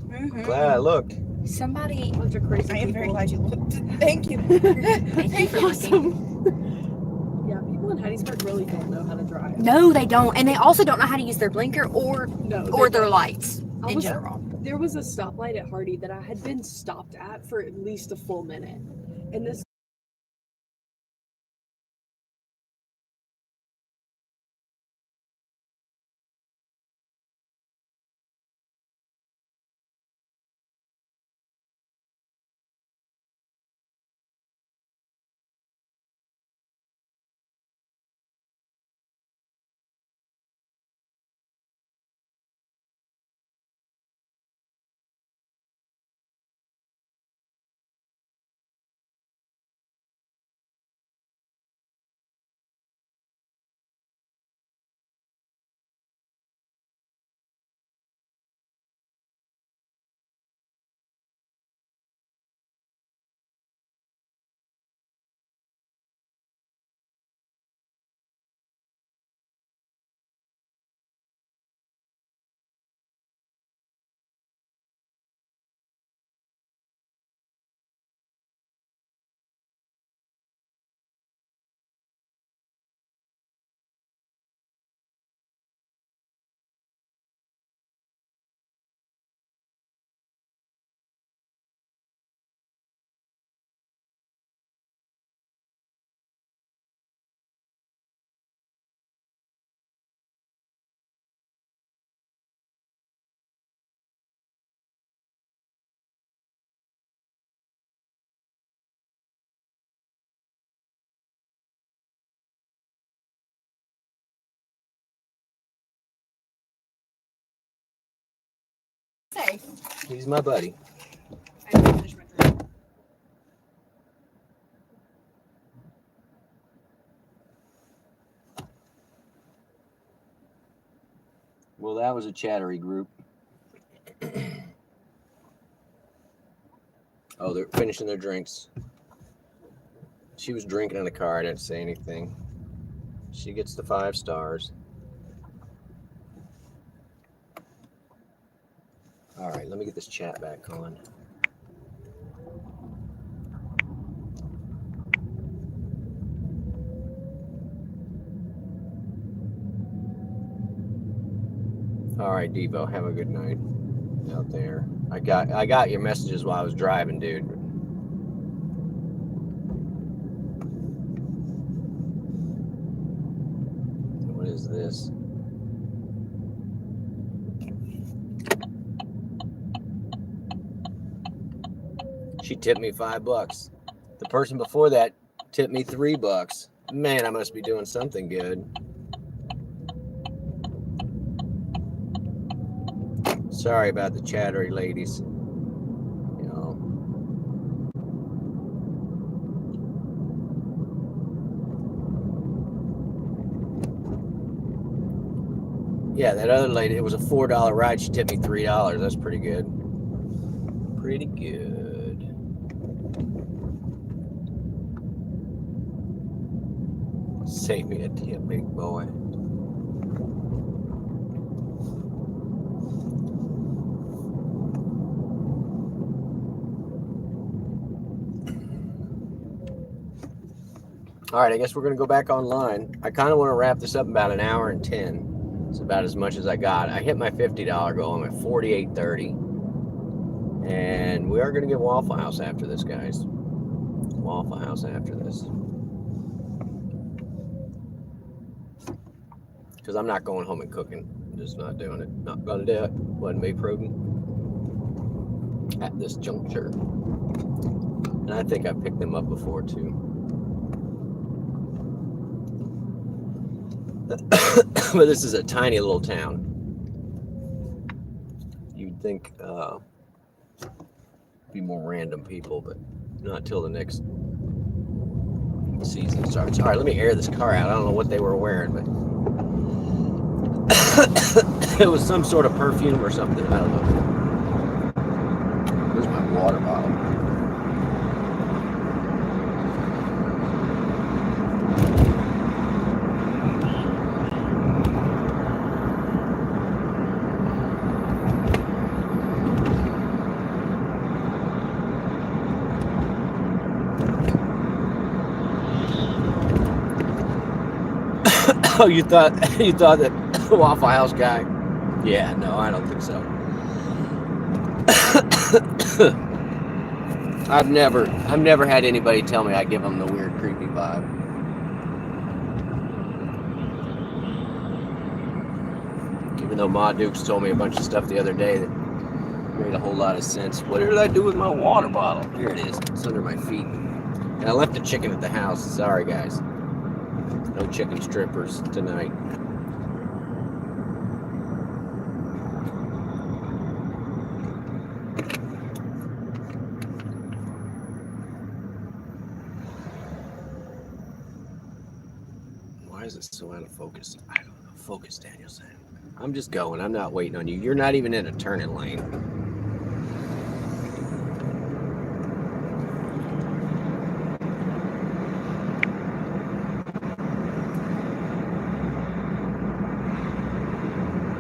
Glad I looked. Somebody. Bunch of crazy I am very people. glad you looked. Thank you. Thank you for looking. Awesome. Yeah, people in Hattiesburg really don't know how to drive. No, they don't, and they also don't know how to use their blinker or No. their lights I in was- general. There was a stoplight at Hardy that I had been stopped at for at least a full minute. And this Say. He's my buddy. I didn't finish my drink. Well, that was a chattery group. Oh, they're finishing their drinks. She was drinking in the car. I didn't say anything. She gets the 5 stars. All right, let me get this chat back on. All right, Devo, have a good night out there. I got your messages while I was driving, dude. What is this? She tipped me $5. The person before that tipped me $3. Man, I must be doing something good. Sorry about the chattery ladies. You know. Yeah, that other lady, it was a $4 ride. She tipped me $3. That's pretty good. Pretty good. Save me a tip, big boy. All right, I guess we're going to go back online. I kind of want to wrap this up in about an hour and 10. It's about as much as I got. I hit my $50 goal. I'm at $48.30. And we are going to get Waffle House after this, guys. Waffle House after this. Because I'm not going home and cooking. I'm just not doing it. Not going to do it. Wouldn't be prudent at this juncture. And I think I picked them up before, too. But this is a tiny little town. You'd think be more random people, but not till the next season starts. All right, let me air this car out. I don't know what they were wearing, but it was some sort of perfume or something. I don't know. Here's my water bottle. Oh, you thought that Waffle House guy? Yeah, no, I don't think so. I've never had anybody tell me I give them the weird, creepy vibe. Even though Ma Dukes told me a bunch of stuff the other day that made a whole lot of sense. What did I do with my water bottle? Here it is. It's under my feet. And I left the chicken at the house. Sorry, guys. No chicken strippers tonight. Why is it so out of focus? I don't know. Focus, Danielson. I'm just going. I'm not waiting on you. You're not even in a turning lane.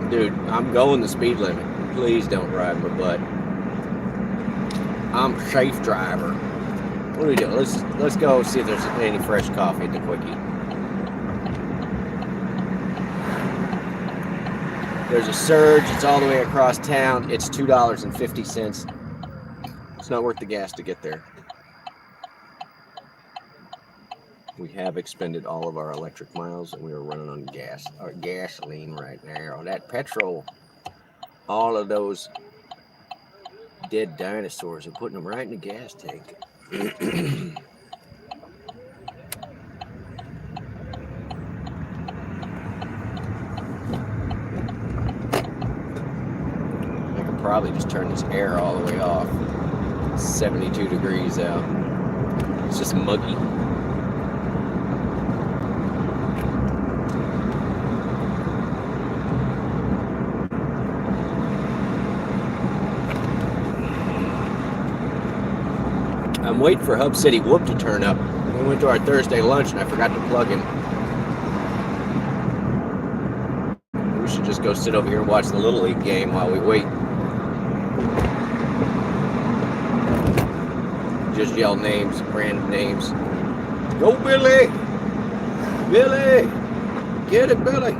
Dude, I'm going the speed limit. Please don't drive my butt. I'm a safe driver. What are we doing? Let's go see if there's any fresh coffee at the Quickie. There's a surge. It's all the way across town. It's $2.50. It's not worth the gas to get there. We have expended all of our electric miles, and we are running on gasoline right now. That petrol, all of those dead dinosaurs are putting them right in the gas tank. I could probably just turn this air all the way off. It's 72 degrees out. It's just muggy. I'm waiting for Hub City Whoop to turn up. We went to our Thursday lunch and I forgot to plug him. We should just go sit over here and watch the Little League game while we wait. Just yell names, random names. Go Billy! Billy! Get it, Billy!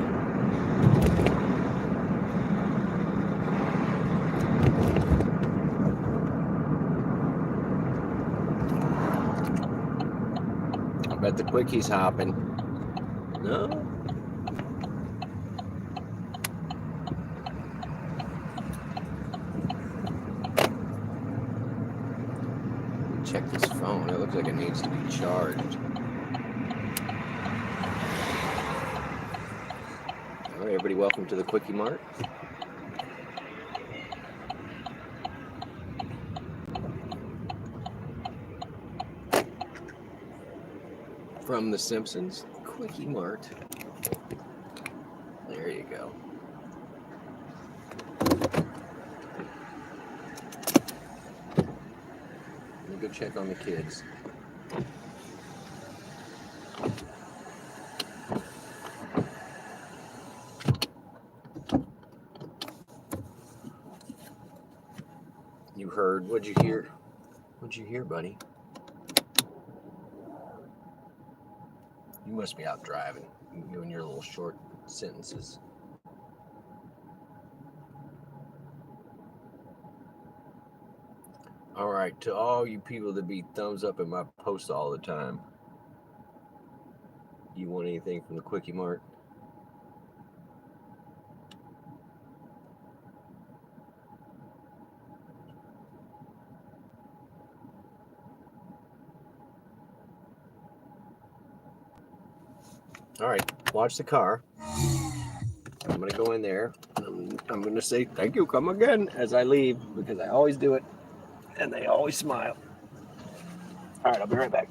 I bet the Quickie's hopping. No? Check this phone. It looks like it needs to be charged. All right, everybody, welcome to the Quickie Mart. From The Simpsons, Quickie Mart. There you go. Let me go check on the kids. You heard? What'd you hear? What'd you hear, buddy? You must be out driving. You and your little short sentences. All right, to all you people that be thumbs up in my posts all the time. You want anything from the Quickie Mart? All right, watch the car. I'm gonna go in there. I'm gonna say thank you, come again as I leave because I always do it, and they always smile. All right, I'll be right back.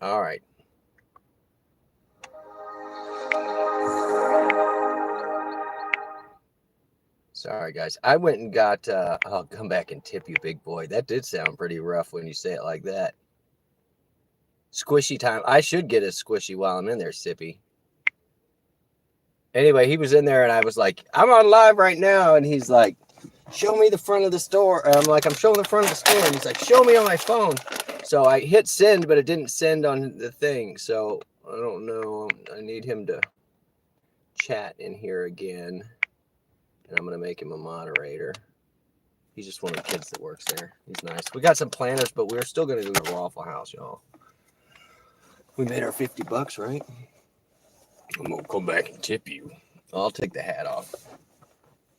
All right. Sorry, guys. I went and got, I'll come back and tip you, big boy. That did sound pretty rough when you say it like that. Squishy time. I should get a squishy while I'm in there, Sippy. Anyway, he was in there and I was like, I'm on live right now. And he's like, show me the front of the store. And I'm like, I'm showing the front of the store. And he's like, show me on my phone. So I hit send, but it didn't send on the thing. So I don't know. I need him to chat in here again. And I'm going to make him a moderator. He's just one of the kids that works there. He's nice. We got some planners, but we're still going to do the Waffle House, y'all. We made our $50, right? I'm going to come back and tip you. I'll take the hat off.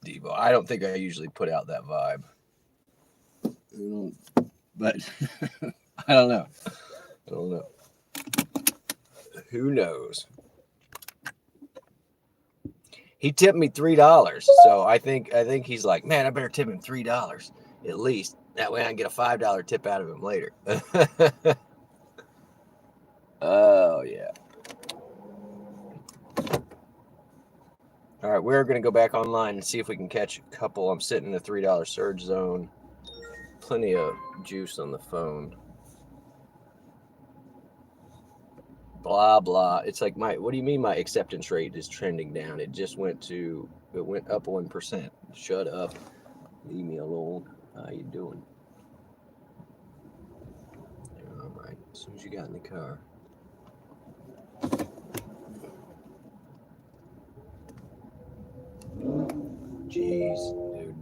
Devo. I don't think I usually put out that vibe. But I don't know. Who knows? He tipped me $3, so I think he's like, man, I better tip him $3 at least. That way I can get a $5 tip out of him later. Oh yeah. All right, we're gonna go back online and see if we can catch a couple. I'm sitting in the $3 surge zone. Plenty of juice on the phone. Blah blah. It's like what do you mean my acceptance rate is trending down? It went up 1%. Shut up. Leave me alone. How you doing? All right. As soon as you got in the car. Jeez, dude.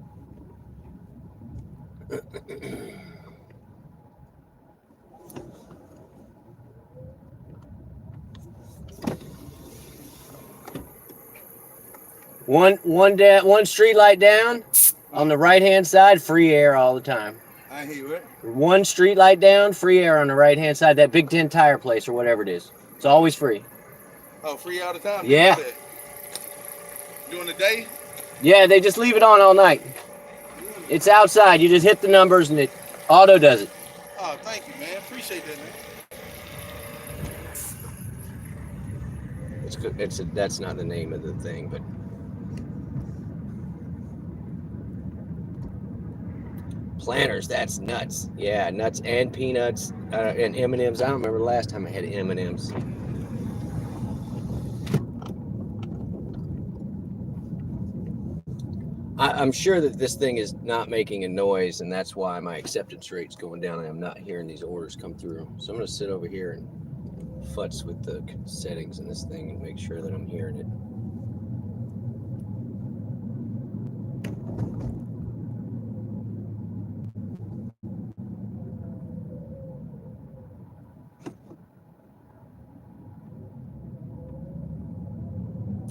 One street light down on the right hand side, free air all the time. I hear it. One street light down, free air on the right hand side. That Big Ten tire place or whatever it is. It's always free. Oh, free all the time? Yeah. During the day? Yeah, they just leave it on all night. It's outside. You just hit the numbers and it auto does it. Oh, thank you, man. Appreciate that, man. It's good. That's not the name of the thing, but planners. That's nuts. Yeah, nuts and peanuts and M&Ms. I don't remember the last time I had M&Ms. I'm sure that this thing is not making a noise, and that's why my acceptance rate's going down. I'm not hearing these orders come through. So I'm going to sit over here and futz with the settings in this thing and make sure that I'm hearing it.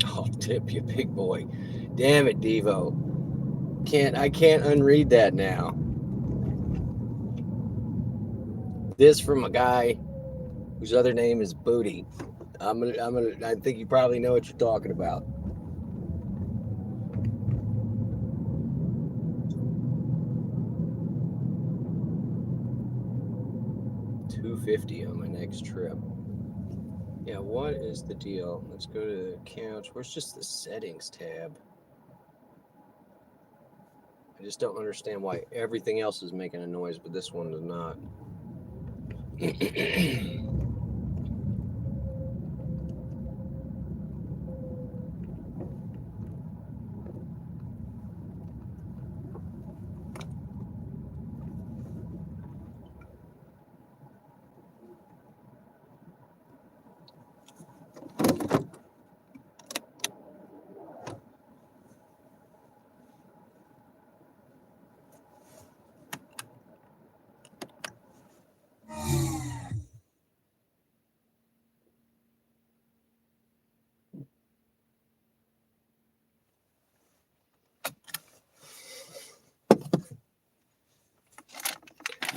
I'll tip you, big boy. Damn it, Devo. I can't unread that now. This from a guy whose other name is Booty. I think you probably know what you're talking about. $250 on my next trip. Yeah, what is the deal? Let's go to the accounts. Where's just the settings tab? I just don't understand why everything else is making a noise, but this one is not.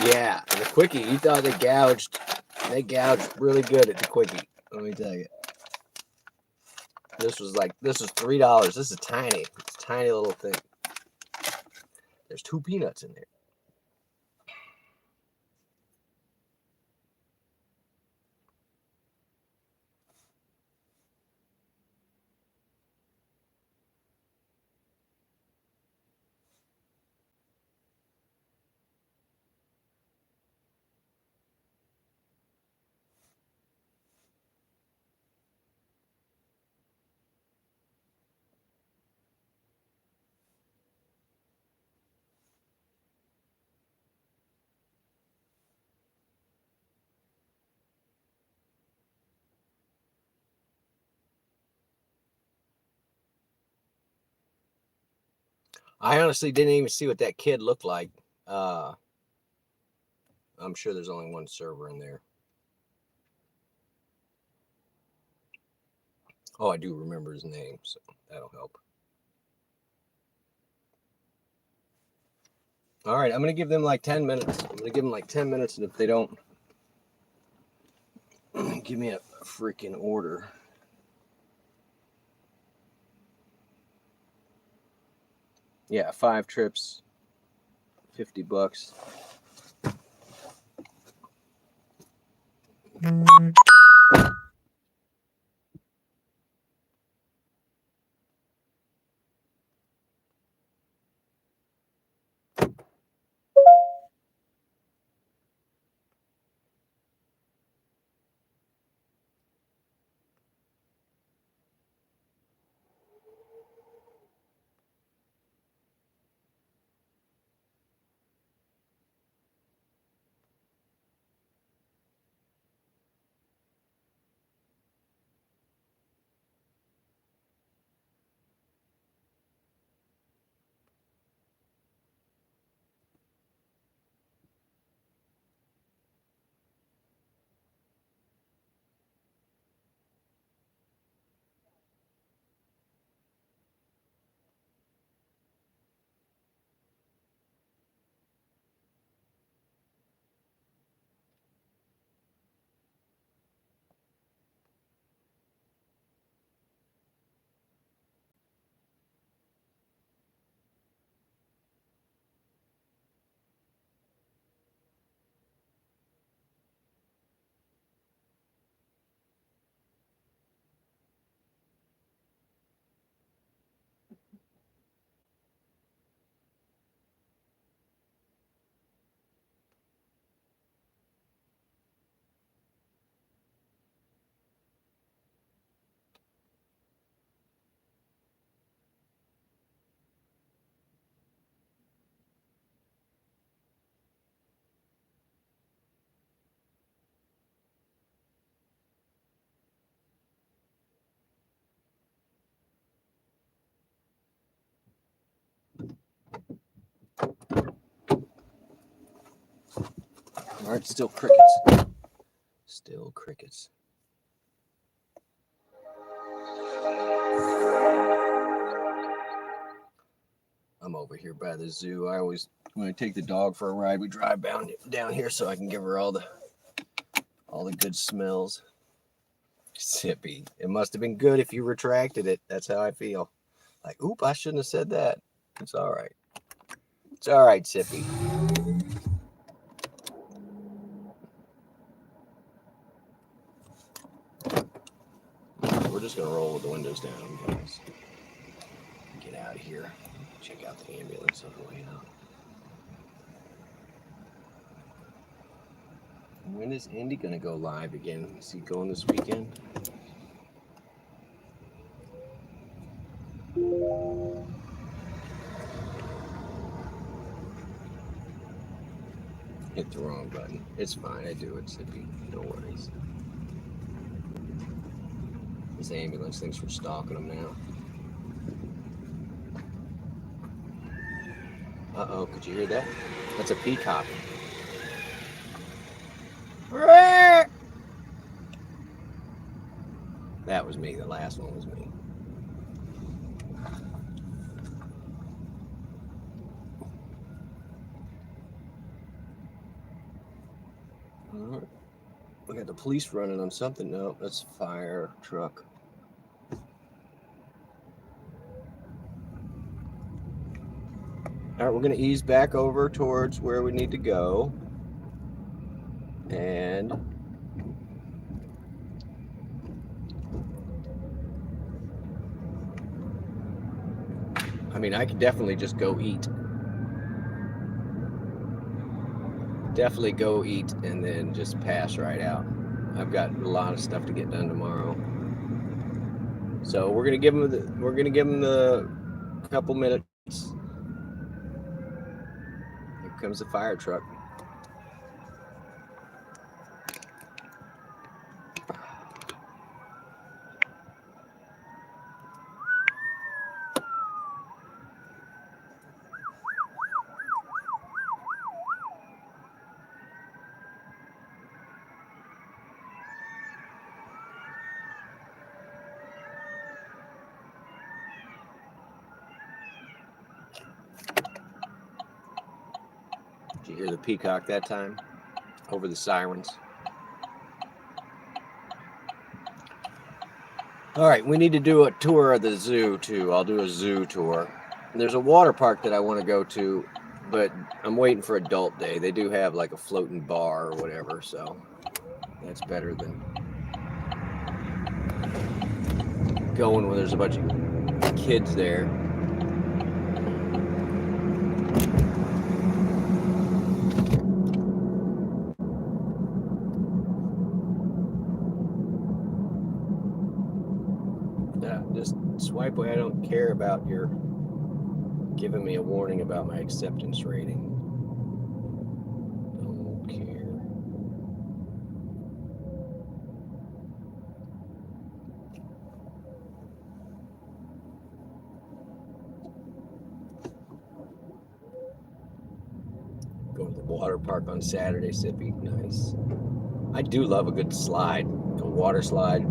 Yeah, the quickie, you thought they gouged really good at the quickie. Let me tell you. This was $3. This is tiny. It's a tiny little thing. There's 2 peanuts in there. I honestly didn't even see what that kid looked like. I'm sure there's only one server in there. Oh, I do remember his name, so that'll help. All right, I'm going to give them like 10 minutes. I'm going to give them like 10 minutes, and if they don't give me a freaking order. Yeah, 5 trips, $50. All right, still crickets. Still crickets. I'm over here by the zoo. I always, when I take the dog for a ride, we drive down here so I can give her all the good smells. Sippy. It must have been good if you retracted it. That's how I feel. Like, oop, I shouldn't have said that. It's all right. It's all right, Sippy. We're just going to roll with the windows down, guys. Get out of here. Check out the ambulance on the way out. When is Indy going to go live again? Is he going this weekend? Hit the wrong button. It's fine. I do it, Sippy. No worries. This ambulance thinks we're stalking them now. Uh-oh, could you hear that? That's a peacock. That was me. The last one was me. All right. We got the police running on something. No, that's a fire truck. All right, we're going to ease back over towards where we need to go. And I mean, I could definitely just go eat. Definitely go eat and then just pass right out. I've got a lot of stuff to get done tomorrow. So we're going to give them the couple minutes. Here comes the fire truck. you hear the peacock that time over the sirens? All right, we need to do a tour of the zoo too. I'll do a zoo tour. There's a water park that I want to go to, but I'm waiting for adult day. They do have like a floating bar or whatever, so that's better than going when there's a bunch of kids there. Just swipe away. I don't care about your giving me a warning about my acceptance rating. Don't care. Going to the water park on Saturday, Sippy. Nice. I do love a good slide, a water slide.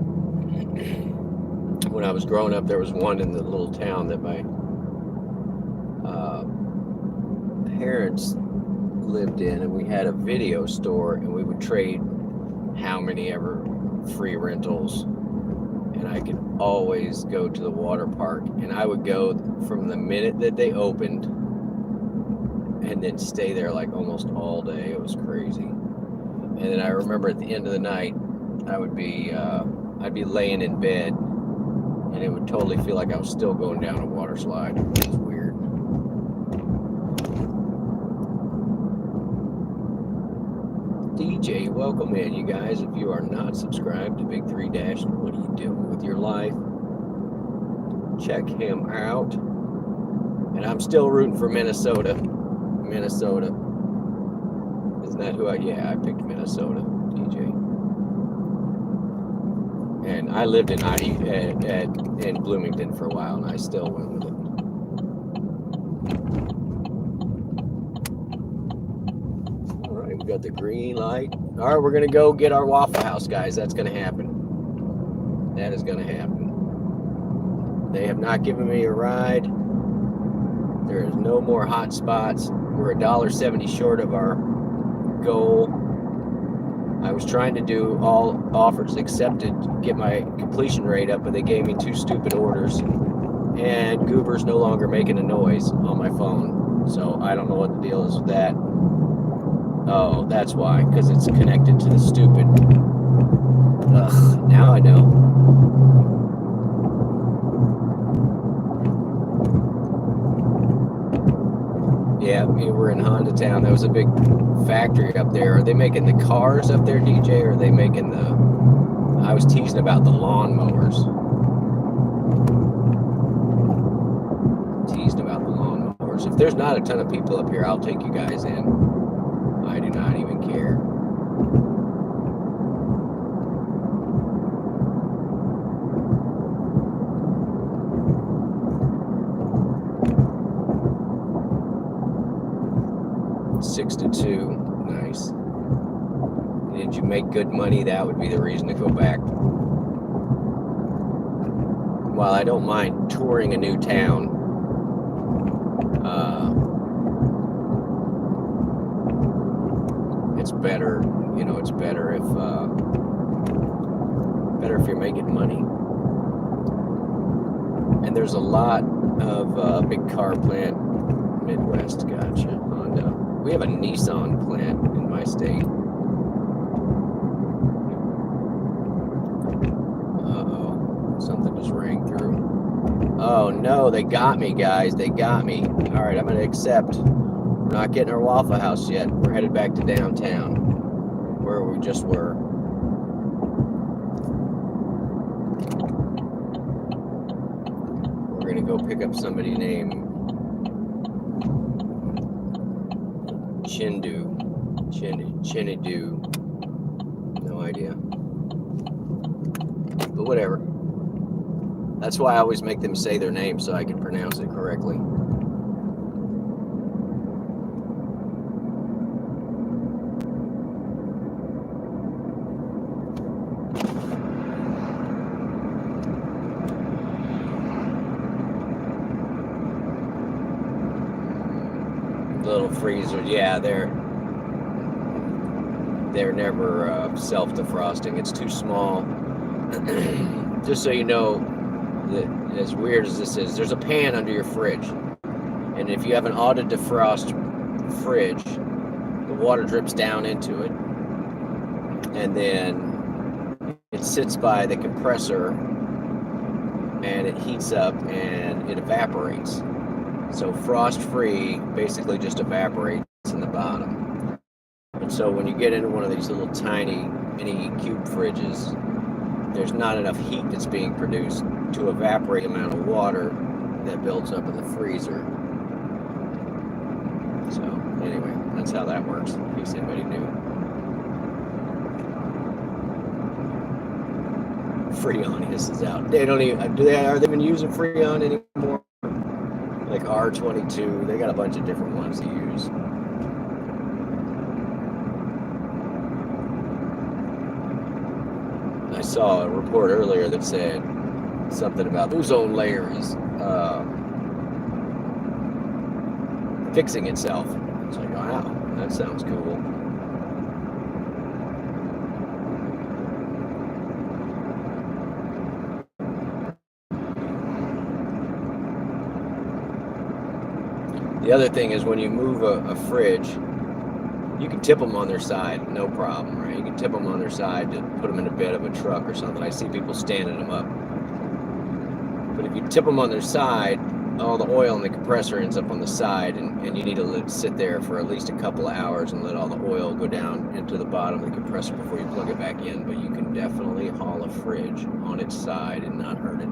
When I was growing up, there was one in the little town that my parents lived in, and we had a video store, and we would trade how many ever free rentals, and I could always go to the water park, and I would go from the minute that they opened and then stay there like almost all day. It was crazy. And then I remember at the end of the night, I would be I'd be laying in bed, and it would totally feel like I was still going down a water slide. It was weird. DJ, welcome in, you guys. If you are not subscribed to Big 3 Dash, what are you doing with your life? Check him out. And I'm still rooting for Minnesota. Minnesota. Isn't that who yeah, I picked Minnesota, DJ. And I lived in Bloomington for a while, and I still went with it. All right, we got the green light. All right, we're gonna go get our Waffle House, guys. That's gonna happen. That is gonna happen. They have not given me a ride. There is no more hot spots. We're $1.70 short of our goal. I was trying to do all offers accepted, get my completion rate up, but they gave me 2 stupid orders, and Goober's no longer making a noise on my phone. So I don't know what the deal is with that. Oh, that's why, because it's connected to the stupid. Ugh, now I know. Yeah, we were in Honda Town. There was a big factory up there. Are they making the cars up there, DJ? Or are they making the... I was teasing about the lawnmowers. Teased about the lawnmowers. If there's not a ton of people up here, I'll take you guys in. I do not even care. Six to 2, nice. Did you make good money? That would be the reason to go back. While I don't mind touring a new town, it's better, you know, it's better if you're making money. And there's a lot of big car plant, Midwest, gotcha, Honda. We have a Nissan plant in my state. Uh-oh, something just rang through. Oh no, they got me, guys, they got me. All right, I'm gonna accept. We're not getting our Waffle House yet. We're headed back to downtown, where we just were. We're gonna go pick up somebody named Chinadu. No idea. But whatever. That's why I always make them say their name so I can pronounce it correctly. Little freezer, yeah, they're they're never self-defrosting. It's too small. Just so you know, that as weird as this is, there's a pan under your fridge, and if you have an auto defrost fridge, the water drips down into it, and then it sits by the compressor and it heats up and it evaporates. So frost free basically just evaporates in the bottom. And so when you get into one of these little tiny mini cube fridges, there's not enough heat that's being produced to evaporate the amount of water that builds up in the freezer. So anyway, that's how that works, in case anybody knew. Freon is out. They don't even, are they even using Freon anymore? Like R22, they got a bunch of different ones to use. I saw a report earlier that said something about ozone layer is fixing itself. It's like, wow, that sounds cool. The other thing is when you move a fridge, you can tip them on their side, no problem, right? You can tip them on their side to put them in a bed of a truck or something. I see people standing them up. But if you tip them on their side, all the oil in the compressor ends up on the side, and you need to sit there for at least a couple of hours and let all the oil go down into the bottom of the compressor before you plug it back in. But you can definitely haul a fridge on its side and not hurt it.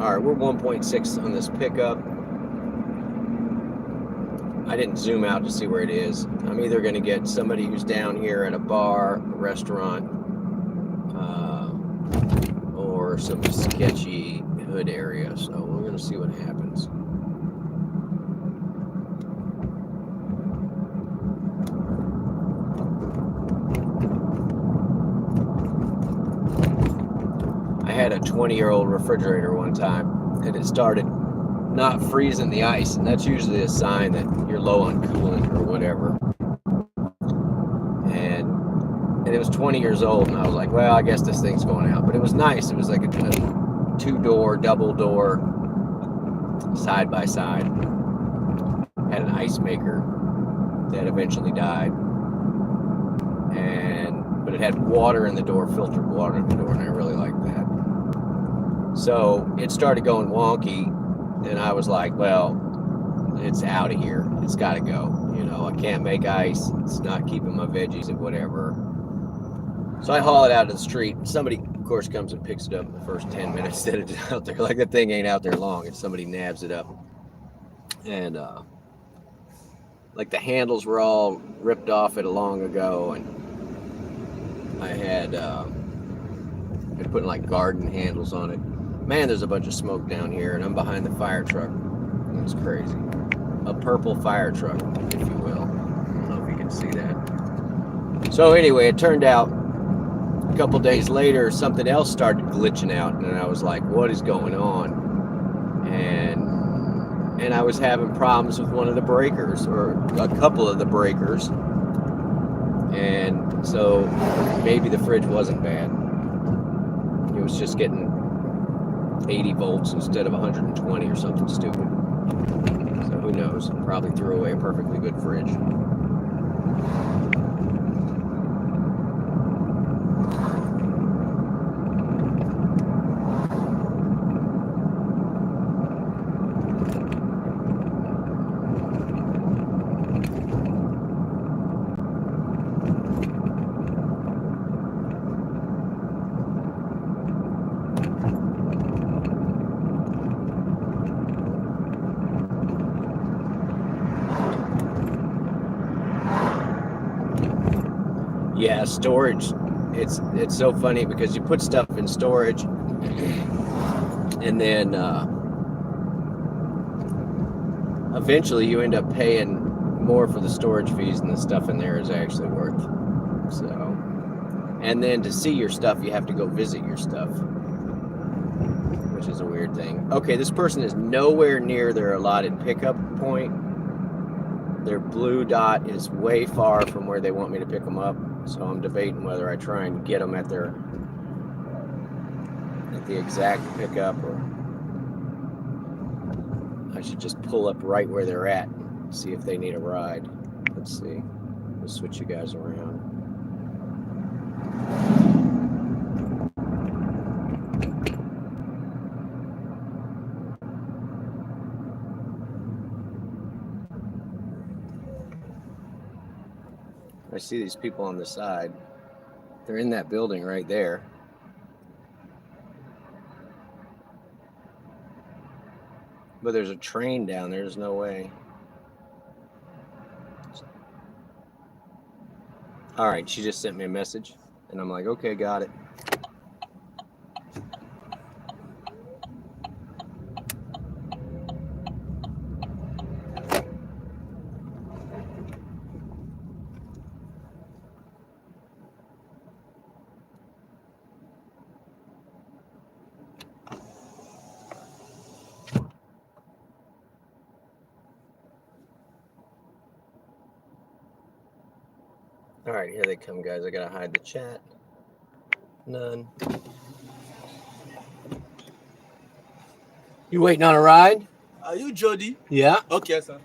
All right, we're 1.6 on this pickup. I didn't zoom out to see where it is. I'm either going to get somebody who's down here at a bar, a restaurant, or some sketchy hood area. So we're going to see what happens. I had a 20-year-old refrigerator one time, and it started not freezing the ice, and that's usually a sign that you're low on coolant or whatever. And it was 20 years old, and I was like, well, I guess this thing's going out. But it was nice. It was like a two-door, double door, side by side. Had an ice maker that eventually died, but it had water in the door, filtered water in the door, and I really liked that. So it started going wonky. And I was like, well, it's out of here. It's got to go. You know, I can't make ice. It's not keeping my veggies and whatever. So I haul it out to the street. Somebody, of course, comes and picks it up in the first 10 minutes that it's out there. Like, the thing ain't out there long, and somebody nabs it up. And, like, the handles were all ripped off it long ago. And I had been putting, like, garden handles on it. Man, there's a bunch of smoke down here, and I'm behind the fire truck. It's crazy. A purple fire truck, if you will. I don't know if you can see that. So anyway, it turned out a couple days later, something else started glitching out, and I was like, what is going on? And I was having problems with one of the breakers, or a couple of the breakers. And so maybe the fridge wasn't bad. It was just getting 80 volts instead of 120 or something stupid. So who knows? Probably threw away a perfectly good fridge. Yeah, storage. It's so funny because you put stuff in storage, and then eventually you end up paying more for the storage fees than the stuff in there is actually worth. So, and then to see your stuff, you have to go visit your stuff, which is a weird thing. Okay, this person is nowhere near their allotted pickup point. Their blue dot is way far from where they want me to pick them up, so I'm debating whether I try and get them at the exact pickup, or I should just pull up right where they're at, see if they need a ride. Let's see. We'll switch you guys around. I see these people on the side. They're in that building right there. But there's a train down there. There's no way. All right, she just sent me a message, and I'm like, okay, got it. All right, here they come, guys. I gotta hide the chat. None. You waiting on a ride? Are you Jody? Yeah. Okay, sir.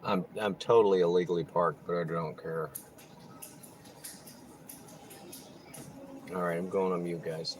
I'm totally illegally parked, but I don't care. All right, I'm going on mute, guys.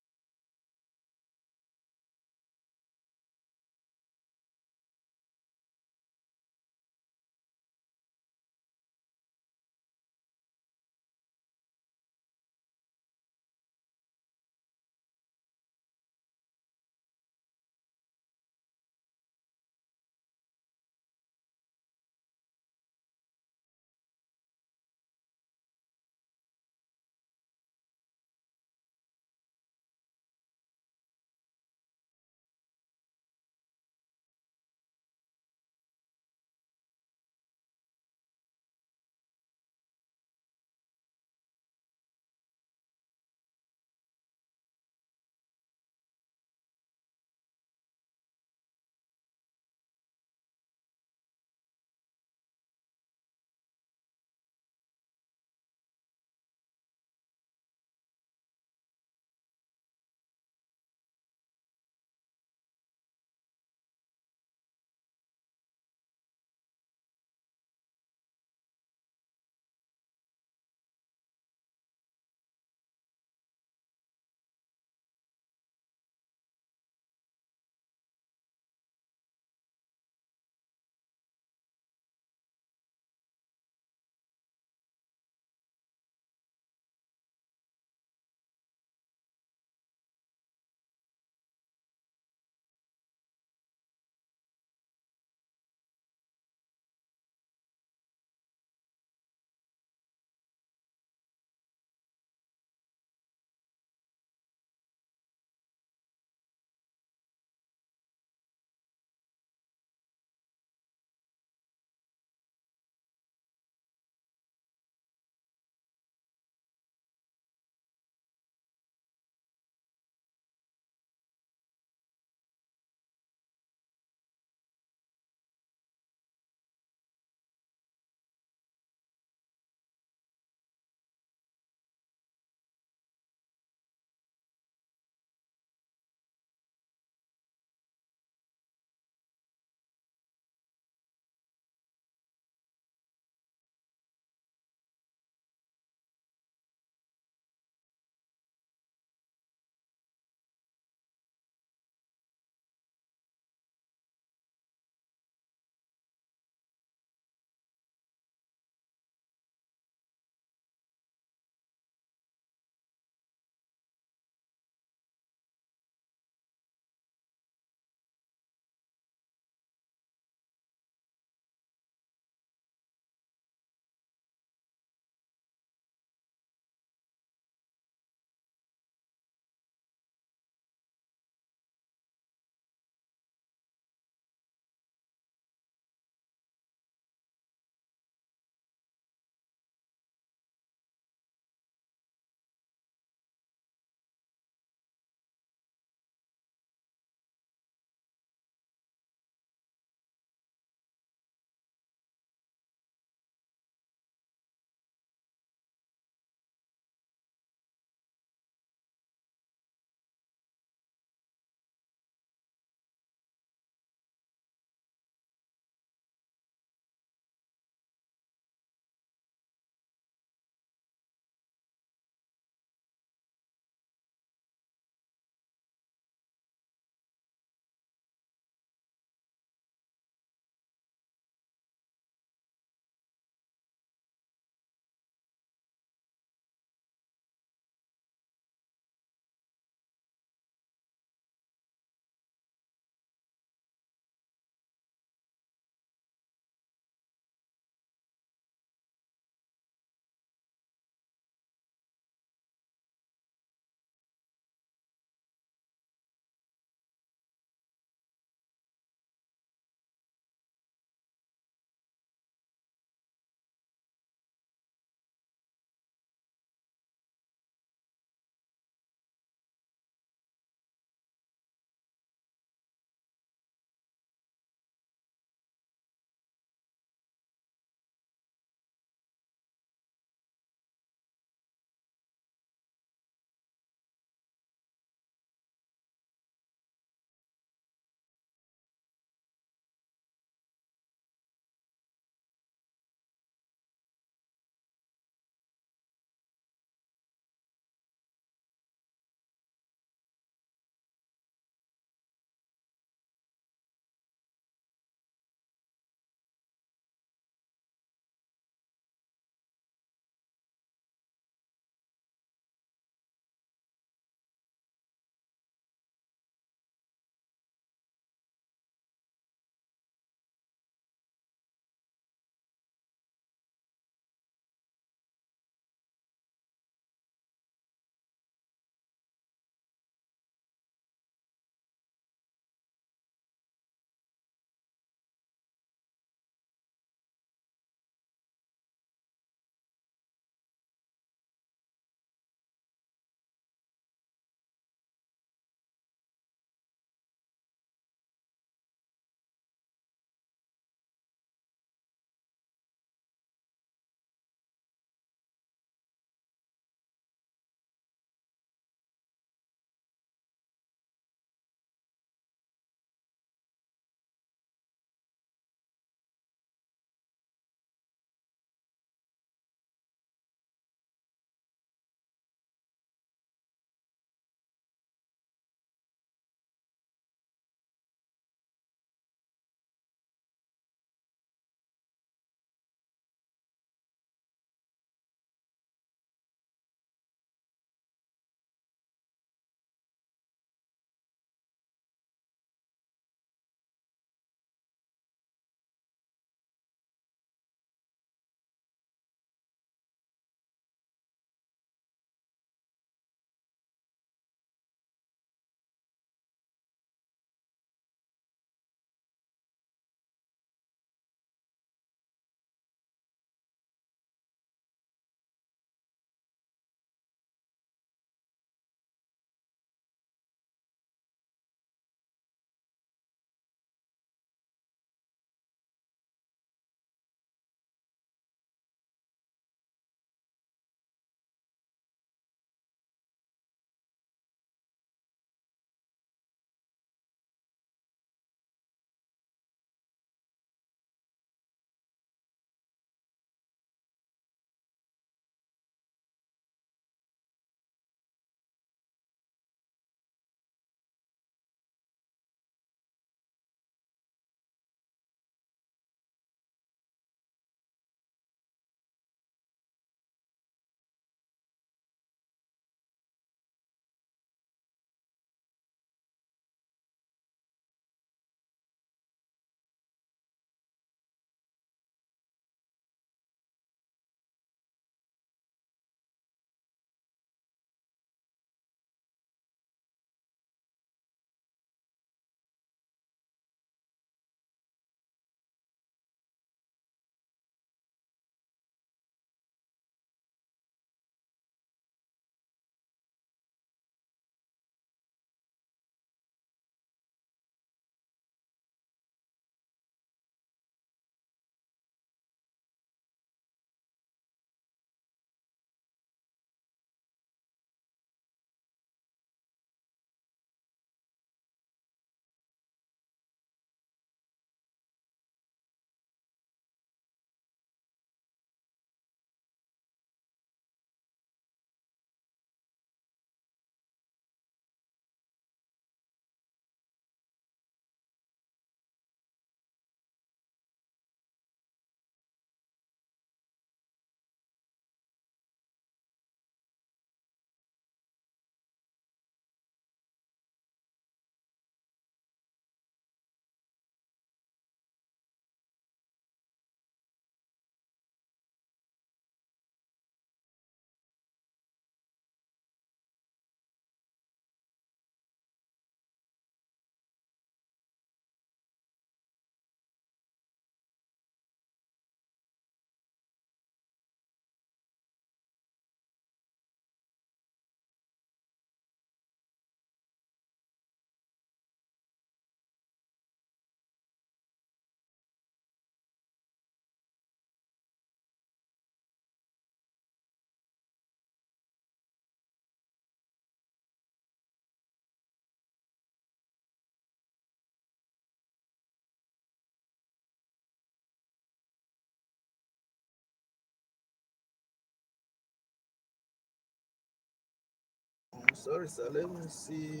Sorry, sir. Let me see.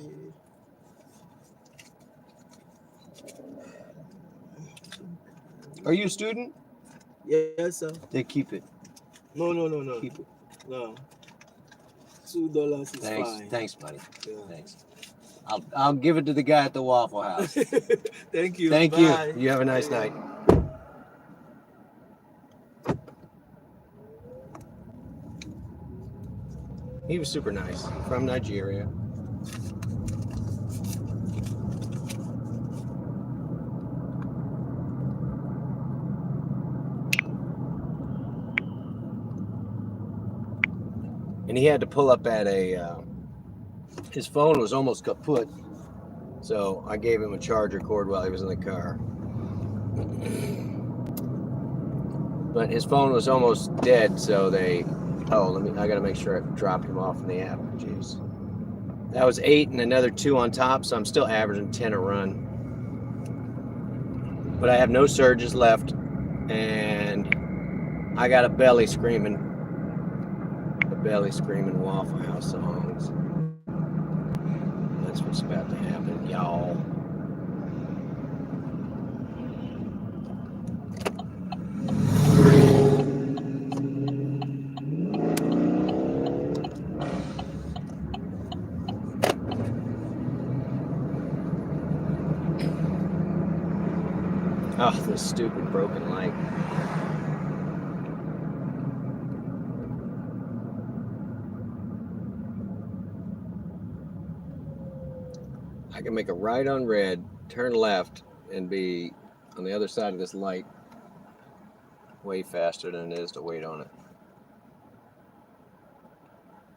Are you a student? Yes, sir. They keep it. No. Keep it. No. $2 is Thanks. fine. Thanks, buddy. Yeah. Thanks. I'll give it to the guy at the Waffle House. Thank you. Thank Bye. you. You have a nice Yeah. night. He was super nice. From Nigeria. And he had to pull up at a, his phone was almost kaput. So I gave him a charger cord while he was in the car. But his phone was almost dead, so I gotta make sure I drop him off in the app. Jeez. That was 8 and another 2 on top, so I'm still averaging 10 a run. But I have no surges left, and I got a belly screaming Waffle House songs. That's what's about to happen, y'all. Oh, this stupid broken light. I can make a right on red, turn left, and be on the other side of this light way faster than it is to wait on it.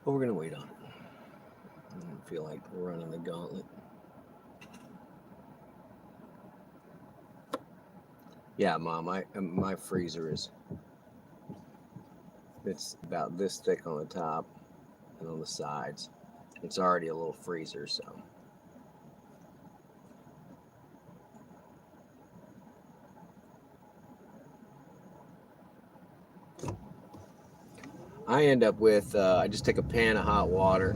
But we're gonna wait on it. I don't feel like running the gauntlet. Yeah, Mom, my freezer it's about this thick on the top and on the sides. It's already a little freezer, so. I end up with, I just take a pan of hot water,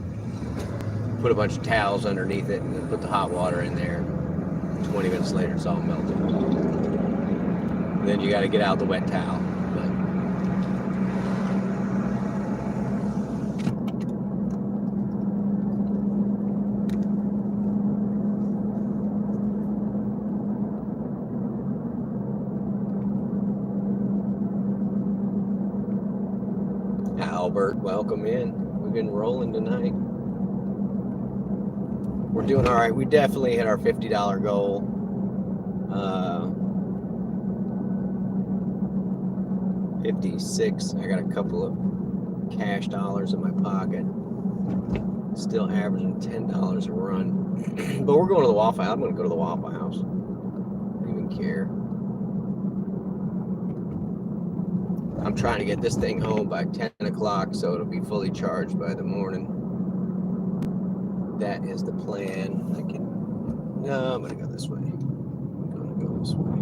put a bunch of towels underneath it, and then put the hot water in there. 20 minutes later, it's all melted. And then you got to get out the wet towel. But Albert, welcome in. We've been rolling tonight. We're doing all right. We definitely hit our $50 goal. 56. I got a couple of cash dollars in my pocket. Still averaging $10 a run. But we're going to the Waffle House. I'm going to go to the Waffle House. I don't even care. I'm trying to get this thing home by 10 o'clock so it'll be fully charged by the morning. That is the plan. No, I'm going to go this way. I'm going to go this way.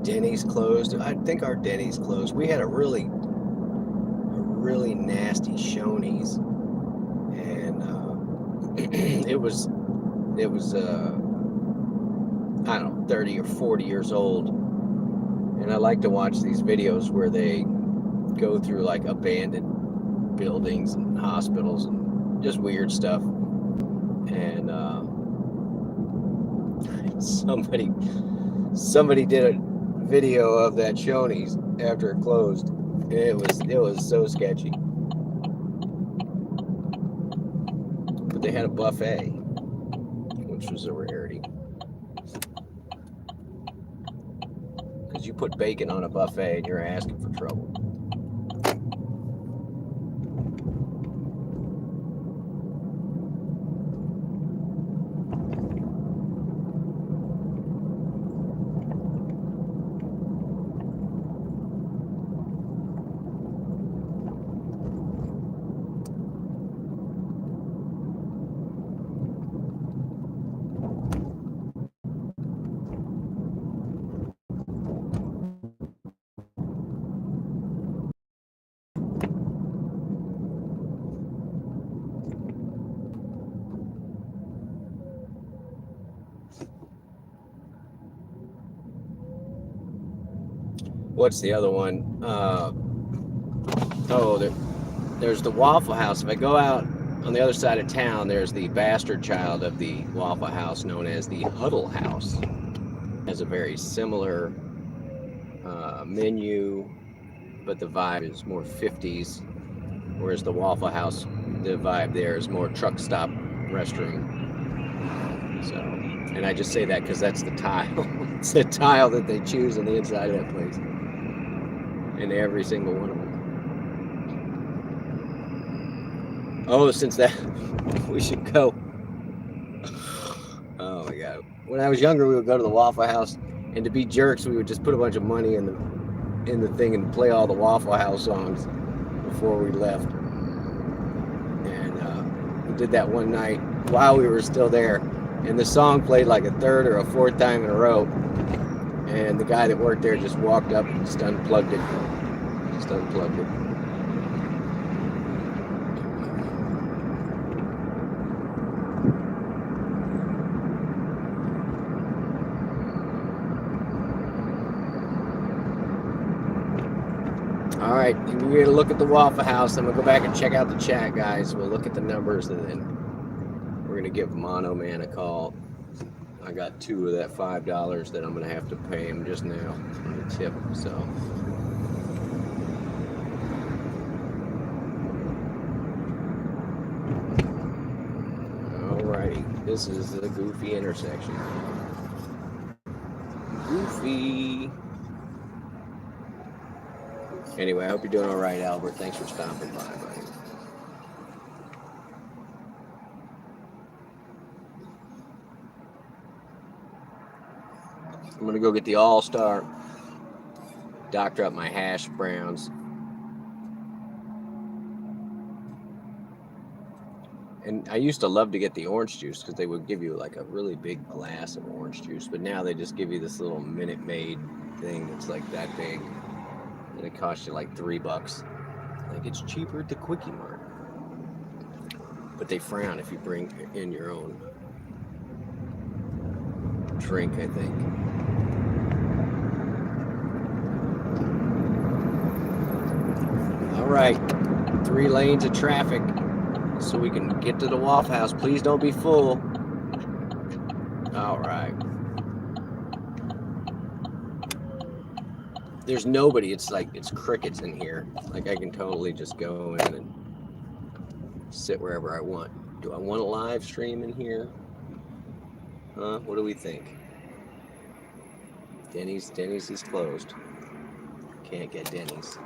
Denny's closed. I think our Denny's closed. We had a really nasty Shoney's, and it was I don't know, 30 or 40 years old. And I like to watch these videos where they go through like abandoned buildings and hospitals and just weird stuff. And somebody did a video of that Shoney's after it closed. It was so sketchy. But they had a buffet, which was a rarity. Because you put bacon on a buffet and you're asking for trouble. what's the other one? There's the Waffle House. If I go out on the other side of town, there's the bastard child of the Waffle House known as the Huddle House. It has a very similar menu, but the vibe is more 50s, whereas the Waffle House, the vibe there is more truck stop restroom. So, and I just say that because that's the tile. It's the tile that they choose on the inside of that place. In every single one of them. Oh, since that, we should go. Oh my God. When I was younger, we would go to the Waffle House, and to be jerks, we would just put a bunch of money in the thing and play all the Waffle House songs before we left. And we did that one night while we were still there, and the song played like a third or a fourth time in a row, and the guy that worked there just walked up and just unplugged it. Just unplugged it. All right, we're going to look at the Waffle House. I'm going to go back and check out the chat, guys. We'll look at the numbers, and then we're going to give Mono Man a call. I got 2 of that $5 that I'm going to have to pay him just now on the tip. So, all righty. This is the Goofy intersection. Goofy. Anyway, I hope you're doing all right, Albert. Thanks for stopping by, buddy. I'm going to go get the All-Star, doctor up my hash browns. And I used to love to get the orange juice because they would give you like a really big glass of orange juice. But now they just give you this little Minute Maid thing that's like that big. And it costs you like $3. Like it's cheaper at the Quickie Mart. But they frown if you bring in your own drink, I think. All right, 3 lanes of traffic so we can get to the Waffle House. Please don't be full. All right. There's nobody. It's like it's crickets in here. Like I can totally just go in and sit wherever I want. Do I want a live stream in here? Huh? What do we think? Denny's is closed. Can't get Denny's.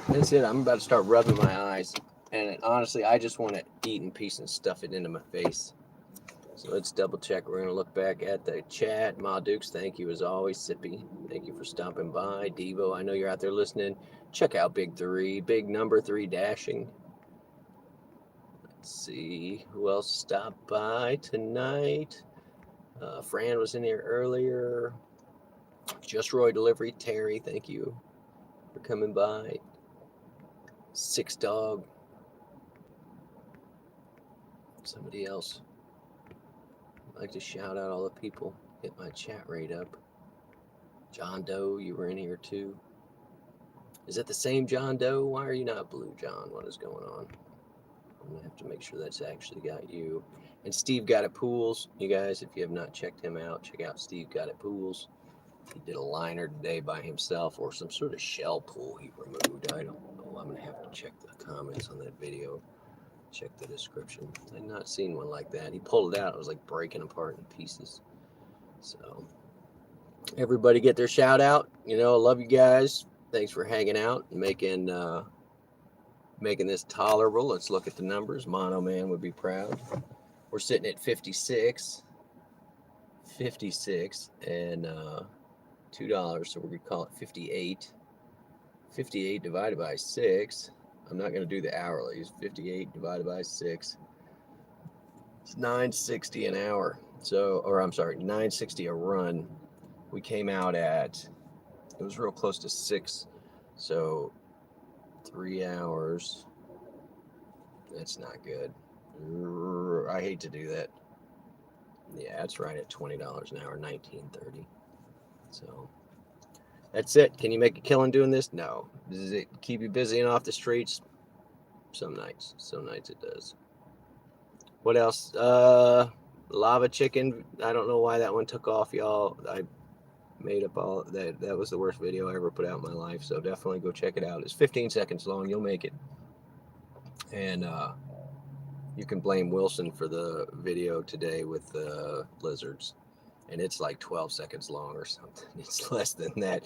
That's it. I'm about to start rubbing my eyes. And honestly, I just want to eat in peace and stuff it into my face. So let's double check. We're going to look back at the chat. Ma Dukes, thank you as always. Sippy, thank you for stopping by. Devo, I know you're out there listening. Check out Big 3, Big Number 3 Dashing. Let's see who else stopped by tonight. Fran was in here earlier. Just Roy Delivery. Terry, thank you for coming by. 6 Dog. Somebody else. I'd like to shout out all the people. Get my chat rate up. John Doe, you were in here too. Is that the same John Doe? Why are you not blue, John? What is going on? I'm gonna have to make sure that's actually got you. And Steve Got It Pools. You guys, if you have not checked him out, check out Steve Got It Pools. He did a liner today by himself, or some sort of shell pool he removed. I don't know. I'm gonna have to check the comments on that video. Check the description. I've not seen one like that. He pulled it out. It was like breaking apart in pieces. So everybody get their shout out. You know, I love you guys. Thanks for hanging out and making this tolerable. Let's look at the numbers. Mono Man would be proud. We're sitting at 56 and $2, so we're gonna call it 58. 58 divided by 6. I'm not gonna do the hourlies. 58 divided by 6. It's $9.60 an hour. So, or I'm sorry, $9.60 a run. We came out at, it was real close to 6. So 3 hours. That's not good. I hate to do that. Yeah, that's right at $20 an hour, $19.30. So that's it. Can you make a killing doing this? No. Does it keep you busy and off the streets? Some nights. Some nights it does. What else? Lava chicken. I don't know why that one took off, y'all. I made up all that. That was the worst video I ever put out in my life. So definitely go check it out. It's 15 seconds long. You'll make it. And you can blame Wilson for the video today with the lizards. And it's like 12 seconds long or something. It's less than that.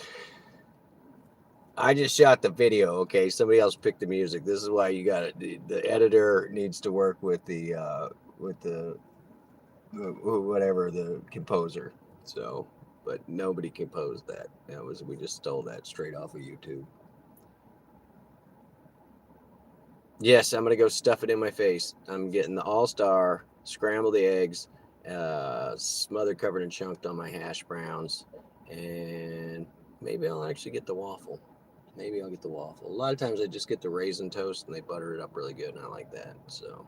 I just shot the video. Okay, somebody else picked the music. This is why you got it. The editor needs to work with the whatever, the composer. So, but nobody composed that. We just stole that straight off of YouTube. Yes, I'm gonna go stuff it in my face. I'm getting the all-star, scramble the eggs, smothered, covered, and chunked on my hash browns, and maybe I'll actually get the waffle. Maybe I'll get the waffle. A lot of times I just get the raisin toast and they butter it up really good, and I like that. So,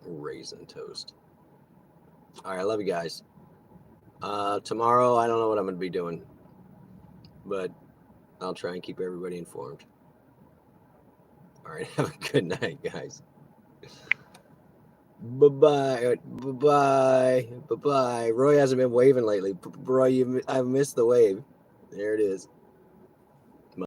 raisin toast. All right, I love you guys. Tomorrow, I don't know what I'm going to be doing, but I'll try and keep everybody informed. All right, have a good night, guys. Bye-bye. Bye-bye. Bye-bye. Roy hasn't been waving lately. Roy, I've missed the wave. There it is.